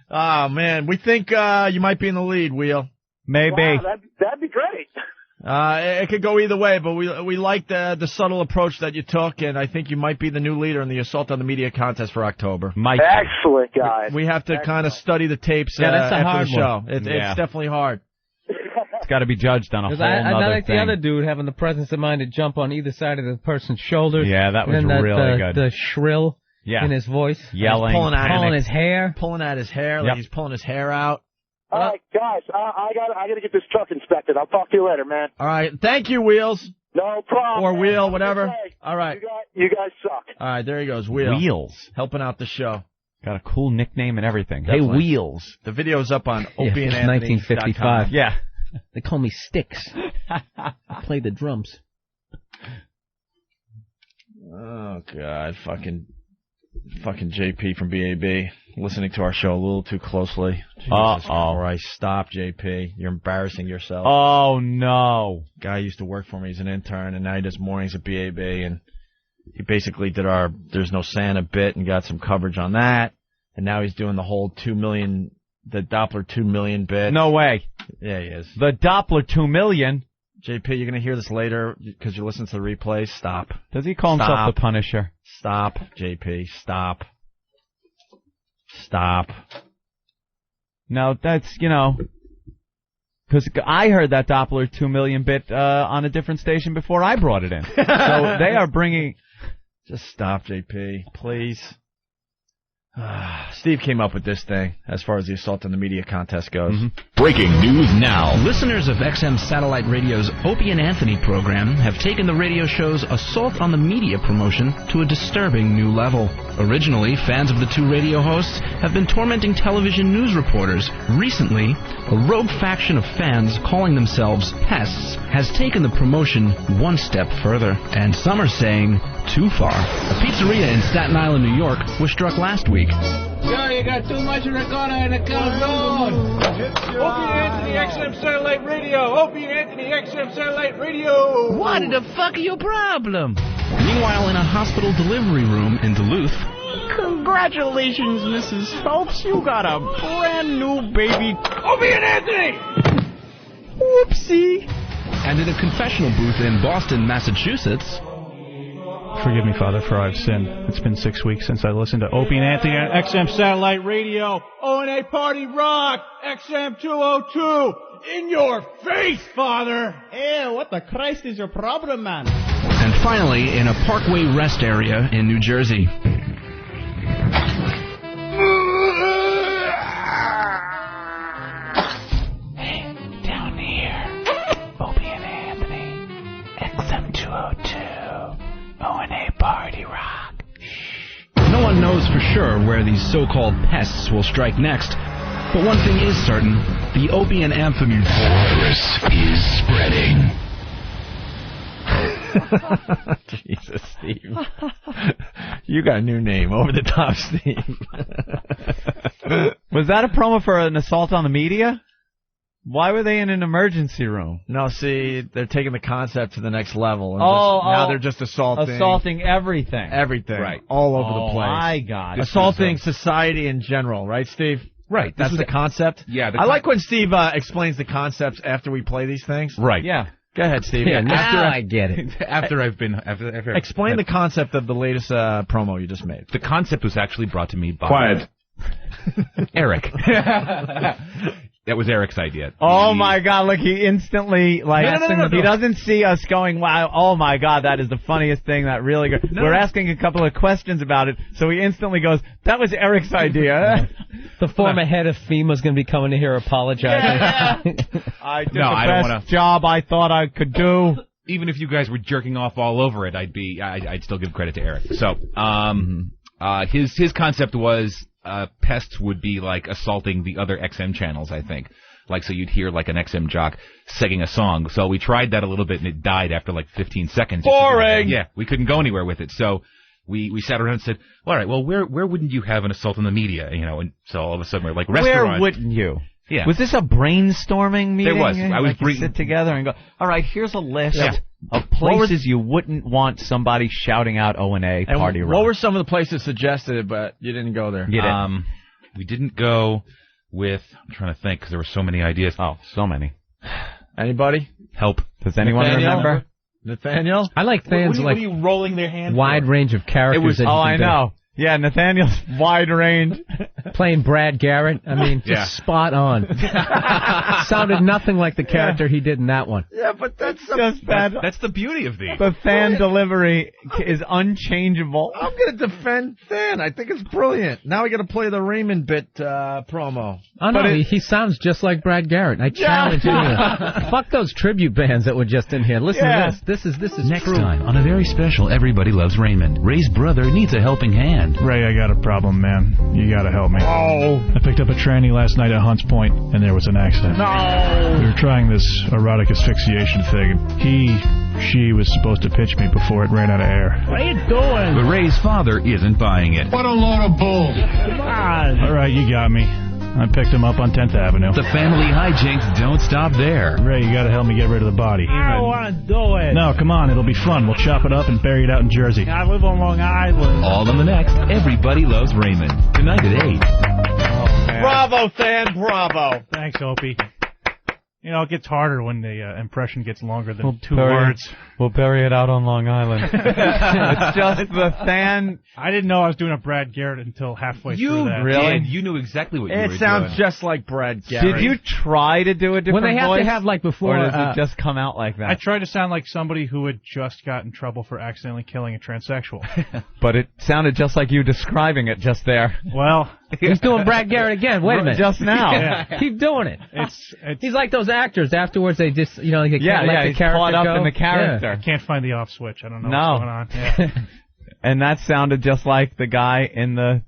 Oh, man. We think you might be in the lead, Wheel. Maybe. Wow, that'd be great. It could go either way, but we like the subtle approach that you took, and I think you might be the new leader in the Assault on the Media contest for October. Excellent, guys. We have to kind of study the tapes that's a after hard the show. one. It's definitely hard. It's got to be judged on a whole I other like thing. the other dude having the presence of mind to jump on either side of the person's shoulders. Yeah, that was really good. The shrill in his voice. Yelling. Pulling his hair. Pulling at his hair, like he's pulling his hair out. All right, guys, I gotta get this truck inspected. I'll talk to you later, man. All right. Thank you, Wheels. No problem. Or Wheel, man. whatever. Okay. All right. You guys suck. All right, there he goes, Wheel. Wheels. Helping out the show. Got a cool nickname and everything. Definitely. Hey, Wheels. The video's up on opieandanthony.com. 1955. Yeah. They call me Sticks. I play the drums. Oh, God. Fucking JP from BAB. Listening to our show a little too closely. Jesus Christ. Stop, JP. You're embarrassing yourself. Oh, no. Guy used to work for me. He's an intern, and now he does mornings at BAB, and he basically did our There's No Santa bit and got some coverage on that, and now he's doing the whole the Doppler 2 million bit. No way. Yeah, he is. The Doppler 2 million? JP, you're going to hear this later because you listen to the replay. Stop. Does he call himself the Punisher? Stop, JP. Stop. Stop. No, that's, because I heard that Doppler 2 million bit on a different station before I brought it in. So they are bringing... Just stop, JP, please. Steve came up with this thing as far as the Assault on the Media contest goes. Breaking news now. Listeners of XM Satellite Radio's Opie and Anthony program have taken the radio show's Assault on the Media promotion to a disturbing new level. Originally, fans of the two radio hosts have been tormenting television news reporters. Recently, a rogue faction of fans calling themselves pests has taken the promotion one step further, and some are saying too far. A pizzeria in Staten Island, New York, was struck last week. Yo, you got too much ricotta in the calzone. Opie and Anthony, XM Satellite Radio. Opie and Anthony, XM Satellite Radio. What the fuck are your problem? Meanwhile, in a hospital delivery room in Duluth. Congratulations, Mrs. Phelps. You got a brand new baby. Opie and Anthony! Whoopsie. And in a confessional booth in Boston, Massachusetts. Forgive me, Father, for I've sinned. It's been 6 weeks since I listened to Opie and Anthony on XM Satellite Radio. O&A Party Rock, XM 202. In your face, Father! Hey, what the Christ is your problem, man? And finally, in a Parkway rest area in New Jersey. Hey, down here. Opie and Anthony, XM 202. O&A Party Rock. No one knows for sure where these so-called pests will strike next. But one thing is certain, the Opie and Anthony virus is spreading. Jesus, Steve. You got a new name, Over the Top Steve. Was that a promo for an Assault on the Media? Why were they in an emergency room? No, see, they're taking the concept to the next level. And now they're just assaulting everything. Everything. Right. All over the place. My God. Assaulting society in general, right, Steve? Right. That's the concept? Yeah. I like when Steve explains the concepts after we play these things. Right. Yeah. Go ahead, Steve. Yeah, now I get it. After Explain the concept of the latest promo you just made. The concept was actually brought to me by... Quiet. Eric. That was Eric's idea. Oh, my God. Look, he instantly, No. He doesn't see us going, wow, oh, my God, that is the funniest thing, that really good. We're asking a couple of questions about it, so he instantly goes, that was Eric's idea. The former head of FEMA is going to be coming in here apologizing. I did the best job I thought I could do. Even if you guys were jerking off all over it, I'd still give credit to Eric. So, his concept was... pests would be like assaulting the other XM channels, I think. Like, so you'd hear like an XM jock singing a song. So we tried that a little bit and it died after like 15 seconds. Boring! Yeah, we couldn't go anywhere with it. So we sat around and said, all right, well, where wouldn't you have an Assault on the Media? You know, and so all of a sudden we're like, restaurant. Where wouldn't you? Yeah. Was this a brainstorming meeting? There was. I was sit together and go, all right, here's a list of places you wouldn't want somebody shouting out O&A Party Rock. What were some of the places suggested, but you didn't go there? We didn't go with, I'm trying to think, because there were so many ideas. Oh, so many. Anybody? Help. Does anyone remember? Nathaniel? I like fans what are you rolling their hands wide range of characters. I know. Yeah, Nathaniel's wide range. Playing Brad Garrett. I mean, just spot on. Sounded nothing like the character he did in that one. Yeah, but that's the beauty of these. The fan delivery is unchangeable. I'm going to defend Fan. I think it's brilliant. Now we got to play the Raymond bit promo. Oh, no, he sounds just like Brad Garrett. I challenge you. Fuck those tribute bands that were just in here. Listen to this. This is Next true. time on a very special Everybody Loves Raymond, Ray's brother needs a helping hand. Ray, I got a problem, man. You gotta help me. Oh. I picked up a tranny last night at Hunts Point, and there was an accident. No. We were trying this erotic asphyxiation thing. She was supposed to pitch me before it ran out of air. What are you doing? But Ray's father isn't buying it. What a load of bull. Come on. All right, you got me. I picked him up on 10th Avenue. The family hijinks don't stop there. Ray, you gotta help me get rid of the body. I don't want to do it. No, come on, it'll be fun. We'll chop it up and bury it out in Jersey. I live on Long Island. All in the next Everybody Loves Raymond. Tonight at 8. Bravo, Fan, bravo. Thanks, Opie. You know, it gets harder when the impression gets longer than 2 words. We'll bury it out on Long Island. It's just the fan. I didn't know I was doing a Brad Garrett until halfway through that. Really? You knew exactly what you were doing. It sounds just like Brad Garrett. Did you try to do a different When they have voice? to have, like, before... Or does it just come out like that? I tried to sound like somebody who had just got in trouble for accidentally killing a transsexual. But it sounded just like you describing it just there. Well... He's doing Brad Garrett again. Wait a minute. Just now. Yeah. Keep doing it. It's He's like those actors. Afterwards, they just, they can't let the he's character caught up go. in the character. I can't find the off switch. I don't know No. what's going on. Yeah. And that sounded just like the guy in the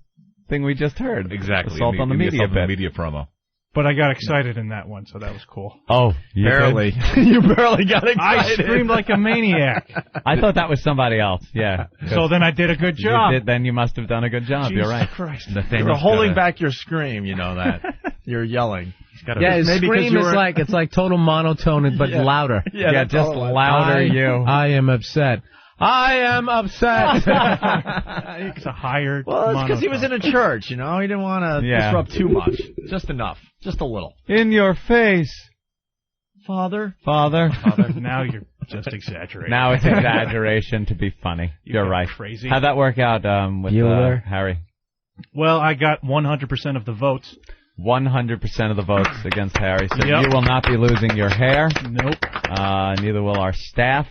thing we just heard. Exactly. Assault on the Media bit. Media promo. But I got excited in that one, so that was cool. Oh, you barely. did? You barely got excited. I screamed like a maniac. I thought that was somebody else. Yeah. So then I did a good job. Then you must have done a good job. Jesus You're right. Christ. You're holding back your scream, you know that. You're yelling. His scream is it's like total monotone, but louder. Yeah, just louder. I am upset. I am upset. It's a hired. Well, it's because he was in a church, He didn't want to disrupt too much. Just enough. Just a little. In your face. Father. Now you're just exaggerating. Now it's exaggeration to be funny. You're right. Crazy. How'd that work out with Harry? Well, I got 100% of the votes. 100% of the votes against Harry. So Yep. you will not be losing your hair. Nope. Neither will our staff.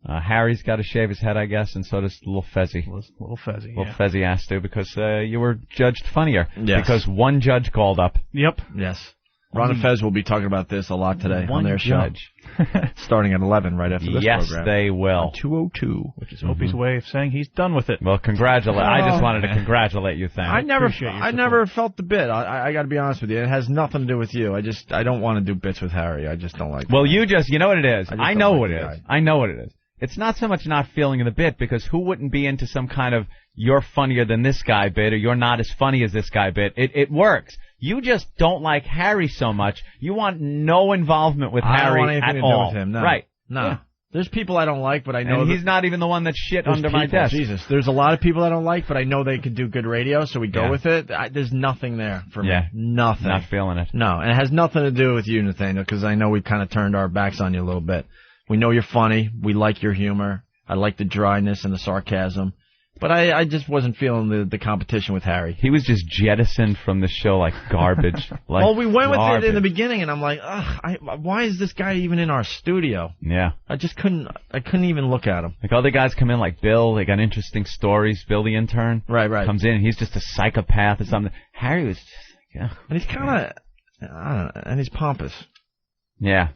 Harry's got to shave his head, I guess, and so does little Fezzy. Little Fezzy, Little Fezzy has to, because you were judged funnier. Yes. Because one judge called up. Yep. Yes. Ron and Fez will be talking about this a lot today on their judge. show. Starting at 11 right after this yes, program. they will. On 202. Which is Opie's way of saying he's done with it. Well, congratulate. I just wanted to congratulate you, thank I never felt the bit. I got to be honest with you. It has nothing to do with you. I don't want to do bits with Harry. I just don't like Well, that. you know what it is. I know what it is. guy. I know what it is. It's not so much not feeling the bit, because who wouldn't be into some kind of you're funnier than this guy bit, or you're not as funny as this guy bit. It works. You just don't like Harry so much. You want no involvement with I Harry don't want anything at to all. do with him. No. Right. No. Yeah. There's people I don't like, but I know and he's not even the one that shit there's under my people, desk. Jesus, there's a lot of people I don't like, but I know they can do good radio, so we go with it. There's nothing there for me. Yeah. Nothing. Not feeling it. No, and it has nothing to do with you, Nathaniel, because I know we've kind of turned our backs on you a little bit. We know you're funny. We like your humor. I like the dryness and the sarcasm. But I just wasn't feeling the competition with Harry. He was just jettisoned from the show like garbage. Well, we went with it in the beginning, and I'm like, why is this guy even in our studio? Yeah. I couldn't even look at him. Like, other guys come in like Bill, they got interesting stories. Bill the intern. Right. Comes in, and he's just a psychopath or something. Harry was just, And he's kind of, I don't know, and he's pompous. Yeah.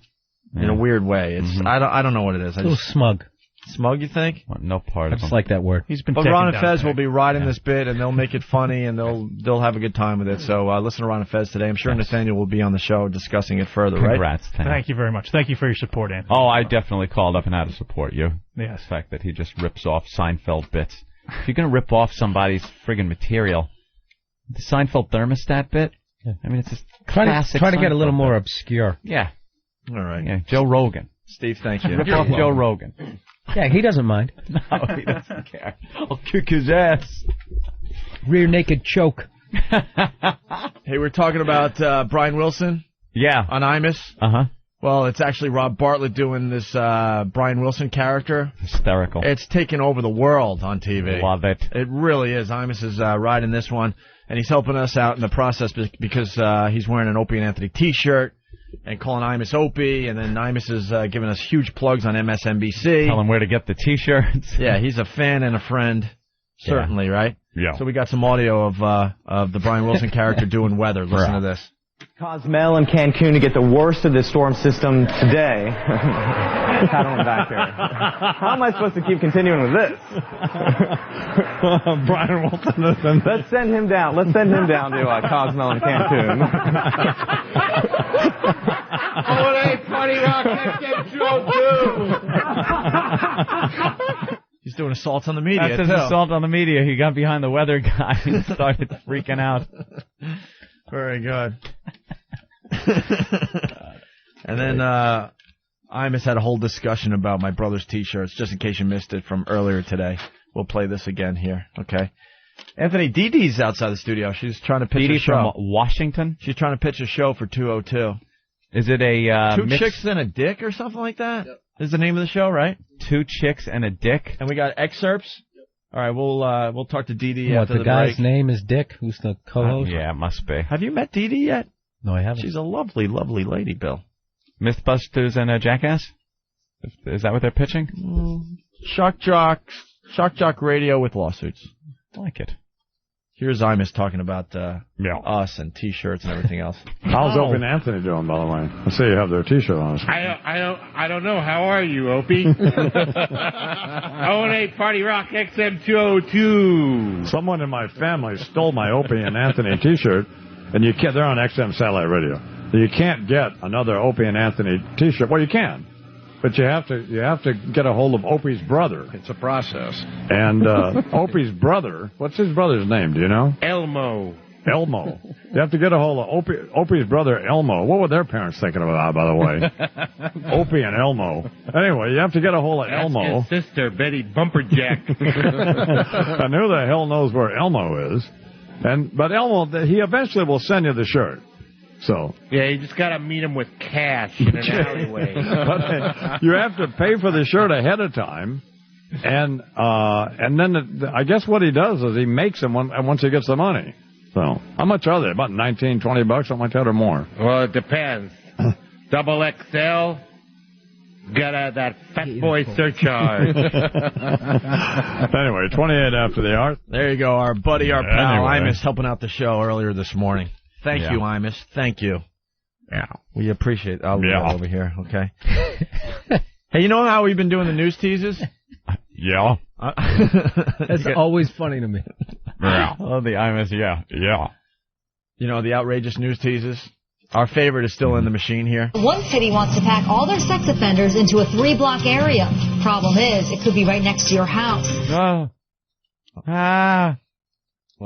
In a weird way. It's I don't know what it is. A little smug. Smug, you think? Well, no part I of just him. like that word. But Ron and Fez will be riding this bit, and they'll make it funny, and they'll have a good time with it. So listen to Ron and Fez today. I'm sure Nathaniel will be on the show discussing it further, Congrats, right? Thank you very much. Thank you for your support, Anthony. Oh, I definitely called up and had to support you. Yes. The fact that he just rips off Seinfeld bits. If you're going to rip off somebody's friggin' material, the Seinfeld thermostat bit, I mean, it's just classic. Try to get a little Seinfeld more bit. obscure. Yeah. All right. Yeah, Joe Rogan. Steve, thank you. Rip off Joe Rogan. Yeah, he doesn't mind. No, he doesn't care. I'll kick his ass. Rear naked choke. Hey, we're talking about Brian Wilson. Yeah. On Imus. Uh-huh. Well, it's actually Rob Bartlett doing this Brian Wilson character. Hysterical. It's taken over the world on TV. Love it. It really is. Imus is riding this one, and he's helping us out in the process because he's wearing an Opie and Anthony T-shirt and calling Imus Opie, and then Imus is giving us huge plugs on MSNBC. Tell him where to get the T-shirts. Yeah, he's a fan and a friend, certainly, right? Yeah. So we got some audio of the Brian Wilson character doing weather. Listen to this. Cozumel and Cancun to get the worst of this storm system today. Paddling back here. How am I supposed to keep continuing with this? Brian Wilson. Let's send him down. Let's send him down to Cozumel and Cancun. O&A Party Rock, let's get Joe too. He's doing assaults on the media. That's his assault on the media. He got behind the weather guy and started freaking out. Very good. And then Imus had a whole discussion about my brother's T-shirts, just in case you missed it from earlier today. We'll play this again here, okay? Anthony, Deedee's outside the studio. She's trying to pitch Didi a show. from Washington? She's trying to pitch a show for 202. Is it a Two Chicks and a Dick or something like that? Yep. Is the name of the show, right? Two Chicks and a Dick. And we got excerpts. Yep. All right, we'll talk to Didi What, after the guy's name is Dick, who's the co-host? Yeah, it must be. Have you met Didi yet? No, I haven't. She's a lovely, lovely lady, Bill. Mythbusters and a Jackass? Is that what they're pitching? Shock Jock Radio with lawsuits. I like it. Here's Imus talking about us and T-shirts and everything else. How's Opie and Anthony doing, by the way? I see you have their T-shirt on. I don't know. How are you, Opie? O&A Party Rock XM 202. Someone in my family stole my Opie and Anthony T-shirt, and they're on XM Satellite Radio. You can't get another Opie and Anthony T-shirt. Well, you can. But you have to get a hold of Opie's brother. It's a process. And Opie's brother, what's his brother's name? Do you know? Elmo. You have to get a hold of Opie's brother, Elmo. What were their parents thinking about, by the way? Opie and Elmo. Anyway, you have to get a hold of Elmo. His sister, Betty Bumperjack. And who the hell knows where Elmo is? But Elmo, he eventually will send you the shirt. So yeah, you just got to meet him with cash in an alleyway. But you have to pay for the shirt ahead of time, and then I guess what he does is he makes them once he gets the money. So how much are they? About $19, $20, something like that, or more? Well, it depends. Double XL. Got that fat boy surcharge. Anyway, 28 after the hour. There you go, our buddy, our pal, Imus, helping out the show earlier this morning. Thank you, Imus. Thank you. Yeah. We appreciate it. I'll leave it over here, okay? Hey, you know how we've been doing the news teases? Yeah. That's always funny to me. Yeah. Oh, the Imus, yeah. You know, the outrageous news teases? Our favorite is still in the machine here. One city wants to pack all their sex offenders into a 3-block area. Problem is, it could be right next to your house. Well,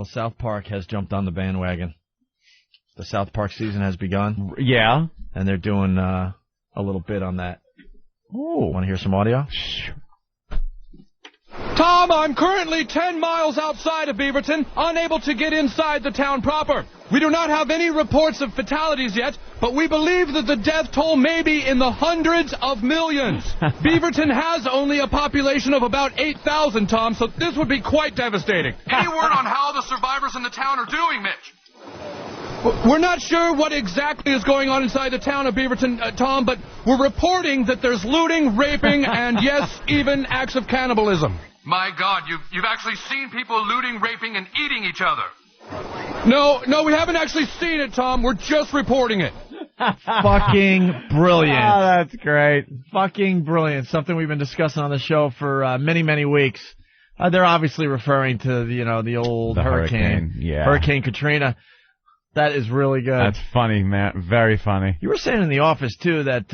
South Park has jumped on the bandwagon. The South Park season has begun. Yeah. And they're doing a little bit on that. Oh. Want to hear some audio? Tom, I'm currently 10 miles outside of Beaverton, unable to get inside the town proper. We do not have any reports of fatalities yet, but we believe that the death toll may be in the hundreds of millions. Beaverton has only a population of about 8,000, Tom, so this would be quite devastating. Any word on how the survivors in the town are doing, Mitch? We're not sure what exactly is going on inside the town of Beaverton, Tom, but we're reporting that there's looting, raping, and yes, even acts of cannibalism. My God, you've actually seen people looting, raping, and eating each other. No, we haven't actually seen it, Tom. We're just reporting it. Fucking brilliant. Oh, that's great. Fucking brilliant. Something we've been discussing on the show for many, many weeks. They're obviously referring to, the old hurricane. Yeah. Hurricane Katrina. That is really good. That's funny, man. Very funny. You were saying in the office, too, that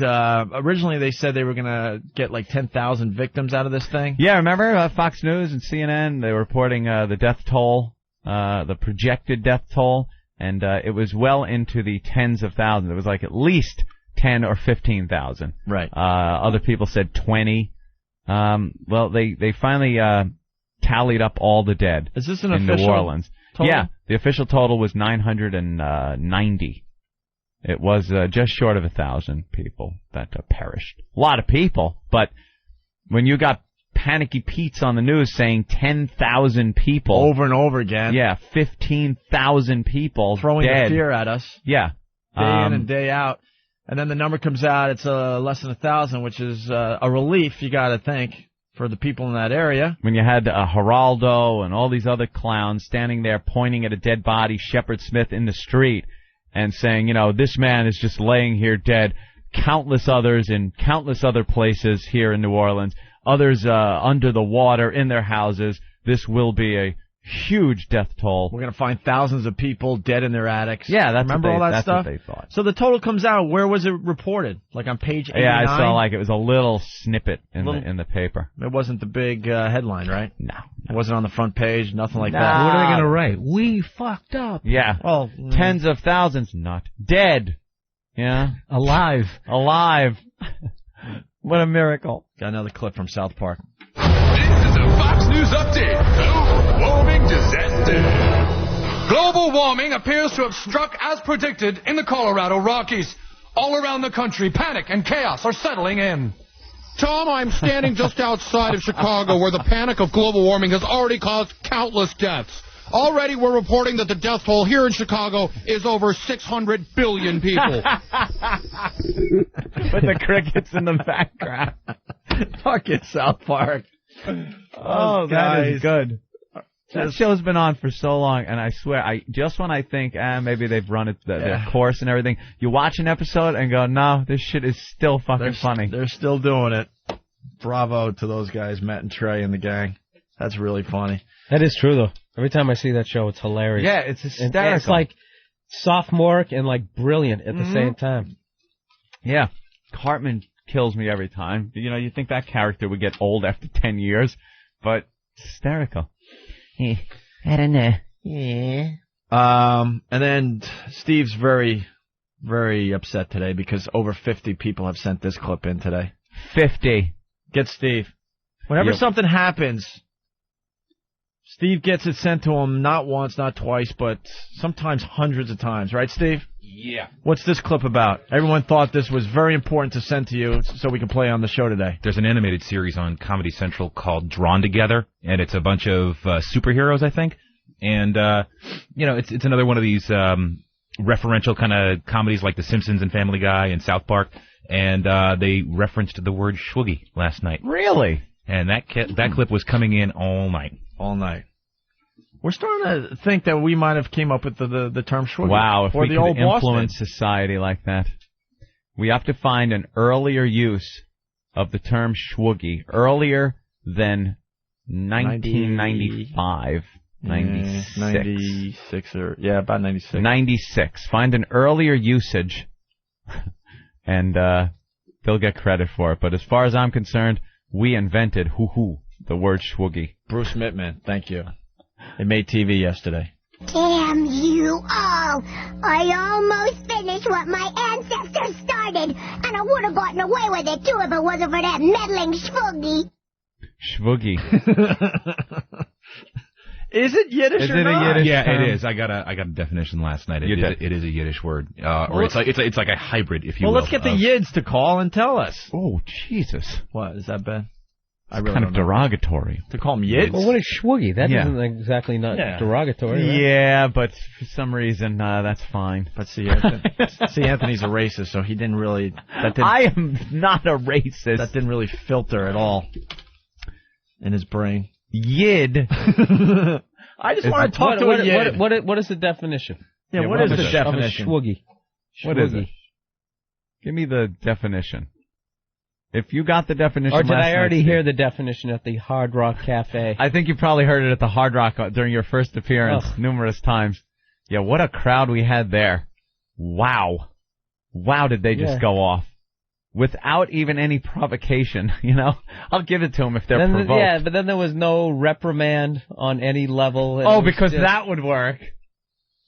originally they said they were going to get like 10,000 victims out of this thing. Yeah, remember Fox News and CNN, they were reporting the death toll, the projected death toll, and it was well into the tens of thousands. It was like at least 10 or 15,000. Right. Other people said 20. Well, they finally tallied up all the dead. Is this an in official New Orleans. total? Yeah, the official total was 990. It was just short of 1,000 people that perished. A lot of people, but when you got Panicky Pete's on the news saying 10,000 people over and over again, 15,000 people throwing dead. the fear at us, day in and day out, and then the number comes out, it's less than 1,000, which is a relief, you got to think, for the people in that area. When you had Geraldo and all these other clowns standing there pointing at a dead body, Shepard Smith, in the street and saying, this man is just laying here dead. Countless others in countless other places here in New Orleans. Others under the water in their houses. This will be a huge death toll. We're going to find thousands of people dead in their attics. Yeah, Remember all that that's stuff? what they thought. So the total comes out. Where was it reported? Like on page 89? Yeah, I saw like it was a little snippet in the paper. It wasn't the big headline, right? No. It wasn't on the front page, nothing like that. What are they going to write? We fucked up. Yeah. Well, tens of thousands, not dead. Yeah. Alive. What a miracle. Got another clip from South Park. This is a Fox News update. Global warming disaster. Global warming appears to have struck as predicted in the Colorado Rockies. All around the country, panic and chaos are settling in. Tom, I'm standing just outside of Chicago, where the panic of global warming has already caused countless deaths. Already we're reporting that the death toll here in Chicago is over 600 billion people. With the crickets in the background. Fucking South Park. Oh, that is good. That show's been on for so long, and I swear, just when I think, maybe they've run it their course and everything, you watch an episode and go, no, this shit is still fucking funny. They're still doing it. Bravo to those guys, Matt and Trey and the gang. That's really funny. That is true, though. Every time I see that show, it's hilarious. Yeah, it's hysterical. And it's like sophomoric and like brilliant at the same time. Yeah. Cartman kills me every time. You know, you think that character would get old after 10 years, but it's hysterical. I don't know. Yeah. And then Steve's very, very upset today because over 50 people have sent this clip in today. 50. Get Steve. Whenever something happens, Steve gets it sent to him not once, not twice, but sometimes hundreds of times. Right, Steve? Yeah. What's this clip about? Everyone thought this was very important to send to you so we can play on the show today. There's an animated series on Comedy Central called Drawn Together, and it's a bunch of superheroes, I think. And, it's another one of these referential kind of comedies like The Simpsons and Family Guy and South Park. And they referenced the word schwoogie last night. Really? And that clip was coming in all night. All night. We're starting to think that we might have came up with the term schwoogie. Wow, if or we the could old influence society like that. We have to find an earlier use of the term schwoogie, earlier than 1995. 96. 96 about 96. 96. Find an earlier usage, and they'll get credit for it. But as far as I'm concerned, we invented the word schwoogie. Bruce Mittman, thank you. It made TV yesterday. Damn you all! I almost finished what my ancestors started, and I would have gotten away with it too if it wasn't for that meddling schwoogie. Schwoogie. Is it Yiddish is or it not? A Yiddish yeah, term? It is. I got a definition last night. It is a Yiddish word, or it's like a hybrid, if you will. Well, let's get the Yids to call and tell us. Oh, Jesus! What is that, Ben? It's really kind of derogatory to call them Yids. Well, what is schwoogie? That isn't exactly derogatory. Right? Yeah, but for some reason that's fine. But see, Anthony's a racist, so he didn't really. I am not a racist. That didn't really filter at all in his brain. Yid. I just want to talk to a Yid. What is the definition? Yeah, what is the definition? Of a schwoogie. What is it? Give me the definition. If you got the definition, or did I already hear the definition at the Hard Rock Cafe? I think you probably heard it at the Hard Rock during your first appearance numerous times. Yeah, what a crowd we had there. Wow, did they just go off without even any provocation? You know, I'll give it to them if they're provoked. Yeah, but then there was no reprimand on any level. Oh, because that would work.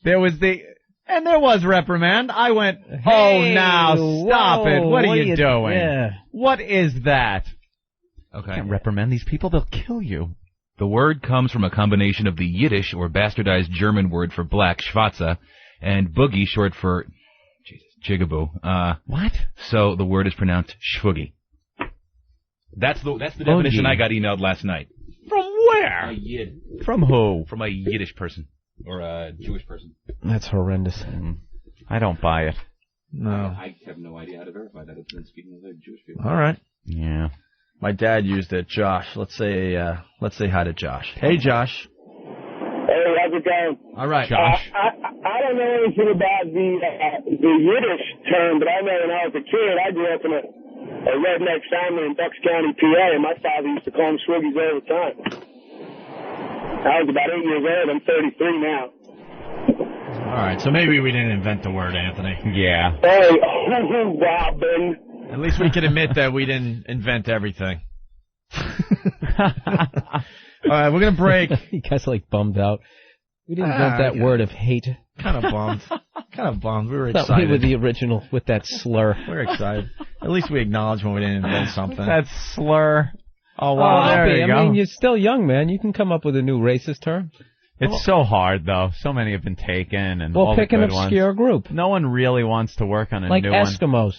There was there was reprimand. I went, now stop it. What are you doing? Yeah. What is that? Okay. You can't reprimand these people. They'll kill you. The word comes from a combination of the Yiddish or bastardized German word for black, schwarze, and boogie, short for jigaboo. What? So the word is pronounced schwoogie. That's the definition I got emailed last night. From where? A Yid. From who? From a Yiddish person. Or a Jewish person. That's horrendous. I don't buy it. No. I have no idea how to verify that. It's been speaking of the Jewish people. All right. Yeah. My dad used it. Josh. Let's say hi to Josh. Hey, Josh. Hey, how's it going? All right, Josh. I don't know anything about the Yiddish term, but I know when I was a kid, I grew up in a redneck family in Bucks County, PA, and my father used to call them swiggies all the time. I was about 8 years old. I'm 33 now. All right, so maybe we didn't invent the word, Anthony. Yeah. Hey, Robin. At least we can admit that we didn't invent everything. All right, we're going to break. You guys are like bummed out. We didn't invent that word of hate. Kind of bummed. We were Thought excited. we were the original with that slur. We're excited. At least we acknowledge when we didn't invent something. That slur. Oh, wow, there Opie, you go. I mean, you're still young, man. You can come up with a new racist term. It's so hard, though. So many have been taken, and Well, all pick the an good obscure ones. group. No one really wants to work on a Like new one. Eskimos.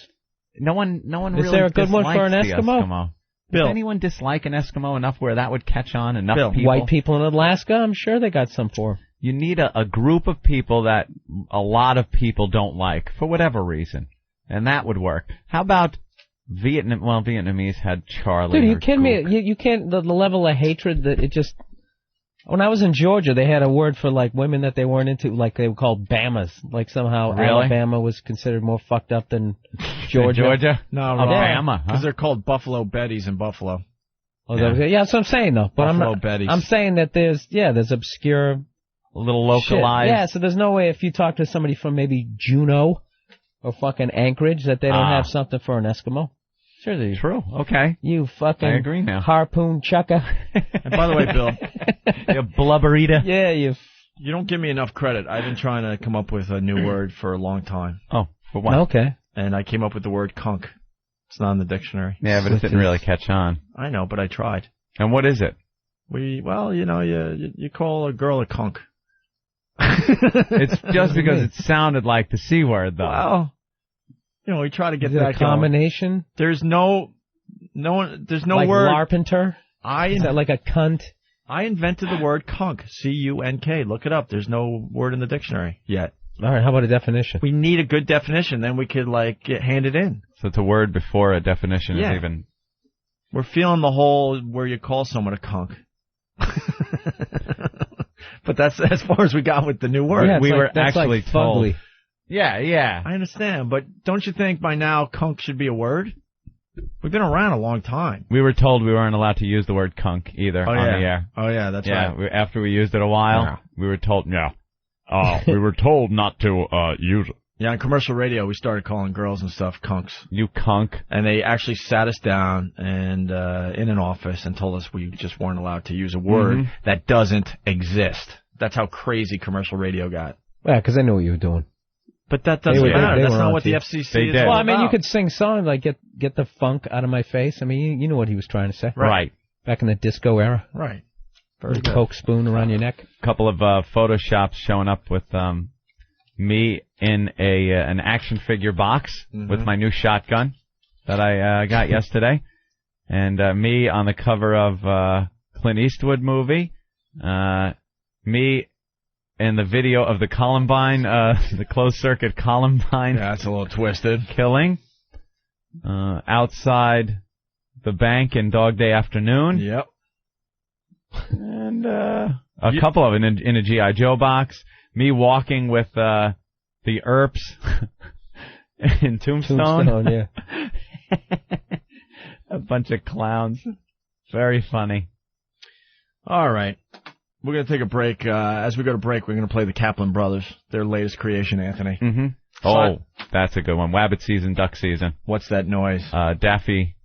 No one Is really there a good one for an dislikes the Eskimo? Does anyone dislike an Eskimo enough where that would catch on? Enough people? White people in Alaska, I'm sure they got some for. You need a group of people that a lot of people don't like, for whatever reason. And that would work. How about Vietnam? Well, Vietnamese had Charlie. Dude, you kidding me? You can't, the level of hatred that it just... When I was in Georgia, they had a word for, like, women that they weren't into, like, they were called Bamas. Like, somehow Really? Alabama was considered more fucked up than Georgia. Georgia? No, Alabama, because they're called Buffalo Betties in Buffalo. Oh, yeah, that's what I'm saying, though. But Buffalo Betties. I'm saying that there's obscure... A little localized. Shit. Yeah, so there's no way if you talk to somebody from maybe Juneau or fucking Anchorage that they don't have something for an Eskimo. Sure, that's true. Okay. You fucking I agree now. harpoon chucker. And by the way, Bill, you blubberita. Yeah, you don't give me enough credit. I've been trying to come up with a new word for a long time. Oh, for what? Okay. And I came up with the word kunk. It's not in the dictionary. Yeah, but it didn't really catch on. I know, but I tried. And what is it? You call a girl a kunk. It's just because it sounded like the C word, though. Well, we try to get Is it that a combination? Going. There's no like word. Larpenter? Is that like a cunt? I invented the word kunk, C-U-N-K. Look it up. There's no word in the dictionary yet. All right, how about a definition? We need a good definition, then we could, hand it in. So it's a word before a definition is even... We're feeling the whole where you call someone a kunk. But that's as far as we got with the new word. Yeah, we were actually told. Fugly. Yeah. I understand, but don't you think by now kunk should be a word? We've been around a long time. We were told we weren't allowed to use the word kunk either on the air. Oh, yeah, that's right. After we used it a while, we were told, we were told not to use it. Yeah, on commercial radio, we started calling girls and stuff kunks. You kunk. And they actually sat us down and in an office and told us we just weren't allowed to use a word that doesn't exist. That's how crazy commercial radio got. Yeah, because they knew what you were doing. But that doesn't matter. That's not what the FCC is all Well, I mean, about. you could sing songs like "Get the Funk Out of My Face." I mean, you know what he was trying to say, right? Back in the disco era, right? Very good. Coke spoon around your neck. A couple of Photoshops showing up with me in an action figure box with my new shotgun that I got yesterday, and me on the cover of Clint Eastwood movie, me in the video of the Columbine, the closed-circuit Columbine. Yeah, that's a little twisted. Killing. Outside the bank in Dog Day Afternoon. Yep. And a couple of it in a G.I. Joe box. Me walking with the Earps in Tombstone. Yeah. A bunch of clowns. Very funny. All right. We're going to take a break. As we go to break, we're going to play the Kaplan Brothers, their latest creation, Anthony. Mm-hmm. Oh, that's a good one. Wabbit season, duck season. What's that noise? Daffy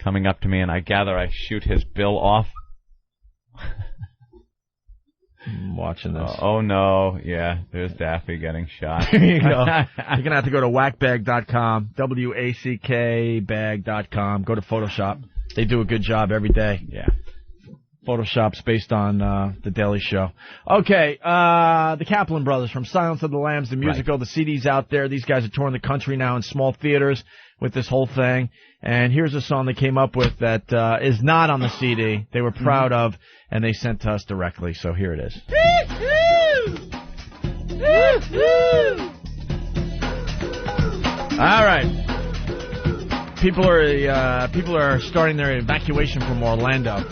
coming up to me, and I gather I shoot his bill off. I'm watching this. Oh, no. Yeah, there's Daffy getting shot. There you go. You're going to have to go to whackbag.com, WACK bag.com. Go to Photoshop. They do a good job every day. Yeah. Photoshop's based on The Daily Show. Okay, the Kaplan Brothers from Silence of the Lambs, the musical. Right. The CD's out there. These guys are touring the country now in small theaters with this whole thing. And here's a song they came up with that is not on the CD. They were proud of, and they sent to us directly. So here it is. All right. People are starting their evacuation from Orlando.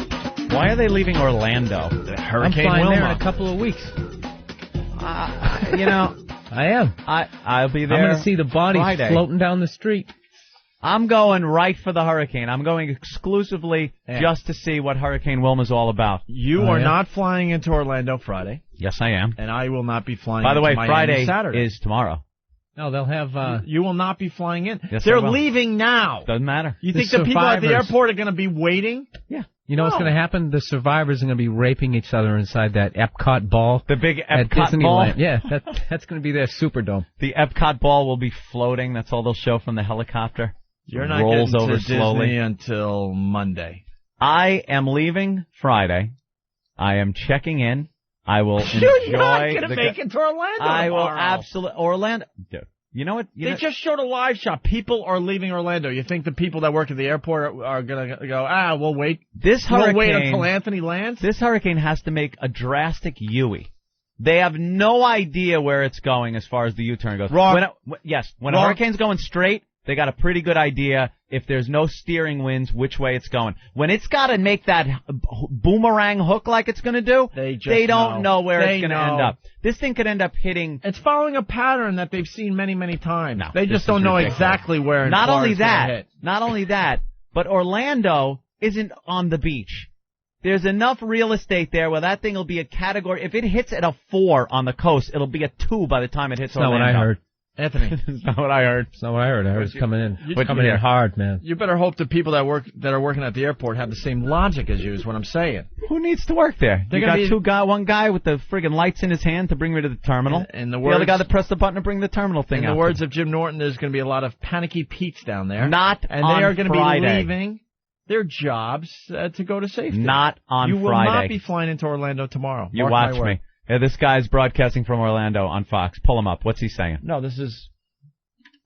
Why are they leaving Orlando? Hurricane I'm flying Wilma. there in a couple of weeks. I am. I'll be there. I'm going to see the bodies Friday. floating down the street. I'm going right for the hurricane. I'm going exclusively just to see what Hurricane Wilma's all about. You are not flying into Orlando Friday. Yes, I am. And I will not be flying By the into way, Miami Friday Saturday. is tomorrow. No, they'll have... You will not be flying in. Yes, They're I will. leaving now. Doesn't matter. You think the people at the airport are going to be waiting? Yeah. You know what's going to happen? The survivors are going to be raping each other inside that Epcot ball. The big at Epcot Disneyland. ball? Yeah, that's going to be their Superdome. The Epcot ball will be floating. That's all they'll show from the helicopter. You're not rolls getting over to slowly. Disney until Monday. I am leaving Friday. I am checking in I will enjoy. You're not going to make it to Orlando I will tomorrow. absolutely. Orlando. Dude, you know what? They just showed a live shot. People are leaving Orlando. You think the people that work at the airport are going to go, we'll wait? We'll wait until Anthony lands? This hurricane has to make a drastic U-turn. They have no idea where it's going as far as the U-turn goes. Wrong. When a hurricane's going straight, they got a pretty good idea if there's no steering winds which way it's going. When it's got to make that boomerang hook like it's going to do, they don't know where it's going to end up. This thing could end up hitting. It's following a pattern that they've seen many, many times. No, they just don't know exactly where. Not only that, but Orlando isn't on the beach. There's enough real estate there where that thing will be a category. If it hits at a 4 on the coast, it'll be a 2 by the time it hits Orlando. Not what I heard. Anthony. That's not what I heard. It's not what I heard. I heard it's coming in. It's coming in hard, man. You better hope the people that are working at the airport have the same logic as you is what I'm saying. Who needs to work there? You got one guy with the friggin' lights in his hand to bring me to the terminal. And the other guy that pressed the button to bring the terminal thing out. In the words of Jim Norton, there's going to be a lot of panicky Pete's down there. And they are going to be leaving their jobs to go to safety. Not on Friday. You will not be flying into Orlando tomorrow. You watch me. Yeah, this guy's broadcasting from Orlando on Fox. Pull him up. What's he saying? No, this is...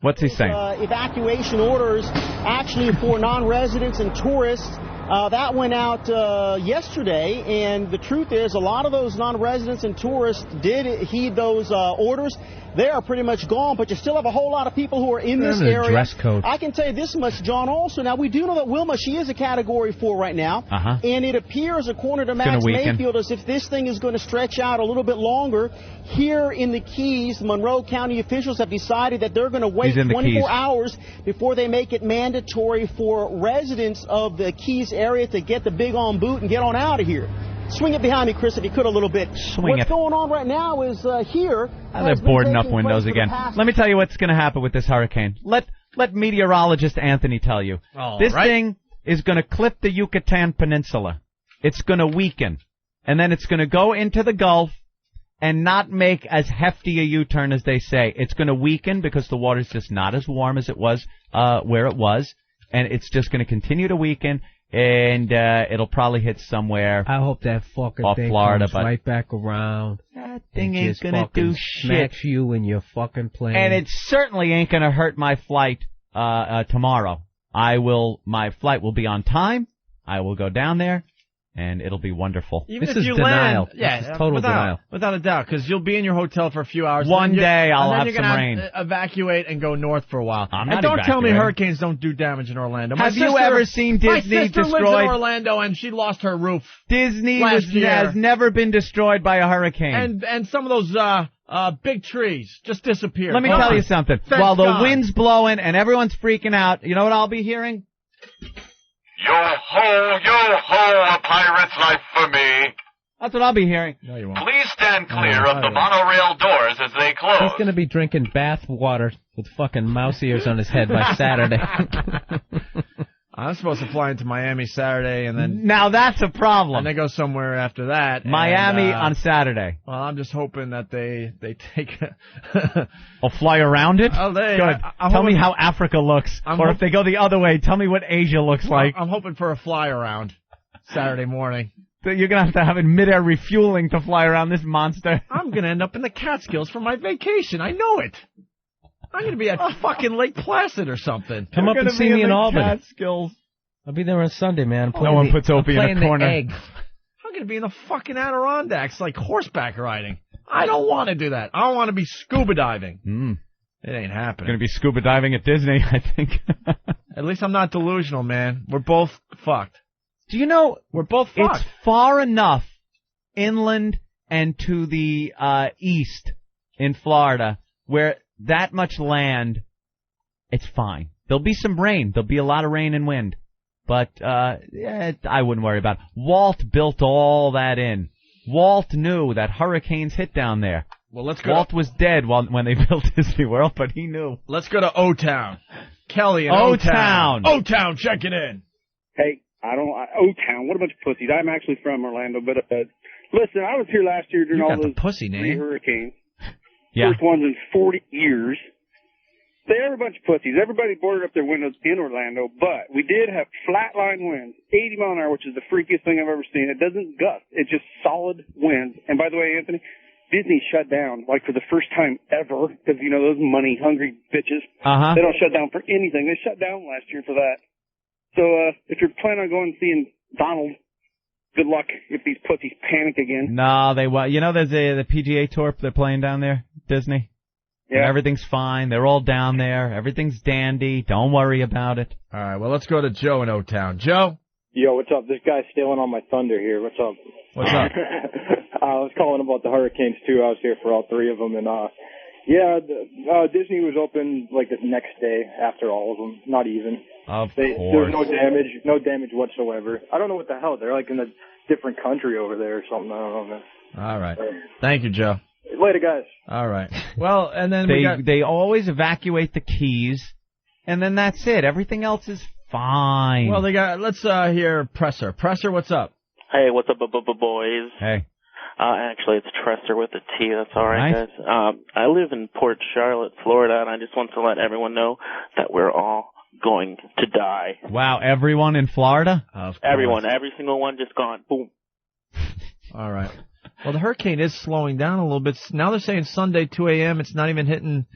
What's he saying? Evacuation orders actually for non-residents and tourists. That went out yesterday, and the truth is a lot of those non-residents and tourists did heed those orders. They are pretty much gone, but you still have a whole lot of people who are in this area. Dress code. I can tell you this much, John, also. Now, we do know that Wilma, she is a Category 4 right now, and it appears, according to Max Mayfield, as if this thing is going to stretch out a little bit longer. Here in the Keys, Monroe County officials have decided that they're going to wait 24 hours before they make it mandatory for residents of the Keys area to get the big on boot and get on out of here. Swing it behind me, Chris, if you could a little bit. What's going on right now is here. They're boarding up windows again. Let me tell you what's going to happen with this hurricane. Let meteorologist Anthony tell you. This thing is going to clip the Yucatan Peninsula. It's going to weaken. And then it's going to go into the Gulf and not make as hefty a U-turn as they say. It's going to weaken because the water's just not as warm as it was where it was. And it's just going to continue to weaken. And it'll probably hit somewhere. I hope that fucking off thing Florida, comes right back around. That thing ain't gonna do shit. Smacks you in your fucking plane. And it certainly ain't gonna hurt my flight tomorrow. My flight will be on time. I will go down there, and it'll be wonderful. Even this if is you denial. Land, yeah, this is total denial. Without a doubt, because you'll be in your hotel for a few hours. One day I'll have some rain. Evacuate and go north for a while. I'm and don't tell me hurricanes don't do damage in Orlando. Have you ever seen Disney destroyed? My sister lives in Orlando and she lost her roof. Disney has never been destroyed by a hurricane. And some of those big trees just disappeared. Let me tell you something. While the wind's blowing and everyone's freaking out, you know what I'll be hearing? Yo-ho, a pirate's life for me. That's what I'll be hearing. No, you won't. Please stand clear of the monorail doors as they close. He's going to be drinking bath water with fucking mouse ears on his head by Saturday. I'm supposed to fly into Miami Saturday and then... Now that's a problem. And then go somewhere after that. Miami on Saturday. Well, I'm just hoping that they take... I'll fly around it? Oh, good. Tell me how Africa looks. Or if they go the other way, tell me what Asia looks like. I'm hoping for a fly around Saturday morning. So you're going to have it mid-air refueling to fly around this monster. I'm going to end up in the Catskills for my vacation. I know it. I'm going to be at fucking Lake Placid or something. Come up and see me in Albany. Catskills. I'll be there on Sunday, man. No one puts Opie in a corner. I'm going to be in the fucking Adirondacks like horseback riding. I don't want to do that. I want to be scuba diving. It ain't happening. Going to be scuba diving at Disney, I think. At least I'm not delusional, man. We're both fucked. Do you know, we're both fucked. It's far enough inland and to the east in Florida where that much land, it's fine. There'll be some rain. There'll be a lot of rain and wind. But I wouldn't worry about it. Walt built all that in. Walt knew that hurricanes hit down there. Well, let's go. Walt was dead when they built Disney World, but he knew. Let's go to O-Town. Kelly in O-Town. O-Town, check it in. Hey, O-Town, what a bunch of pussies. I'm actually from Orlando, but listen, I was here last year during all those pussy name. 3 hurricanes. Yeah. First ones in 40 years. There a bunch of pussies. Everybody boarded up their windows in Orlando, but we did have flatline winds, 80 mile an hour, which is the freakiest thing I've ever seen. It doesn't gust. It's just solid winds. And by the way, Anthony, Disney shut down, like, for the first time ever, because, you know, those money-hungry bitches, they don't shut down for anything. They shut down last year for that. So if you're planning on going and seeing Donald, good luck if these pussies panic again. No, they won't. You know, there's the PGA Tour they're playing down there, Disney? Yeah. And everything's fine. They're all down there. Everything's dandy. Don't worry about it. All right, well, let's go to Joe in O-Town. Joe? Yo, what's up? This guy's stealing all my thunder here. What's up? What's up? I was calling about the Hurricanes, too. I was here for all three of them. And, Disney was open, like, the next day after all of them. Not even. Of course. There was no damage whatsoever. I don't know what the hell. They're, like, in a different country over there or something. I don't know, man. All right. Thank you, Joe. Later, guys. All right. Well, and then they always evacuate the keys, and then that's it. Everything else is fine. Well, let's hear Presser. Presser, what's up? Hey, what's up, boys? Hey. Actually, it's Tresser with a T. That's all right, nice. Guys. I live in Port Charlotte, Florida, and I just want to let everyone know that we're all going to die. Wow, everyone in Florida? Everyone, every single one just gone. Boom. All right. Well, the hurricane is slowing down a little bit. Now they're saying Sunday, 2 a.m. It's not even hitting.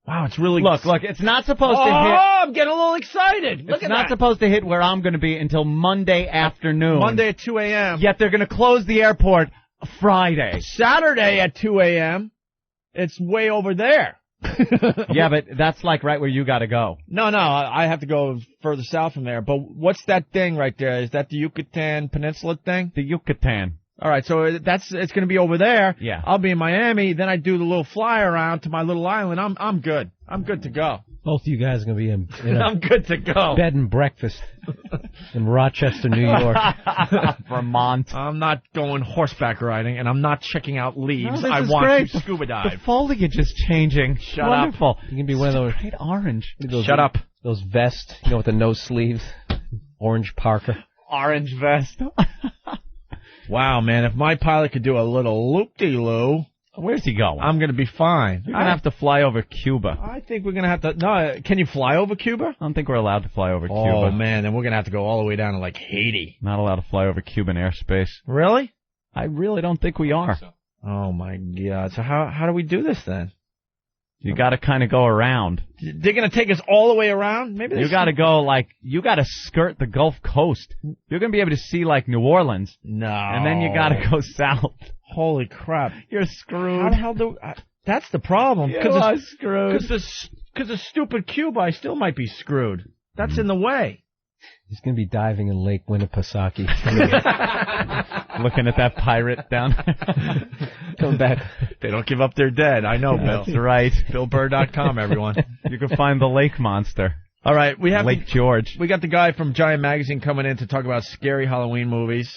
Wow, it's really... Look, it's not supposed to hit... Oh, I'm getting a little excited. It's not supposed to hit where I'm going to be until Monday afternoon. Monday at 2 a.m. Yet they're going to close the airport Friday. Saturday at 2 a.m. It's way over there. Yeah, but that's like right where you got to go. No, I have to go further south from there. But what's that thing right there? Is that the Yucatan Peninsula thing? The Yucatan. All right, so it's going to be over there. Yeah. I'll be in Miami. Then I do the little fly around to my little island. I'm good. I'm good to go. Both of you guys are going to be in I'm good to go. Bed and breakfast in Rochester, New York. Vermont. I'm not going horseback riding, and I'm not checking out leaves. No, I want great. to scuba dive. The foliage is changing. Shut Wonderful. up. You can be one of those... Bright orange. Shut up. Those vests, with the no sleeves. Orange parka. Orange vest. Wow, man, if my pilot could do a little loop-de-loo... Where's he going? I'm going to be fine. You're going to have to fly over Cuba. I think we're going to have to... No, can you fly over Cuba? I don't think we're allowed to fly over Cuba. Oh, man, then we're going to have to go all the way down to, like, Haiti. Not allowed to fly over Cuban airspace. Really? I really don't think we are. Oh, my God. So how do we do this, then? You got to kind of go around. They're going to take us all the way around? Maybe you got to go, you got to skirt the Gulf Coast. You're going to be able to see, New Orleans. No. And then you got to go south. Holy crap. You're screwed. How the hell do... that's the problem. You are screwed. Because of stupid Cuba, I still might be screwed. That's in the way. He's going to be diving in Lake Winnipesaukee. Looking at that pirate down. Come back. They don't give up their dead. I know, Bill. That's right. BillBurr.com, everyone. You can find the lake monster. All right. We have Lake George. We got the guy from Giant Magazine coming in to talk about scary Halloween movies.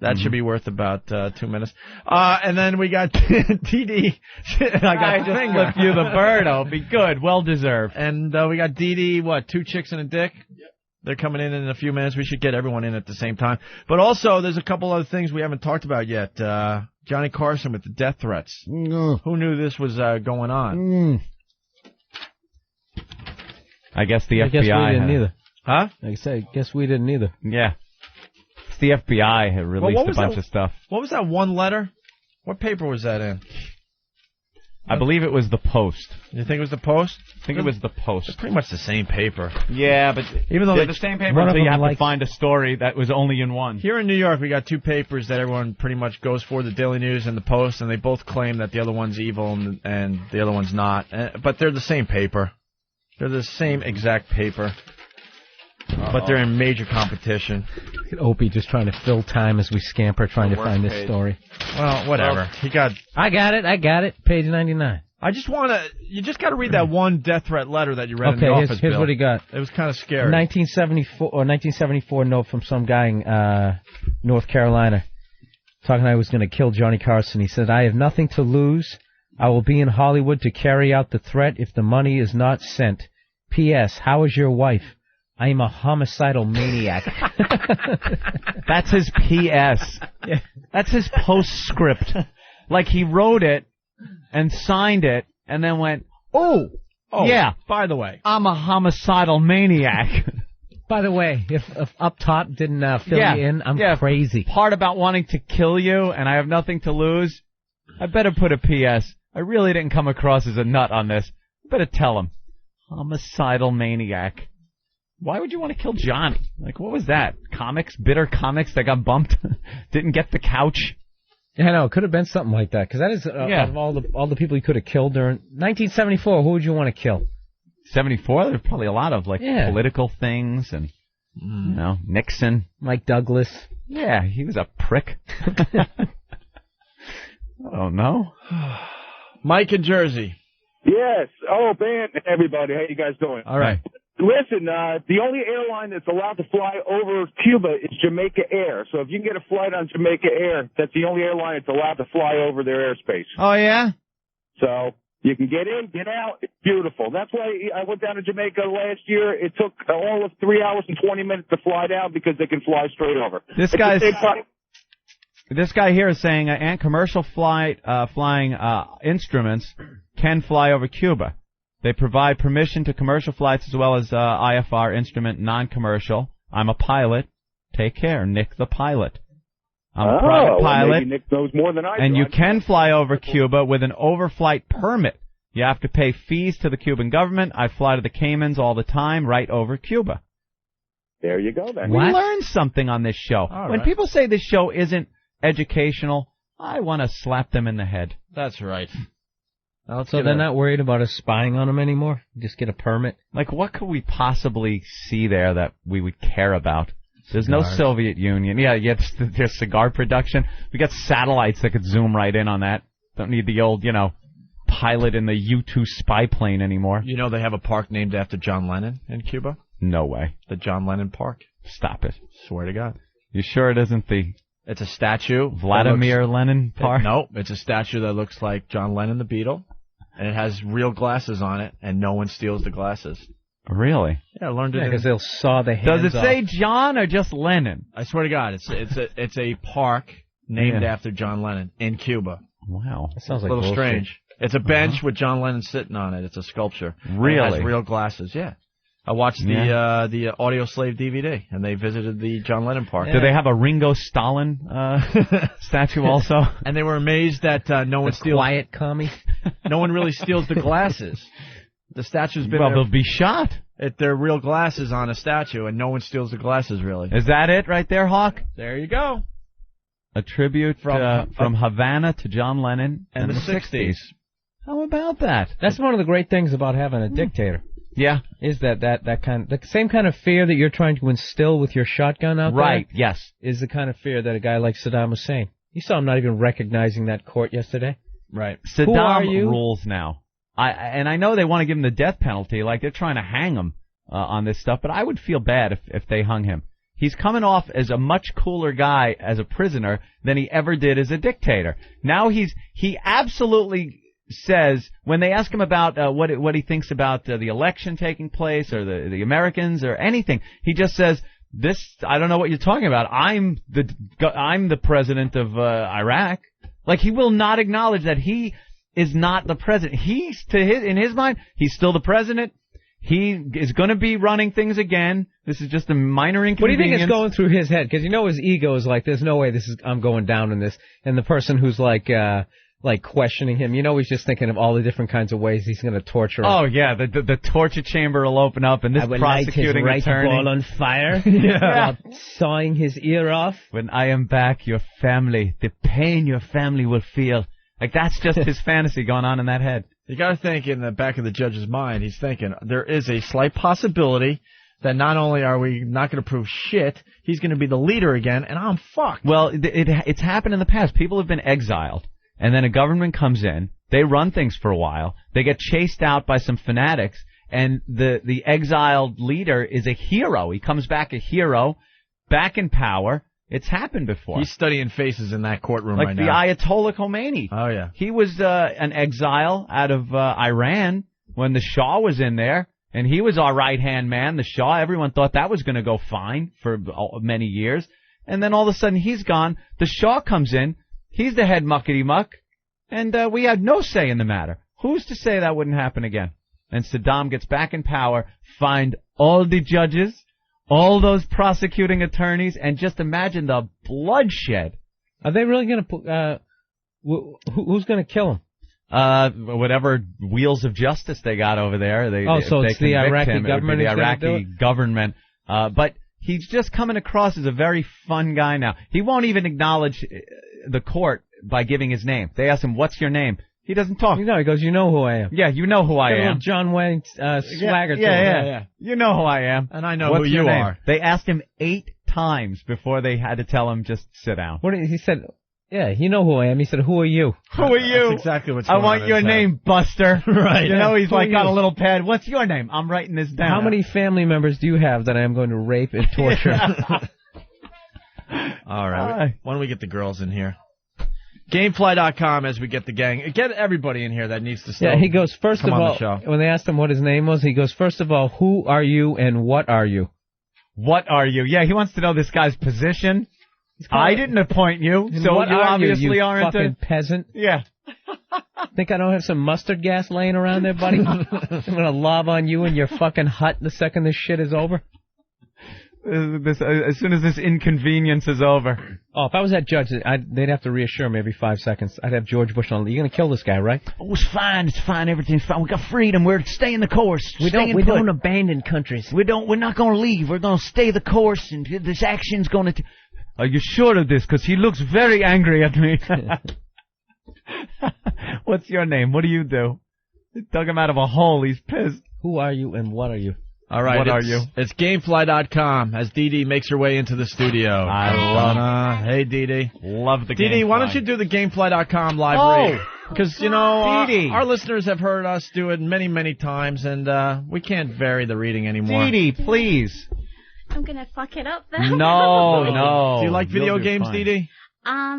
That should be worth about 2 minutes. And then we got Didi. I just flipped you the bird. Oh, be good. Well deserved. And we got Didi, 2 chicks and a dick? Yep. They're coming in a few minutes. We should get everyone in at the same time. But also, there's a couple other things we haven't talked about yet. Johnny Carson with the death threats. Who knew this was going on? I guess the FBI. I guess we didn't either. Huh? Like I say, guess we didn't either. Yeah. The FBI had released a bunch of stuff. What was that one letter? What paper was that in? I believe it was the Post. You think it was the Post? I think it was the Post. It's pretty much the same paper. Yeah, but even though they're the same paper until you have to find a story that was only in one. Here in New York, we got 2 papers that everyone pretty much goes for, the Daily News and the Post, and they both claim that the other one's evil and the other one's not. But they're the same paper. They're the same exact paper. But they're in major competition. Look at Opie just trying to fill time as we scamper trying to find this story. Well, whatever. I got it. Page 99. You just got to read that one death threat letter that you read in the office, here's Bill. what he got. It was kind of scary. 1974 note from some guy in North Carolina talking I was going to kill Johnny Carson. He said, I have nothing to lose. I will be in Hollywood to carry out the threat if the money is not sent. P.S. How is your wife? I am a homicidal maniac. That's his P.S. Yeah. That's his postscript. Like he wrote it and signed it and then went, oh, Oh, yeah. By the way, I'm a homicidal maniac. By the way, if Up Top didn't fill you in, I'm crazy. Part about wanting to kill you and I have nothing to lose, I better put a P.S. I really didn't come across as a nut on this. I better tell him. Homicidal maniac. Why would you want to kill Johnny? Like, what was that? Comics? Bitter comics that got bumped? Didn't get the couch? Yeah, I know. It could have been something like that. Because that is, out of all the people he could have killed during 1974, who would you want to kill? 74? There's probably a lot of, political things and, Nixon. Mike Douglas. Yeah, he was a prick. I don't know. Mike in Jersey. Yes. Oh, man, everybody. How you guys doing? All right. Listen, the only airline that's allowed to fly over Cuba is Jamaica Air. So if you can get a flight on Jamaica Air, that's the only airline that's allowed to fly over their airspace. Oh, yeah? So you can get in, get out. It's beautiful. That's why I went down to Jamaica last year. It took all of 3 hours and 20 minutes to fly down because they can fly straight over. This guy here is saying and commercial flying instruments can fly over Cuba. They provide permission to commercial flights as well as IFR instrument non-commercial. I'm a pilot. Take care, Nick the pilot. I'm a private pilot. Maybe Nick knows more than I do. And you can fly over Cuba with an overflight permit. You have to pay fees to the Cuban government. I fly to the Caymans all the time, right over Cuba. There you go, then. We learn something on this show. When people say this show isn't educational, I want to slap them in the head. That's right. So they're not worried about us spying on them anymore? Just get a permit? Like, what could we possibly see there that we would care about? There's no Soviet Union. Yeah, there's cigar production. We got satellites that could zoom right in on that. Don't need the old, pilot in the U-2 spy plane anymore. You know they have a park named after John Lennon in Cuba? No way. The John Lennon Park. Stop it. Swear to God. You sure it isn't the... It's a statue. Vladimir Lenin Park? No, it's a statue that looks like John Lennon the Beatle. And it has real glasses on it, and no one steals the glasses. Really? Yeah, I learned it. Because they'll saw the hands Does it say John or just Lennon? I swear to God, it's a park named after John Lennon in Cuba. Wow. That sounds like a little bullshit. strange. It's a bench with John Lennon sitting on it. It's a sculpture. Really? It has real glasses, yeah. I watched the Audio Slave DVD, and they visited the John Lennon Park. Yeah. Do they have a Ringo Stalin statue also? And they were amazed that no one steals... Quiet commie? No one really steals the glasses. The statue's been they'll be shot. They're real glasses on a statue, and no one steals the glasses, really. Is that it right there, Hawk? There you go. A tribute from Havana to John Lennon and the 60s. How about that? That's one of the great things about having a dictator. Yeah. Is that the same kind of fear that you're trying to instill with your shotgun out there? Right, yes. Is the kind of fear that a guy like Saddam Hussein. You saw him not even recognizing that court yesterday. Right. Saddam rules now. I know they want to give him the death penalty, like they're trying to hang him on this stuff, but I would feel bad if they hung him. He's coming off as a much cooler guy as a prisoner than he ever did as a dictator. Now he absolutely says, when they ask him about what he thinks about the election taking place or the Americans or anything, he just says, I don't know what you're talking about. I'm the president of Iraq. Like, he will not acknowledge that he is not the president. In his mind, he's still the president. He is going to be running things again. This is just a minor inconvenience. What do you think is going through his head? Because his ego is like, there's no way I'm going down in this. And the person who's like questioning him, he's just thinking of all the different kinds of ways he's going to torture him. Oh yeah, the torture chamber will open up, and this prosecuting light his right attorney ball on fire while sawing his ear off. When I am back, your family, the pain your family will feel. Like, that's just his fantasy going on in that head. You got to think, in the back of the judge's mind, he's thinking there is a slight possibility that not only are we not going to prove shit, he's going to be the leader again, and I'm fucked. Well, it's happened in the past. People have been exiled, and then a government comes in. They run things for a while. They get chased out by some fanatics, and the exiled leader is a hero. He comes back a hero, back in power. It's happened before. He's studying faces in that courtroom right now. Like the Ayatollah Khomeini. Oh, yeah. He was an exile out of Iran when the Shah was in there, and he was our right-hand man, the Shah. Everyone thought that was going to go fine for many years. And then all of a sudden he's gone. The Shah comes in. He's the head muckety-muck, and we had no say in the matter. Who's to say that wouldn't happen again? and Saddam gets back in power, find all the judges, all those prosecuting attorneys, and just imagine the bloodshed. Are they really going to who's going to kill him? Whatever wheels of justice they got over there. So it's the Iraqi government. The Iraqi government. But he's just coming across as a very fun guy now. He won't even acknowledge the court by giving his name. They ask him, "What's your name?" He doesn't talk. He goes, "You know who I am." Yeah, you know who I am. John Wayne swagger. Yeah. You know who I am. And I know who you are. They asked him 8 times before they had to tell him just sit down. He said, "Yeah, you know who I am." He said, "Who are you?" Who are you? That's exactly what's I going want on your inside. name, Buster. Right. You know, he's like got you? a little pad. What's your name? I'm writing this down. How many family members do you have that I am going to rape and torture? All right. Why don't we get the girls in here? Gamefly.com as we get the gang. Get everybody in here that needs to still he goes, first come of on all, the show. when they asked him what his name was, he goes, first of all, who are you and what are you? What are you? Yeah, he wants to know this guy's position. I didn't appoint you, so what you are obviously you aren't fucking peasant. Yeah. Think I don't have some mustard gas laying around there, buddy? I'm going to lob on you in your fucking hut the second this shit is over. As soon as this inconvenience is over. Oh, if I was that judge, they'd have to reassure me every 5 seconds. I'd have George Bush on. You're going to kill this guy, right? Oh, it's fine. It's fine. Everything's fine. We got freedom. We're staying the course. We don't abandon countries. We're not going to leave. We're going to stay the course, and this action's going to... Are you sure of this? Because he looks very angry at me. What's your name? What do you do? They dug him out of a hole. He's pissed. Who are you and what are you? All right. What are you? It's Gamefly.com as Deedee makes her way into the studio. I love Hey, Deedee. Love the Deedee, why don't you do the Gamefly.com live read? Because, our listeners have heard us do it many, many times, and we can't vary the reading anymore. Deedee, please. I'm going to fuck it up, though. No. Do you like video games, Deedee?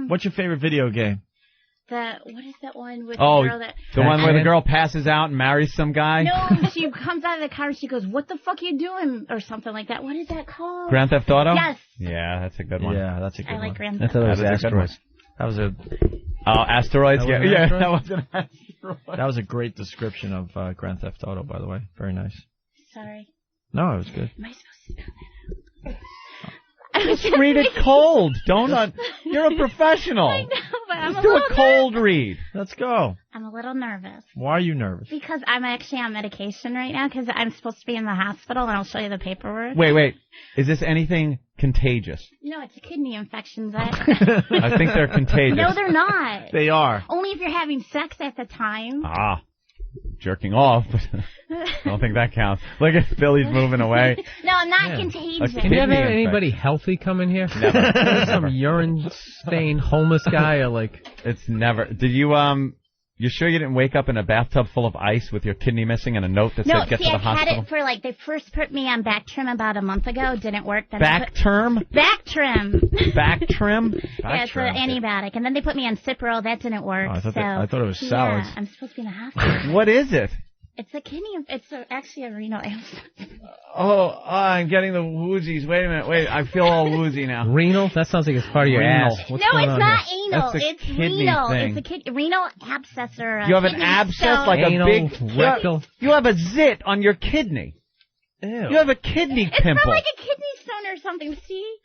What's your favorite video game? What is that one with the girl that... The one where the girl passes out and marries some guy? No, she comes out of the car and she goes, "What the fuck are you doing?" or something like that. What is that called? Grand Theft Auto? Yes. Yeah, that's a good one. Yeah, that's a good one. I like Grand Theft Theft Auto. That was Asteroids. That was a... Oh, Asteroids? That Yeah, was an that was an Asteroid. That was a great description of Grand Theft Auto, by the way. Very nice. Sorry. No, it was good. Am I supposed to spell that out? Just read it cold. You're a professional. I know, but I'm Just do a cold nervous. read. Let's go. I'm a little nervous. Why are you nervous? Because I'm actually on medication right now because I'm supposed to be in the hospital, and I'll show you the paperwork. Wait. Is this anything contagious? No, it's a kidney infection, Zach. I think they're contagious. No, they're not. They are. Only if you're having sex at the time. Jerking off, but I don't think that counts. Look at Billy's moving away. No, I'm not contagious. Have you ever had anybody healthy come in here? Never. Some urine-stained homeless guy or like... It's never... Did you, you sure you didn't wake up in a bathtub full of ice with your kidney missing and a note that said get to the hospital? No, see, I had it for they first put me on back trim about a month ago. Didn't work. Then back trim? Back trim. Back trim? Yeah, it's an antibiotic. And then they put me on Cipro. That didn't work. Oh, I thought it was salads. Yeah, I'm supposed to be in the hospital. What is it? It's a kidney. It's actually a renal abscess. I'm getting the woozies. Wait a minute. I feel all woozy now. Renal? That sounds like it's part of your ass. What's going on not here? Anal. That's a it's kidney renal. thing. It's a renal abscess or a You have an kidney abscess stone. like Anal, a big... rectal. You have a zit on your kidney. Ew. You have a kidney pimple. It's not like a kidney stone or something. See?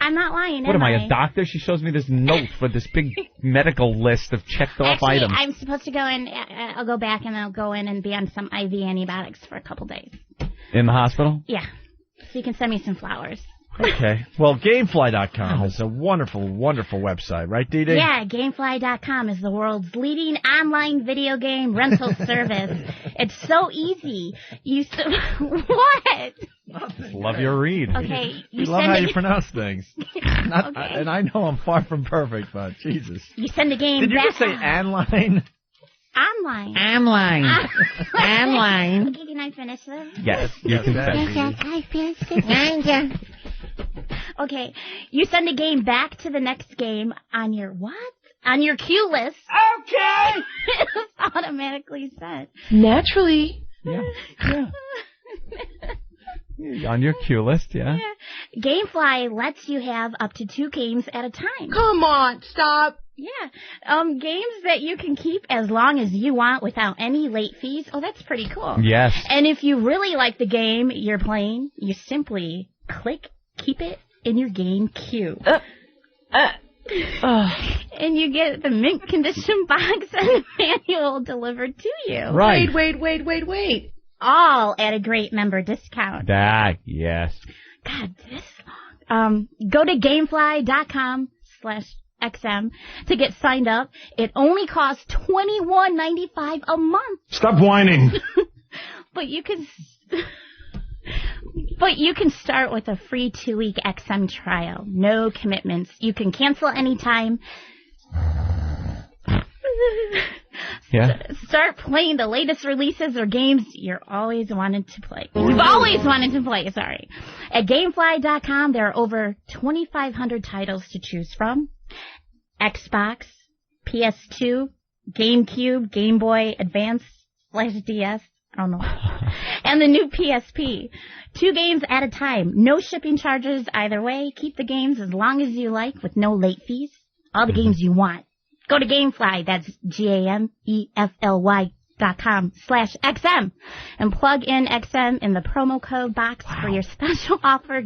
I'm not lying, What am I, a doctor? She shows me this note for this big medical list of checked off items. I'm supposed to go in. I'll go back and I'll go in and be on some IV antibiotics for a couple days. In the hospital? Yeah. So you can send me some flowers. Okay. Well, Gamefly.com is a wonderful, wonderful website, right, Deedee? Yeah, Gamefly.com is the world's leading online video game rental service. It's so easy. What? Love your read. Okay. We love how you pronounce things. And I know I'm far from perfect, but Jesus. You send the game Did you back just say online? Online. Online. Online. Okay, can I finish this? Yes, you can finish. Okay, you send a game back to the next game on your what? On your queue list. Okay. It's automatically sent. Naturally. Yeah. On your queue list, yeah. Gamefly lets you have up to 2 games at a time. Come on, stop. Yeah. Games that you can keep as long as you want without any late fees. Oh, that's pretty cool. Yes. And if you really like the game you're playing, you simply click Keep It in your game queue. And you get the mint condition box and manual delivered to you. Right. Wait. All at a great member discount. Yes. God, this long. Go to gamefly.com/XM to get signed up. It only costs $21.95 a month. Stop whining. But you can start with a free 2-week XM trial. No commitments. You can cancel anytime. Yeah. Start playing the latest releases or games you've always wanted to play. Sorry. At Gamefly.com, there are over 2,500 titles to choose from. Xbox, PS2, GameCube, Game Boy Advance, /DS, I don't know. And the new PSP. 2 games at a time. No shipping charges either way. Keep the games as long as you like with no late fees. All the games you want. Go to Gamefly, that's GAMEFLY.com/XM, and plug in XM in the promo code box for your special offer,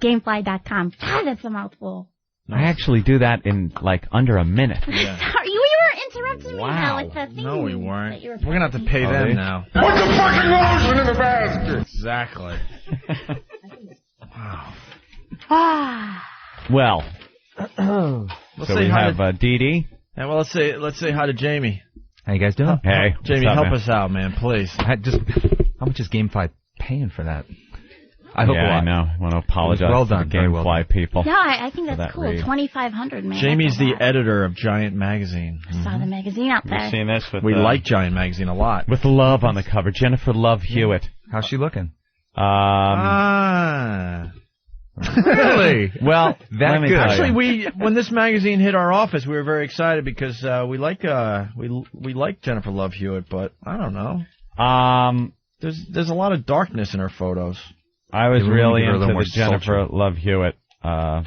Gamefly.com. God, that's a mouthful. I actually do that in, under a minute. Yeah. Sorry, we were interrupting me now with the thing. No, we weren't. We're going to have to pay them now. Put the fucking lotion in the basket! Exactly. Wow. Well, let's so say we hi have Deedee. Yeah, well, let's say hi to Jamie. How you guys doing? Hey, Jamie, help us out, man, please. How much is GameFly paying for that? I hope a lot. I know. I want to apologize to the Gamefly people. No, I think that's cool. read. 2,500, man. Jamie's the editor of Giant Magazine. I saw the magazine out there. You've seen this with we like Giant Magazine a lot. With love on the cover. Jennifer Love Hewitt. How's she looking? Really? Well, that good. Actually, when this magazine hit our office, we were very excited because we like Jennifer Love Hewitt, but I don't know. There's a lot of darkness in her photos. I was really into the Jennifer Love Hewitt, a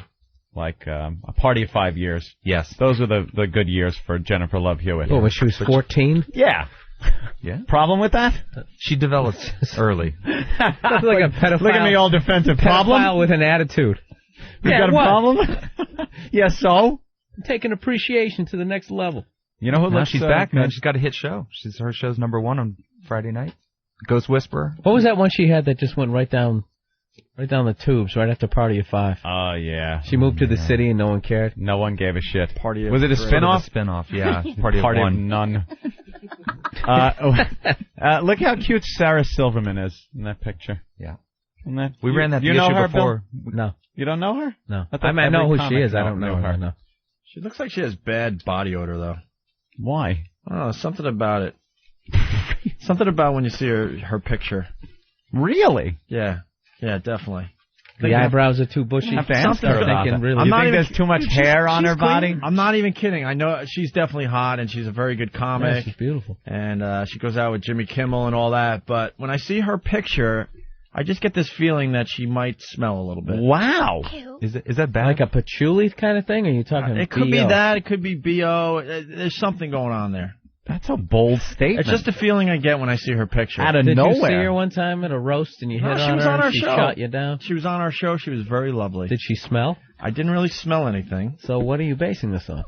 party of 5 years. Yes. Those were the good years for Jennifer Love Hewitt. Oh, when she was 14? Yeah. Yeah. Problem with that? She develops early. That's like a pedophile. Look at me all defensive. Pedophile with an attitude. You got a problem? Yeah, so? Taking appreciation to the next level. You know who she's back, man. She's got a hit show. Her show's #1 on Friday night. Ghost Whisperer. What was that one she had that just went right down the tubes, right after Party of 5? Oh, yeah. She moved to the city and no one cared? No one gave a shit. Was it a spinoff? Spinoff, yeah. Party of None. Look how cute Sarah Silverman is in that picture. Yeah. We ran that you know her before. Bill? No. You don't know her? No. I know who she is. I don't know her. No. She looks like she has bad body odor, though. Why? I don't know. Something about it. Something about when you see her picture. Really? Yeah. Yeah, definitely. The eyebrows are too bushy. You think there's too much hair on her body? I'm not even kidding. I know she's definitely hot, and she's a very good comic. Yeah, she's beautiful. And she goes out with Jimmy Kimmel and all that. But when I see her picture, I just get this feeling that she might smell a little bit. Wow. Is that bad? Like a patchouli kind of thing? Or are you talking it could be that. It could be B.O. There's something going on there. That's a bold statement. It's just a feeling I get when I see her picture. Out of nowhere. Did you see her one time at a roast and you hit on her? She was on our show. She shot you down? She was on our show. She was very lovely. Did she smell? I didn't really smell anything. So what are you basing this on?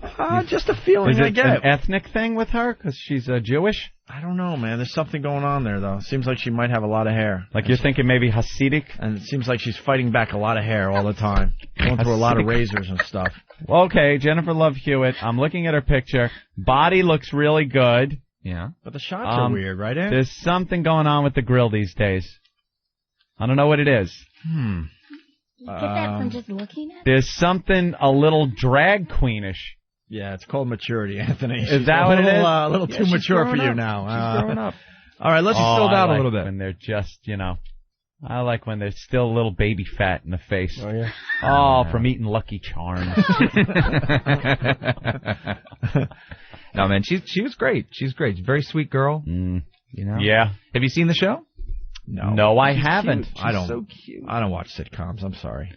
Just a feeling I get. Is it an ethnic thing with her because she's Jewish? I don't know, man. There's something going on there, though. It seems like she might have a lot of hair. Like you're thinking maybe Hasidic? And it seems like she's fighting back a lot of hair all the time. Going through a lot of razors and stuff. Okay, Jennifer Love Hewitt. I'm looking at her picture. Body looks really good. Yeah. But the shots are weird, right, Ed? There's something going on with the grill these days. I don't know what it is. You get that from just looking at it? There's something a little drag queenish. Yeah, it's called maturity, Anthony. Is that what it is? A little too mature for you now. She's growing up. All right, let's slow down a little bit. When they're just, I like when they're still a little baby fat in the face. Oh, yeah? Oh, from eating Lucky Charms. No, man, she was great. She's great. Very sweet girl. Yeah. Have you seen the show? No, I haven't. I don't. So cute. I don't watch sitcoms. I'm sorry.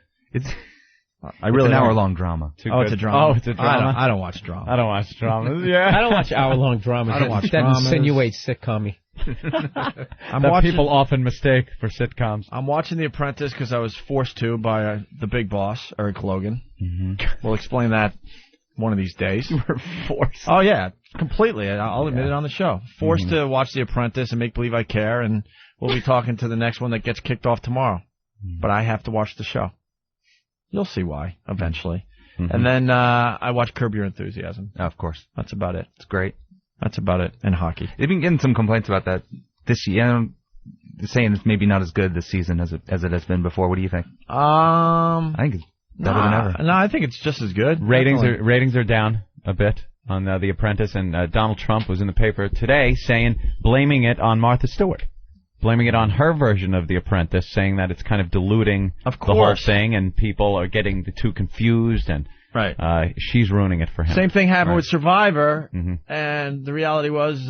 It's an hour-long drama. It's a drama. Oh, it's a drama. I don't watch drama. I don't watch dramas. Yeah, I don't watch hour-long dramas. I don't watch that dramas. insinuates sitcom-y. People often mistake for sitcoms. I'm watching The Apprentice because I was forced to by the big boss, Eric Logan. Mm-hmm. We'll explain that one of these days. You were forced. Oh, yeah, completely. I'll admit it on the show. Forced to watch The Apprentice and make believe I care, and we'll be talking to the next one that gets kicked off tomorrow. But I have to watch the show. You'll see why, eventually. Mm-hmm. And then I watch Curb Your Enthusiasm. Of course. That's about it. It's great. That's about it. And hockey. They've been getting some complaints about that this year. Saying it's maybe not as good this season as it has been before. What do you think? I think it's better than ever. No, I think it's just as good. Ratings are down a bit on The Apprentice, and Donald Trump was in the paper today blaming it on Martha Stewart. Blaming it on her version of The Apprentice, saying that it's kind of diluting the whole thing, and people are getting too confused, and she's ruining it for him. Same thing happened with Survivor, and the reality was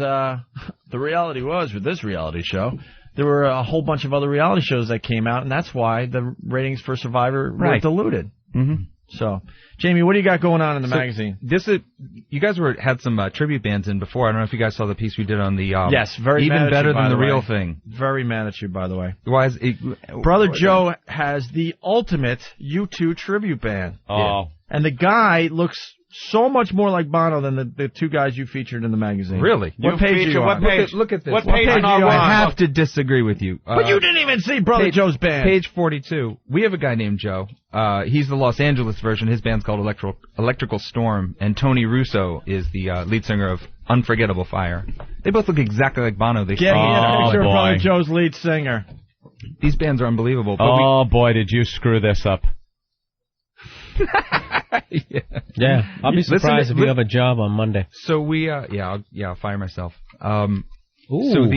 with this reality show, there were a whole bunch of other reality shows that came out, and that's why the ratings for Survivor were diluted. Mm-hmm. So, Jamie, what do you got going on in the magazine? You guys had some tribute bands in before. I don't know if you guys saw the piece we did on the yes, very even better than the real way. thing. Very mad at you, by the way. Why is it, Brother Joe has the ultimate U2 tribute band. Oh, and the guy looks so much more like Bono than the two guys you featured in the magazine. Really? What page are you on? Look at this. What page are you on? I have to disagree with you. But you didn't even see Brother Joe's band. Page 42. We have a guy named Joe. He's the Los Angeles version. His band's called Electrical Storm, and Tony Russo is the lead singer of Unforgettable Fire. They both look exactly like Bono. Get me a picture of Brother Joe's lead singer. These bands are unbelievable. But boy, did you screw this up. Yeah, I'll be surprised if you have a job on Monday. So we, I'll fire myself. Ooh. So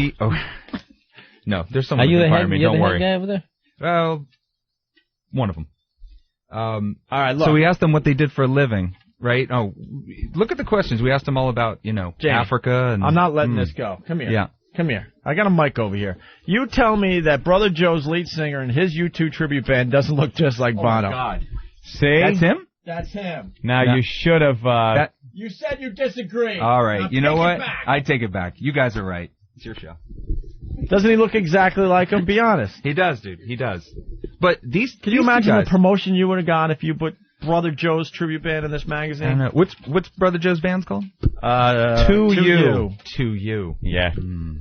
no, there's someone who can fire me. Don't worry. Guy over there? Well, one of them. All right, look. So we asked them what they did for a living, right? Oh, look at the questions. We asked them all about, Jamie, Africa. And I'm not letting this go. Come here. Yeah. Come here. I got a mic over here. You tell me that Brother Joe's lead singer and his U2 tribute band doesn't look just like Bono. Oh, God. See? That's him? That's him. Now, you should have... You said you disagree. All right. Now you know what? I take it back. You guys are right. It's your show. Doesn't he look exactly like him? Be honest. He does, dude. He does. But Can you imagine the promotion you would have got if you put Brother Joe's tribute band in this magazine? I don't know. What's Brother Joe's band's called? To You. To You. Yeah.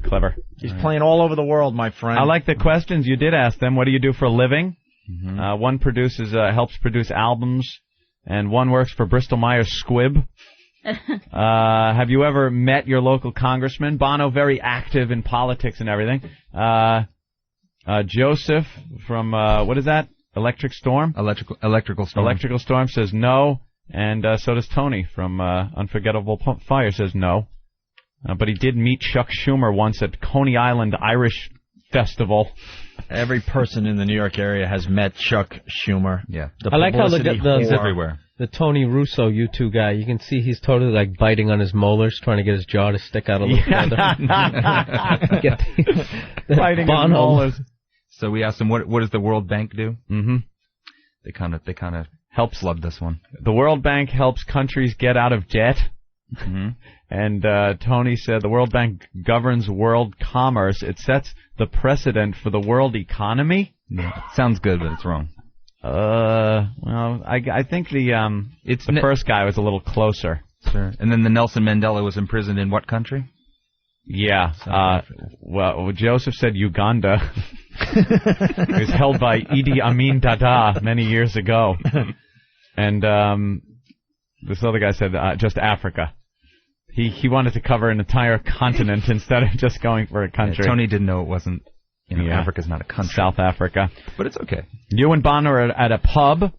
Clever. He's playing all over the world, my friend. I like the questions you did ask them. What do you do for a living? Mm-hmm. One helps produce albums, and one works for Bristol Myers Squibb. Have you ever met your local congressman? Bono, very active in politics and everything. Joseph from, what is that? Electrical Storm says no, and so does Tony from Unforgettable Fire says no. But he did meet Chuck Schumer once at Coney Island Irish Festival. Every person in the New York area has met Chuck Schumer. Yeah. I like how he's everywhere. The Tony Russo U2 guy, you can see he's totally like biting on his molars, trying to get his jaw to stick out a little further. Biting on molars. So we asked him, what does the World Bank do? Mm-hmm. They kind of help slug this one. The World Bank helps countries get out of debt. Mm-hmm. And Tony said the World Bank governs world commerce. It sets the precedent for the world economy. Yeah. Sounds good, but it's wrong. Well, I think the first guy was a little closer. Sure. And then the Nelson Mandela was imprisoned in what country? Yeah. Well, Joseph said Uganda. It was held by Idi Amin Dada many years ago. And this other guy said just Africa. He wanted to cover an entire continent instead of just going for a country. Yeah, Tony didn't know it wasn't. Africa's not a country. South Africa. But it's okay. You and Bono are at a pub.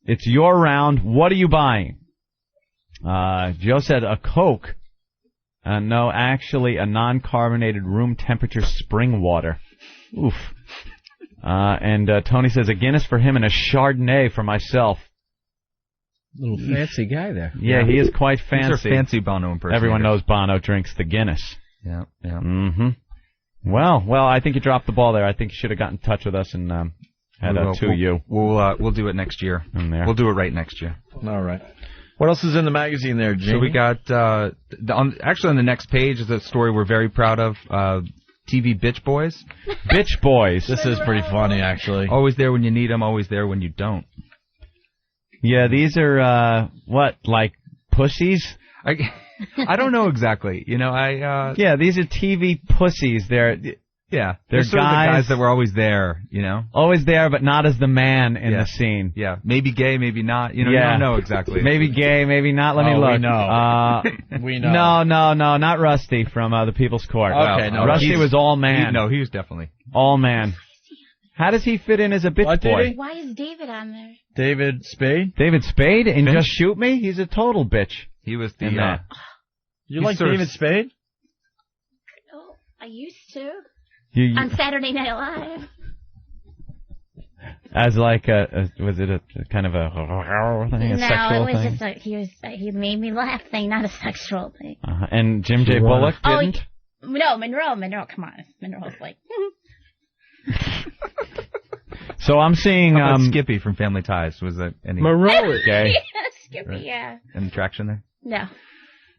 It's your round. What are you buying? Joe said a Coke. No, actually a non-carbonated room temperature spring water. Oof. And Tony says a Guinness for him and a Chardonnay for myself. Little fancy guy there. Yeah, he is quite fancy. These are fancy Bono impersonators. Everyone knows Bono drinks the Guinness. Yeah. Mm-hmm. Well, I think you dropped the ball there. I think you should have gotten in touch with us and Had two U. We'll do it next year. We'll do it right next year. All right. What else is in the magazine there, Jamie? So we got actually on the next page is a story we're very proud of. TV Bitch Boys. Bitch Boys. This is pretty funny, actually. Always there when you need them, always there when you don't. Yeah, these are like pussies? I don't know exactly. You know, yeah, these are TV pussies. They're sort of the guys that were always there, you know? Always there, but not as the man in the scene. Yeah, maybe gay, maybe not. You know, you don't know exactly. Maybe gay, maybe not. Let me look. We know. We know. No, not Rusty from the People's Court. Okay, no. Rusty was all man. He was definitely all man. How does he fit in as a bitch boy? Why is David on there? David Spade? David Spade and Just Shoot Me? He's a total bitch. He was the... You like David Spade? Oh, I used to. On Saturday Night Live. As like was it a kind of a thing, a sexual it was thing? just he made me laugh thing, not a sexual thing. And Jim J. Bullock didn't? No, Monroe, come on. Monroe's like... So I'm seeing... How about Skippy from Family Ties? Was that any... Monroe is gay. Yeah, Skippy, yeah. Any traction there? No.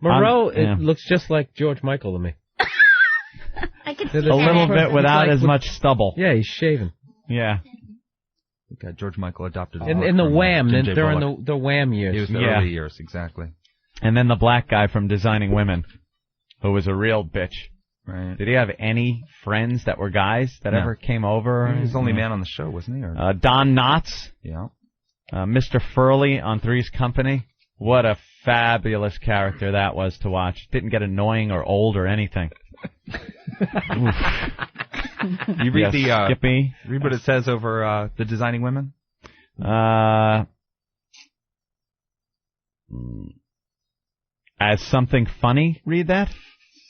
Monroe, it looks just like George Michael to me. I could a little bit without as much stubble. Yeah, he's shaven. Yeah. George Michael adopted in the Wham. During the Wham years. He was the early years, exactly. And then the black guy from Designing Women, who was a real bitch. Right. Did he have any friends that were guys that ever came over? He was the only man on the show, wasn't he? Or... Don Knotts. Yeah. Mr. Furley on Three's Company. What a fabulous character that was to watch. Didn't get annoying or old or anything. You read Skippy. Read what it says over the Designing Women. As something funny. Read that.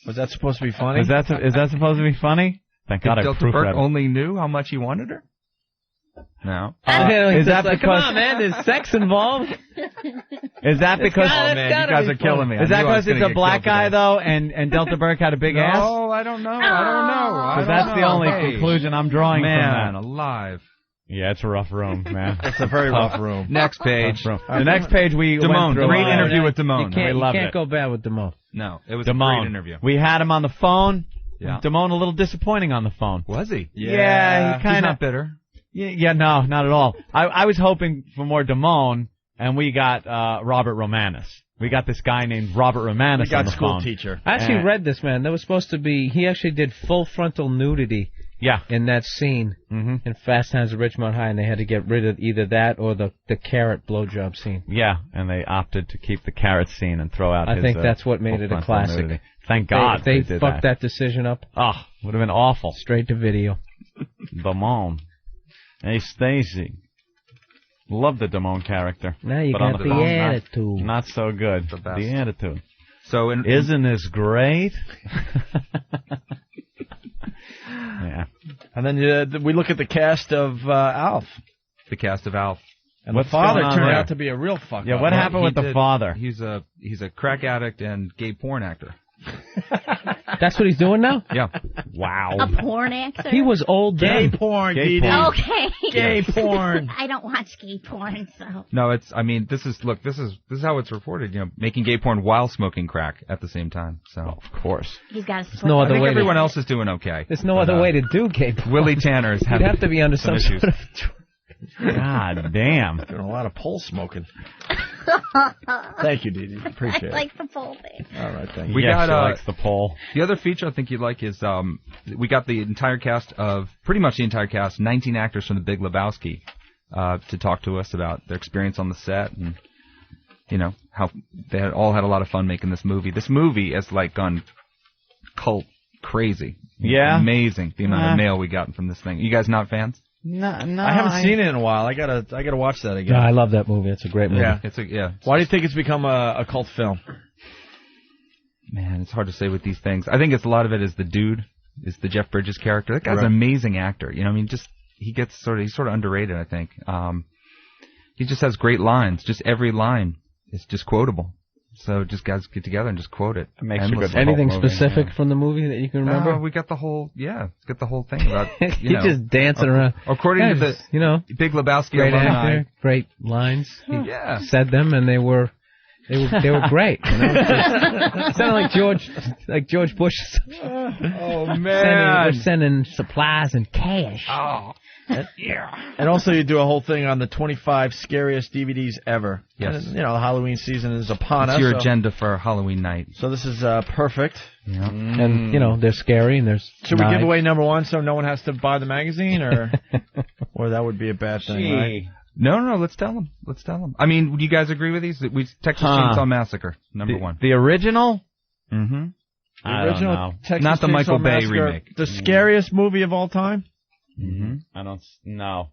Was that supposed to be funny? Is that supposed to be funny? Thank God I Delta Burke only knew how much he wanted her. No. Is that like, because? Come on, man, there's sex involved. Is that because? Oh man, you guys are killing me. Is that because it's a black guy though, and Delta Burke had a big ass? No, I don't know. Because that's the only conclusion I'm drawing from that. Man, alive. Yeah, it's a rough room, man. It's a very rough room. Next page. The next page we Damone, went through. great interview with Damone. You can't go bad with Damone. No, it was a great interview. We had him on the phone. Yeah. Damone a little disappointing on the phone. Was he? Yeah, he kind of He's not bitter. Yeah, no, not at all. I was hoping for more Damone, and we got Robert Romanus. We got this guy named Robert Romanus on the phone. School teacher. I actually read this, man. There was supposed to be... He actually did full frontal nudity in that scene in Fast Times at Ridgemont High, and they had to get rid of either that or the carrot blowjob scene. Yeah, and they opted to keep the carrot scene and throw out I think that's what made it a classic. Nudity. Thank God they did fucked that decision up. Oh, would have been awful. Straight to video. Damone. Hey, Stacy. Love the Damone character. Now you but got on the attitude. Not so good. The attitude. So isn't this great? Yeah. And then we look at the cast of Alf. The cast of Alf. And the father turned out to be a real fuck. Yeah, what happened with the father? He's a crack addict and gay porn actor. That's what he's doing now? Yeah. Wow. A porn actor? He was old gay then. Porn, gay Didi. porn. Okay. Gay porn. I don't watch gay porn, so. No, this is how it's reported, you know, making gay porn while smoking crack at the same time. So of course. He's got to no other way. Everyone else is doing okay. There's no other way to do gay porn. Willie Tanner's You'd have to be under some issues. sort of... God damn. Doing a lot of pole smoking. Thank you, Didi. Appreciate it. I like the pole thing. All right, thank you. We got likes the pole. The other feature I think you'd like is we got the entire cast of pretty much the entire cast, 19 actors from The Big Lebowski, to talk to us about their experience on the set and you know how they all had a lot of fun making this movie. This movie has like gone cult crazy. Yeah, amazing the amount of mail we got from this thing. You guys not fans? No, I haven't seen it in a while. I gotta watch that again. No, I love that movie. It's a great movie. Yeah, Why do you think it's become a cult film? Man, it's hard to say with these things. I think a lot of it is the dude, is the Jeff Bridges character. That guy's an amazing actor. You know, I mean, he's sort of underrated. I think he just has great lines. Just every line is just quotable. So just guys get together and just quote it. Makes a good Anything specific from the movie that you can remember? We got the whole, got the whole thing about, He's just dancing around. According to the, Big Lebowski great alumni. actor, great lines. He said them, and they were great. It sounded like George Bush. Oh man, we're sending supplies and cash. Oh. And also you do a whole thing on the 25 scariest DVDs ever. Yes. And, the Halloween season is upon us. It's your agenda for Halloween night. So this is perfect. Yeah. And, they're scary and there's Should we give away number 1 so no one has to buy the magazine, or that would be a bad thing, right? No, let's tell them. I mean, do you guys agree with these? Texas Chainsaw Massacre, number 1. The original? Mm-hmm. The original Texas Not the Chainsaw Michael Bay Massacre, remake. The scariest movie of all time? Mm-hmm. I don't. No.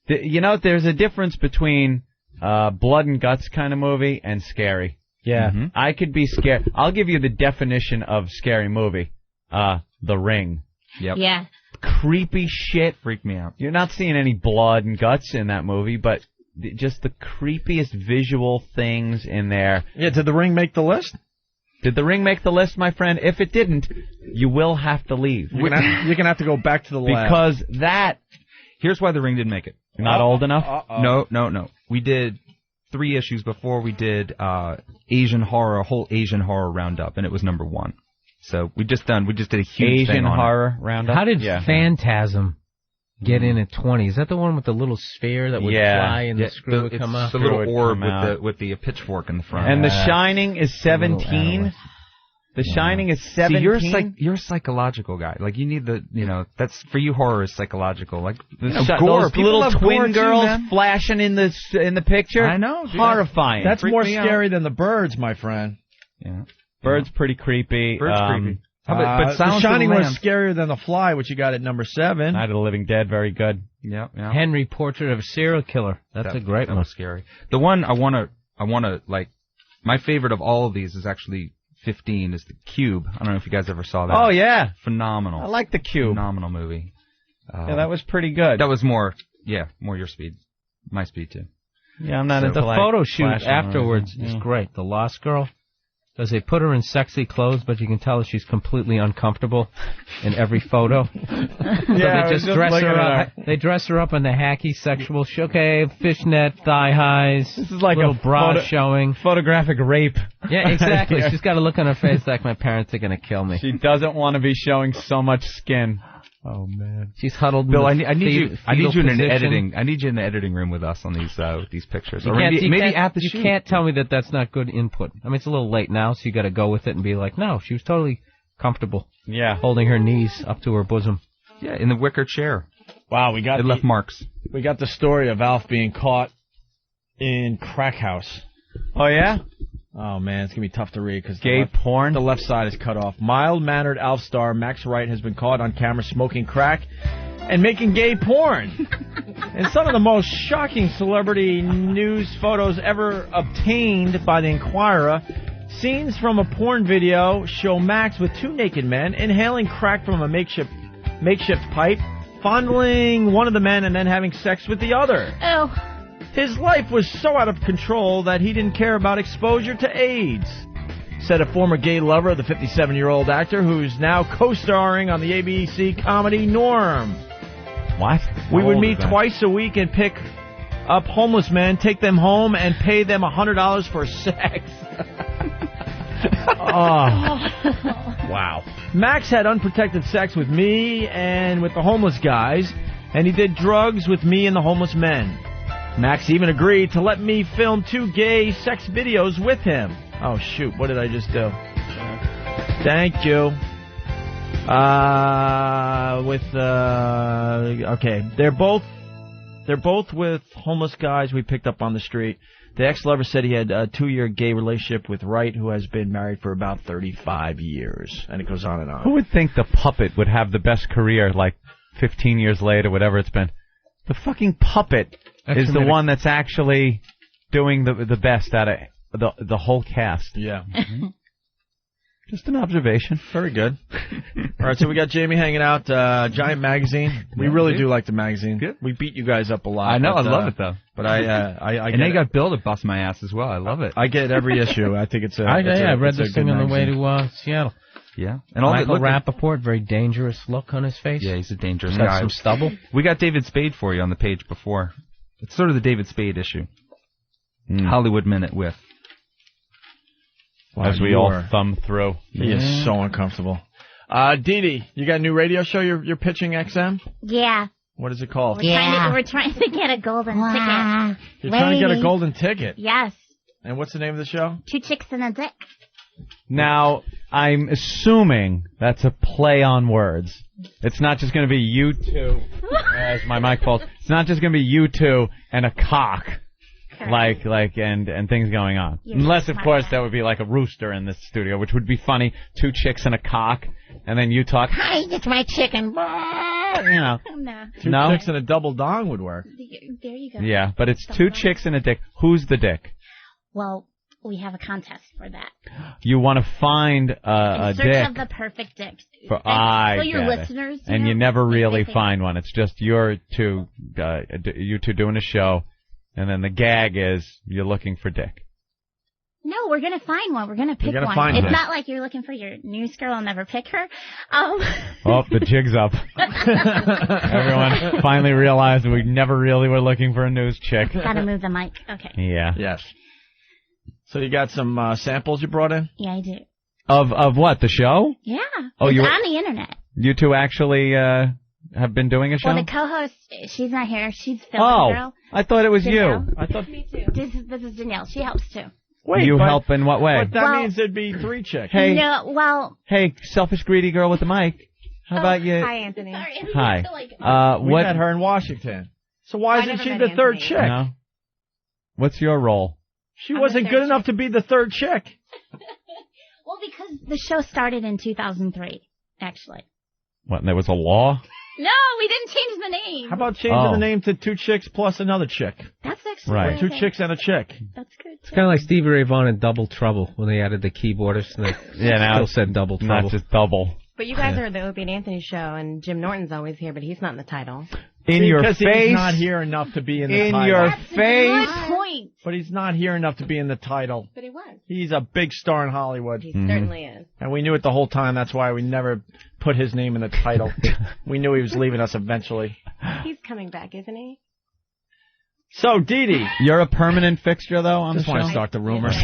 There's a difference between blood and guts kind of movie and scary. Yeah. Mm-hmm. I could be scared. I'll give you the definition of scary movie. The Ring. Yep. Yeah. Creepy shit. Freak me out. You're not seeing any blood and guts in that movie, but just the creepiest visual things in there. Yeah. Did The Ring make the list? Did The Ring make the list, my friend? If it didn't, you will have to leave. You're gonna have to go back to the lab. Because that... Here's why The Ring didn't make it. You're not old enough? No. We did 3 issues before we did Asian horror, a whole Asian horror roundup, and it was number 1. So we just did a huge Asian thing on horror roundup. How did Phantasm get in at 20? Is that the one with the little sphere that would fly and the screw would come up? The little orb with the pitchfork in the front. And The Shining is 17. The Shining is 17. See, you're a psychological guy. Like, you need that's for you. Horror is psychological. Like gore. Those little twin girls flashing in the picture. I know. Dude. Horrifying. That's more scary than the birds, my friend. Yeah. Bird's pretty creepy. Bird's creepy. But The Shining was scarier than The Fly, which you got at number 7. Night of the Living Dead, very good. Yeah. Henry, Portrait of a Serial Killer. That's a great one. That was scary. The one I want to like, my favorite of all of these is actually 15, is The Cube. I don't know if you guys ever saw that. Oh, yeah. Phenomenal. I like The Cube. Phenomenal movie. Yeah, that was pretty good. That was more your speed. My speed, too. Yeah, I'm not into the photo shoot afterwards is great. The Lost Girl. Does they put her in sexy clothes, but you can tell that she's completely uncomfortable in every photo? They just dress her up. They dress her up in the hacky sexual fishnet, thigh highs. This is like a bra showing. Photographic rape. Yeah, exactly. She's got a look on her face like my parents are going to kill me. She doesn't want to be showing so much skin. Oh man, she's huddled. Bill, in I need you in the editing. I need you in the editing room with us on these pictures. Or maybe at the shoot. You can't tell me that that's not good input. I mean, it's a little late now, so you got to go with it and be like, no, she was totally comfortable. Yeah, holding her knees up to her bosom. Yeah, in the wicker chair. Wow, it left marks. We got the story of Alf being caught in crack house. Oh yeah. Oh, man, it's going to be tough to read because porn. The left side is cut off. Mild-mannered Alf star Max Wright has been caught on camera smoking crack and making gay porn. And some of the most shocking celebrity news photos ever obtained by the Inquirer. Scenes from a porn video show Max with 2 naked men inhaling crack from a makeshift pipe, fondling one of the men and then having sex with the other. Oh. His life was so out of control that he didn't care about exposure to AIDS, said a former gay lover of the 57-year-old actor who's now co-starring on the ABC comedy Norm. What? We would meet twice a week and pick up homeless men, take them home, and pay them $100 for sex. Wow. Max had unprotected sex with me and with the homeless guys, and he did drugs with me and the homeless men. Max even agreed to let me film 2 gay sex videos with him. Oh, shoot. What did I just do? Thank you. Okay. They're both with homeless guys we picked up on the street. The ex-lover said he had a 2-year gay relationship with Wright, who has been married for about 35 years. And it goes on and on. Who would think the puppet would have the best career, like 15 years later, whatever it's been? The fucking puppet is the one that's actually doing the best out of the whole cast. Yeah. Just an observation. Very good. All right, so we got Jamie hanging out. Giant magazine. We really do like the magazine. Good. We beat you guys up a lot. I know. But, I love it though. But I and they got Bill to bust my ass as well. I love it. I get every issue. I think it's a. I read this thing on the way to Seattle. Yeah. And Michael Rappaport, very dangerous look on his face. Yeah, he's a dangerous got guy. some stubble. We got David Spade for you on the page before. It's sort of the David Spade issue. Hollywood Minute with. As we all thumb through. He is so uncomfortable. Didi, you got a new radio show you're pitching XM? Yeah. What is it called? We're trying to get a golden ticket. You're trying to get a golden ticket? Yes. And what's the name of the show? 2 Chicks and a Dick. Now, I'm assuming that's a play on words. It's not just going to be you two, as my mic falls. It's not just going to be you two and a cock. Like, and things going on. Unless, of course, that would be like a rooster in this studio, which would be funny. 2 chicks and a cock, and then you talk, hi, it's my chicken. You know. No. 2 chicks and a double dong would work. There you go. Yeah, but it's 2 chicks and a dick. Who's the dick? Well, we have a contest for that. You want to find a dick. In search of the perfect dick. For your listeners, and you never really find one. It's just you two doing a show. And then the gag is you're looking for dick. No, we're going to find one. We're going to pick one. It's not like you're looking for your news girl and never pick her. Oh, the jig's up. Everyone finally realized we never really were looking for a news chick. Gotta move the mic. Okay. Yeah. Yes. So you got some samples you brought in? Yeah, I do. Of what? The show? Yeah. Oh, it's on the internet. You two actually have been doing a show? Well, the co-host, she's not here. She's filming girl. I thought it was Danielle. you. I thought me too. This is Danielle. She helps too. Wait, you help in what way? But that means there'd be 3 chicks. Hey, hey, selfish, greedy girl with the mic. How about you? Hi, Anthony. Sorry, Hi. We met her in Washington. So why isn't she the 3rd chick? No. What's your role? She wasn't good enough to be the 3rd chick. Well, because the show started in 2003, actually. What, and there was a law? No, we didn't change the name. How about changing the name to 2 chicks plus another chick? That's actually right. 2 chicks and a chick. That's good. It's kind of like Stevie Ray Vaughan in Double Trouble when they added the keyboardist. And they now still said Double Trouble. Not just double. But you guys are the Opie and Anthony show, and Jim Norton's always here, but he's not in the title. In your face. He's not here enough to be in the title. In your face. Good point. But he's not here enough to be in the title. But he was. He's a big star in Hollywood. He certainly is. And we knew it the whole time. That's why we never put his name in the title. We knew he was leaving us eventually. He's coming back, isn't he? So, Didi. You're a permanent fixture, though, on the show? Just want to start the rumors.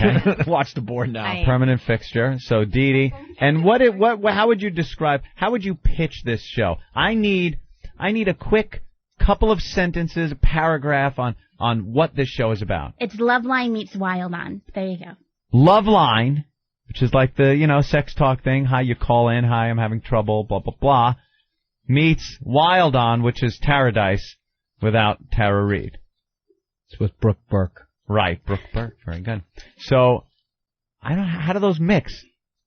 Watch the board now. Permanent fixture. So, Didi. And how would you describe, how would you pitch this show? I need a quick couple of sentences, a paragraph on what this show is about. It's Loveline meets Wild On. There you go. Loveline, which is like the, sex talk thing. Hi, you call in. Hi, I'm having trouble, blah, blah, blah. Meets Wild On, which is Paradise without Tara Reid. It's with Brooke Burke. Right, Brooke Burke. Very good. So, I don't know, how do those mix?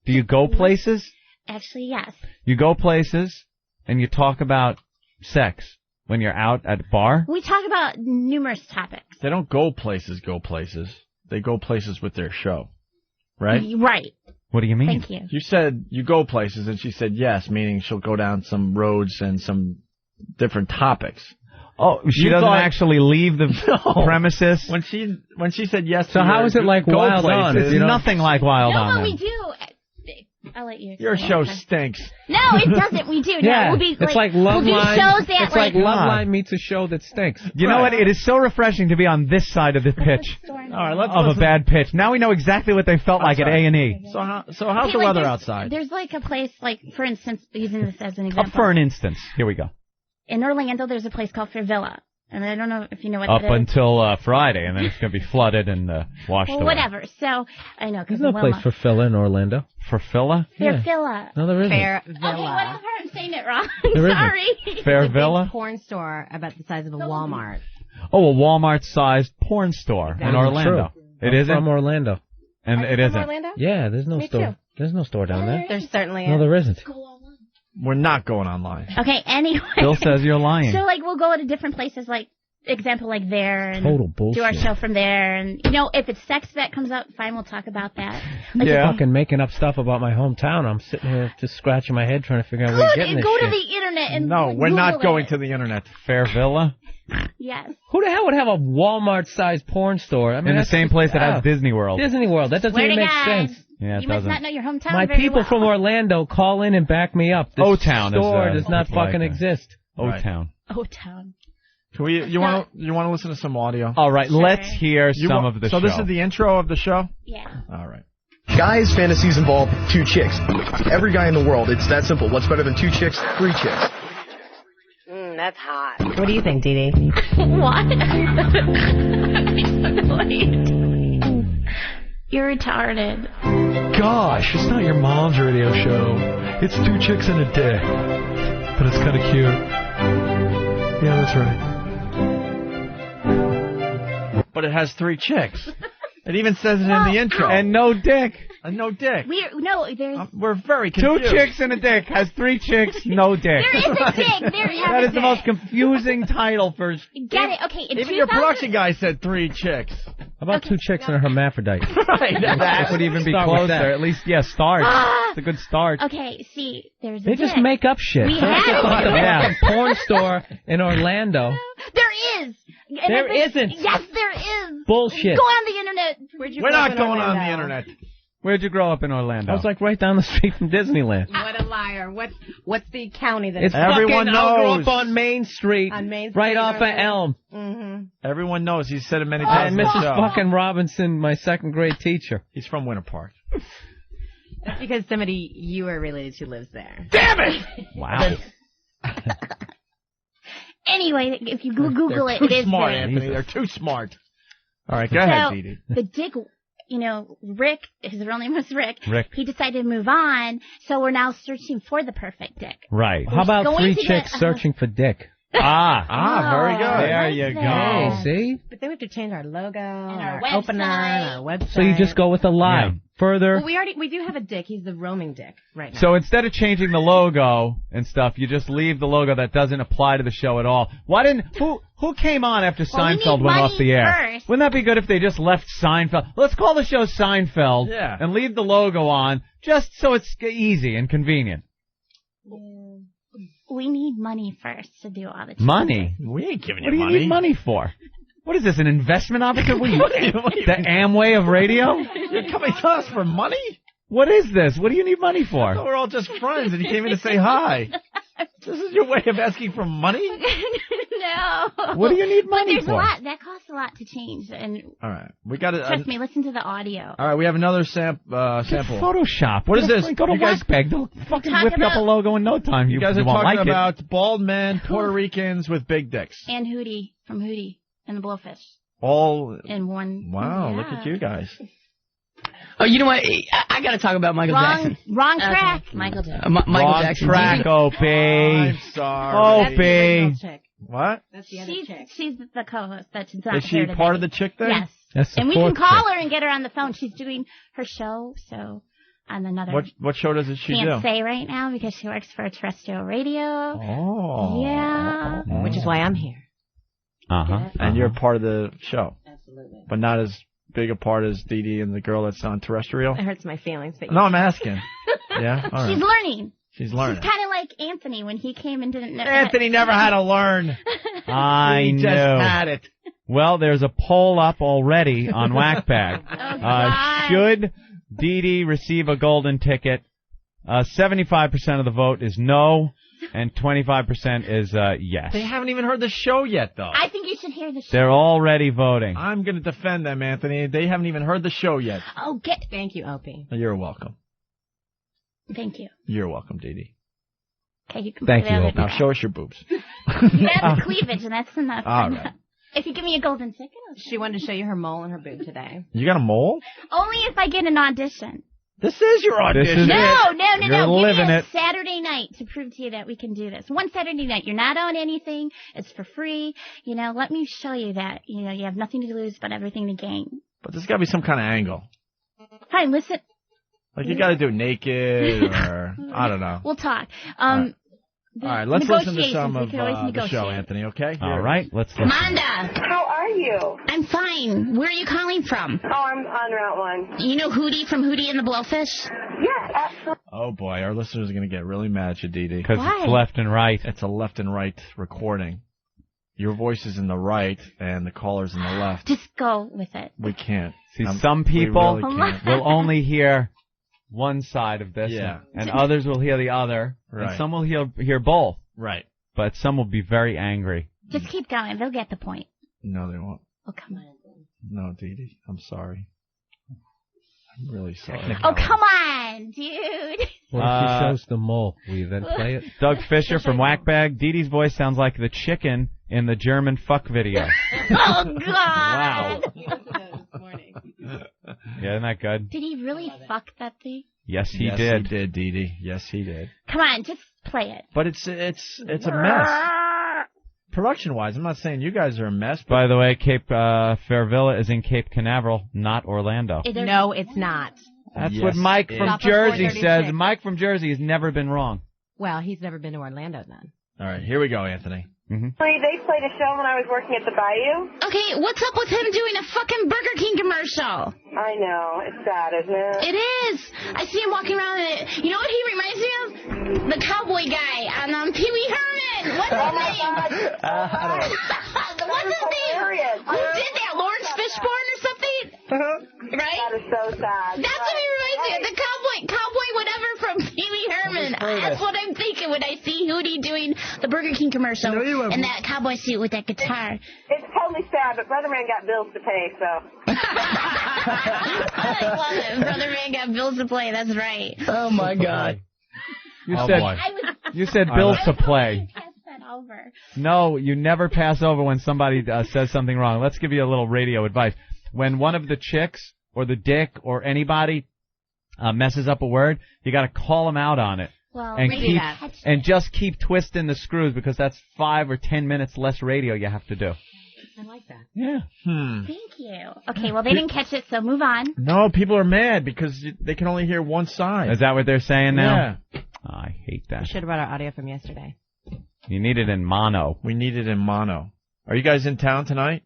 Do you go places? Actually, yes. You go places, and you talk about sex when you're out at a bar? We talk about numerous topics. They don't go places. They go places with their show. Right? Right. What do you mean? Thank you. You said you go places, and she said yes, meaning she'll go down some roads and some different topics. Oh, she doesn't actually leave the premises? When she said yes. So how is it like Wild On? It's nothing like Wild On. No, we do. I'll let you explain. Your show stinks. No, it doesn't. We do. Yeah, we'll be it's like Loveline. We'll do shows that it's like Loveline meets a show that stinks. You know what? It is so refreshing to be on this side of the pitch. All right, let's of a bad pitch. Now we know exactly what they felt like at A&E. So how's the weather outside? There's like a place, like for instance, using this as an example. For an instance, here we go. In Orlando, there's a place called Favilla. And I don't know if you know what that is. Up until Friday, and then it's going to be flooded and washed away. Whatever. So, I know. There's no place for Filla in Orlando. For Filla? Fairvilla. No, there isn't. Fairvilla. Okay, whatever. I'm saying it wrong. Sorry. Fairvilla? It's a porn store about the size of a Walmart. Oh, a Walmart-sized porn store in Orlando. True. It isn't? From Orlando. And it isn't. Orlando? Yeah, there's no Me store. Too. There's no store down there. There certainly is. No, there isn't. We're not going online. Okay, anyway. Bill says you're lying. So, like, we'll go to different places, like, example, like there, and total bullshit. do our show from there. And, if it's sex that comes up, fine, we'll talk about that. Like fucking making up stuff about my hometown. I'm sitting here just scratching my head trying to figure out where you're getting this Go shit. to the internet and No, we're Google not going it. to the internet. Fair Villa? Yes. Who the hell would have a Walmart-sized porn store? I mean, In the that's same just- place that has Disney World. Disney World. That doesn't Swear even to make God. sense. Yeah, it You must doesn't. not know your hometown My very people well. from Orlando call in and back me up. This O-Town store is, does not it's like fucking that. exist. O-Town. O-Town. Can we? You want to listen to some audio? All right, let's hear some of the show. So this is the intro of the show? Yeah. All right. Guys' fantasies involve 2 chicks. Every guy in the world, it's that simple. What's better than 2 chicks? 3 chicks. That's hot. What do you think, Didi? What? You're retarded. Gosh, it's not your mom's radio show. It's 2 chicks and a dick. But it's kind of cute. Yeah, that's right. But it has 3 chicks. It even says it in the intro. And no dick. And no dick. We're very 2 confused. chicks and a dick has 3 chicks, no dick. There is a dick. That is the most confusing title for... Get it? Okay. In Even your production guy said 3 chicks. How about 2 chicks and a hermaphrodite? Right. That would even be Start with closer. that. At least, start. It's a good start. Okay, see, there's a They just dick. make up shit. We They have just like the Yeah. fucking porn store in Orlando. There is. And There I think- isn't. Yes, there is. Bullshit. Go on the internet. We're not going on the internet. Where'd you grow up in Orlando? I was like right down the street from Disneyland. What a liar. What's the county that It's Everyone fucking, I grew knows. up on Main Street. On Main Right Street, off of Orlando. Elm. Mm-hmm. Everyone knows. He's said it many times And on the Mrs. show. fucking Robinson, my 2nd grade teacher. He's from Winter Park. That's because somebody you are related to lives there. Damn it! Wow. Anyway, if you Google They're it, too it is smart, there. Anthony. They're too smart. All right, go ahead, Didi. The dick, Rick, his real name was Rick. Rick. He decided to move on, so we're now searching for the perfect dick. Right. How about going 3 to chicks get- searching for dick? Very good. There Like you that. go. Hey, see? But then we have to change our logo, our our opener, website. our website. So you just go with a lie. Yeah. Further. Well, we do have a dick. He's the roaming dick right now. So instead of changing the logo and stuff, you just leave the logo that doesn't apply to the show at all. Why didn't who came on after Well, we Seinfeld need went off money the air? first. Wouldn't that be good if they just left Seinfeld? Let's call the show Seinfeld and leave the logo on just so it's easy and convenient. We need money first to do all the Money? We ain't giving What do you need money for? What is this, an investment opportunity? What are you, the Amway of radio? You're coming to us for money? What is this? What do you need money for? We're all just friends, and you came in to say hi. This is your way of asking for money? No. What do you need money but there's for? a lot. That costs a lot to change. And All right. We got to... trust me, listen to the audio. All right, we have another sample. Photoshop. What is this? Go to You guys- Whackbag. They'll fucking Talk whip you up a about- logo in no time. You guys are won't talking like about bald men, Puerto Ricans with big dicks. And Hootie from Hootie and the Blowfish All... in one. Wow, yeah. look at you guys. Oh, you know what? I got to talk about Michael Jackson. Wrong track. Michael Jackson. Michael Wrong Jackson. track, Opie. I'm sorry. Opie. What? That's the other chick. She's the co-host. That's not Is she here today. part of the chick thing? Yes. That's the And we can fourth call chick. her and get her on the phone. She's doing her show, so on another. What show does she do? Can't say right now because she works for terrestrial radio. Oh. Yeah. Which is why I'm here. Uh-huh. And you're part of the show. Absolutely. But not as big a part as Didi and the girl that's on terrestrial? It hurts my feelings. But No, I'm asking. Yeah? All right. She's learning. She's learning. She's kind of like Anthony when he came and didn't know. Anthony never had to learn. I He know. just had it. Well, there's a poll up already on Whackbag. God. Should Didi receive a golden ticket? 75% of the vote is no, and 25% is yes. They haven't even heard the show yet, though. I think you should hear the show. They're already voting. I'm going to defend them, Anthony. They haven't even heard the show yet. Oh, Thank you, Opie. You're welcome. Thank you. You're welcome, Didi. Okay, you can Thank put it you, over Opie. Now there. show us your boobs. You have the cleavage, and that's enough. All right. If you give me a golden ticket, She wanted to show you her mole and her boob today. You got a mole? only if I get an audition. This is your audition. This is No. You're Give living me a it. Saturday night to prove to you that we can do this. One Saturday night. You're not on anything. It's for free. Let me show you that. You have nothing to lose but everything to gain. But there's got to be some kind of angle. Fine, listen. Like you got to do naked or I don't know. We'll talk. right. All right, let's listen to some of the show, Anthony, okay? All right, let's listen. Amanda! How are you? I'm fine. Where are you calling from? Oh, I'm on Route 1. You know Hootie from Hootie and the Blowfish? Yeah, absolutely. Oh, boy, our listeners are going to get really mad at you, Deedee. Because it's left and right. It's a left and right recording. Your voice is in the right, and the caller's in the left. Just go with it. We can't. See, some people really will only hear one side of this, Yeah. and others will hear the other, Right. and some will hear both. Right. But some will be very angry. Just keep going. They'll get the point. No, they won't. Oh, come on. No, Deedee, I'm sorry. I'm really sorry. Oh, come on, dude. What if she shows the mole? Will you then play it? Doug Fisher from Whackbag. Deedee's voice sounds like the chicken in the German fuck video. Oh, God. Wow. Yeah, isn't that good? Did he really fuck that thing? Yes, he did. Yes, he did, Deedee. Yes, he did. Come on, just play it. But it's a mess. Production-wise, I'm not saying you guys are a mess. But By the way, Cape Fairvilla is in Cape Canaveral, not Orlando. No, it's not. That's Yes, what Mike it from is. Jersey 436. says. Mike from Jersey has never been wrong. Well, he's never been to Orlando then. All right, here we go, Anthony. Mm-hmm. They played a show when I was working at the Bayou. Okay, what's up with him doing a fucking Burger King commercial? I know. It's sad, isn't it? It is. I see him walking around in it. You know what he reminds me of? The cowboy guy on Pee Wee Herman. What's his name? What's his name? Who did that? Lawrence Fishburne or something? Right? That is so sad. That's what he reminds me of. The cowboy whatever from Pee Wee Herman. That's what I'm thinking when I see Hootie doing the Burger King commercial in that cowboy suit with that guitar. It's totally sad, but Brother Man got bills to pay, so. I love it. Brother Man got bills to play. That's right. Oh, my God. You said bills to play. Pass that over. No, you never pass over when somebody says something wrong. Let's give you a little radio advice. When one of the chicks or the dick or anybody messes up a word, you got to call them out on it. Well, and just keep twisting the screws because that's 5 or 10 minutes less radio you have to do. I like that. Yeah. Thank you. Okay, well, they didn't catch it, so move on. No, people are mad because they can only hear one side. Is that what they're saying now? Yeah. Oh, I hate that. We should have brought our audio from yesterday. You need it in mono. We need it in mono. Are you guys in town tonight?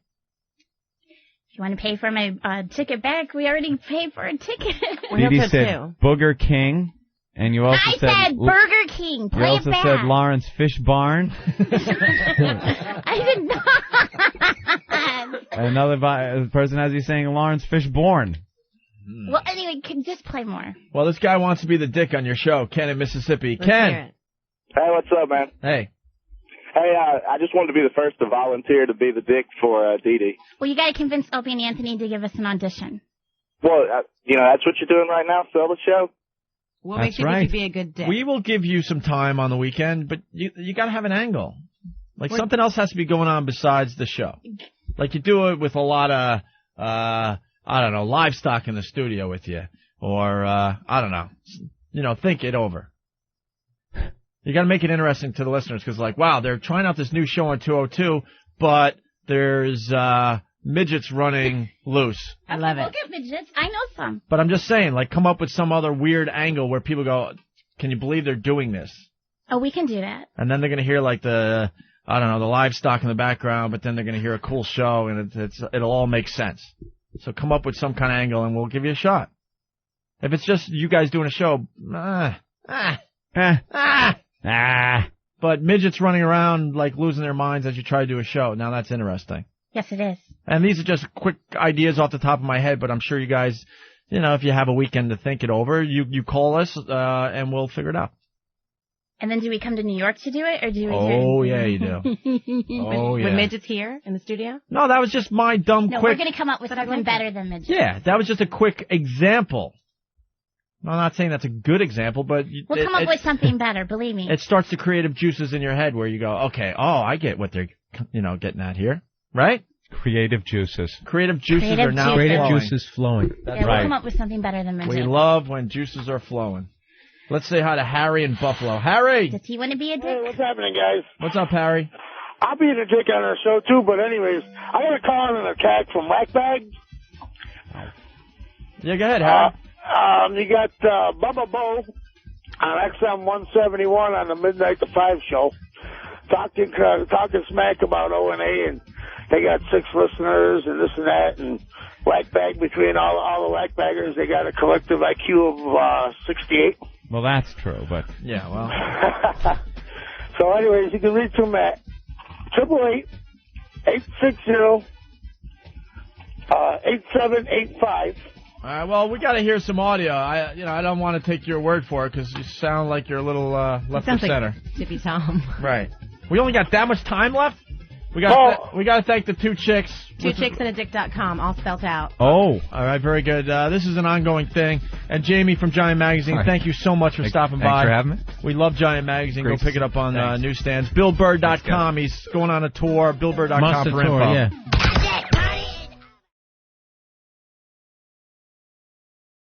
If you want to pay for my ticket back, we already paid for a ticket. Didi said Booger King. And you also said Burger King. Play you also it back. said Lawrence Fish Barn. I did not. Another person has you saying Lawrence Fishborn. Well, anyway, just play more. Well, this guy wants to be the dick on your show, Ken in Mississippi. Ken. Hey, what's up, man? Hey. Hey, I just wanted to be the first to volunteer to be the dick for Didi. Well, you got to convince Opie and Anthony to give us an audition. Well, that's what you're doing right now, sell the show? What makes you think you'd be a good dick? We will give you some time on the weekend, but you got to have an angle. Like something else has to be going on besides the show. Like you do it with a lot of, I don't know, livestock in the studio with you. Or, I don't know. Think it over. You got to make it interesting to the listeners because, like, wow, they're trying out this new show on 202, but there's midgets running loose. I love it. Look at midgets. I know some. But I'm just saying, like, come up with some other weird angle where people go, can you believe they're doing this? Oh, we can do that. And then they're going to hear, like, the livestock in the background, but then they're going to hear a cool show, and it'll all make sense. So come up with some kind of angle, and we'll give you a shot. If it's just you guys doing a show, but midgets running around, like, losing their minds as you try to do a show, now that's interesting. Yes, it is. And these are just quick ideas off the top of my head, but I'm sure you guys, if you have a weekend to think it over, you call us, and we'll figure it out. And then do we come to New York to do it, or do we Oh, yeah, you do. With midgets here in the studio? No, that was just my dumb No, quick... we're going to come up with something better than midgets. Yeah, that was just a quick example. I'm not saying that's a good example, but... We'll come up with something better, believe me. It starts the creative juices in your head where you go, okay, I get what they're, getting at here. Right? Creative juices. Creative juices are now flowing. Creative juices flowing. That's We'll come up with something better than midgets. We love when juices are flowing. Let's say hi to Harry in Buffalo. Harry! Does he want to be a dick? Hey, what's happening, guys? What's up, Harry? I'll be the dick on our show, too, but anyways, I got a call and an attack from Whackbag. Yeah, go ahead, Harry. You got Bubba Bo. on XM 171 on the Midnight to 5 show, talking smack about O&A, and they got 6 listeners and this and that, and whack bag between all the whack baggers. They got a collective IQ of 68. Well, that's true, but yeah, well. So, anyways, you can reach them at 888-860-8785. All right, well, we got to hear some audio. I don't want to take your word for it because you sound like you're a little left of center. Like Tippy Tom. Right. We only got that much time left? We got to thank the 2 chicks. 2chicksandadick.com, all spelled out. Oh, all right, very good. This is an ongoing thing. And Jamie from Giant Magazine, thank you so much for stopping by. Thanks for having me. We love Giant Magazine. Great. Go pick it up on newsstands. BillBurr.com. He's going on a tour. BillBurr.com for info. Yeah.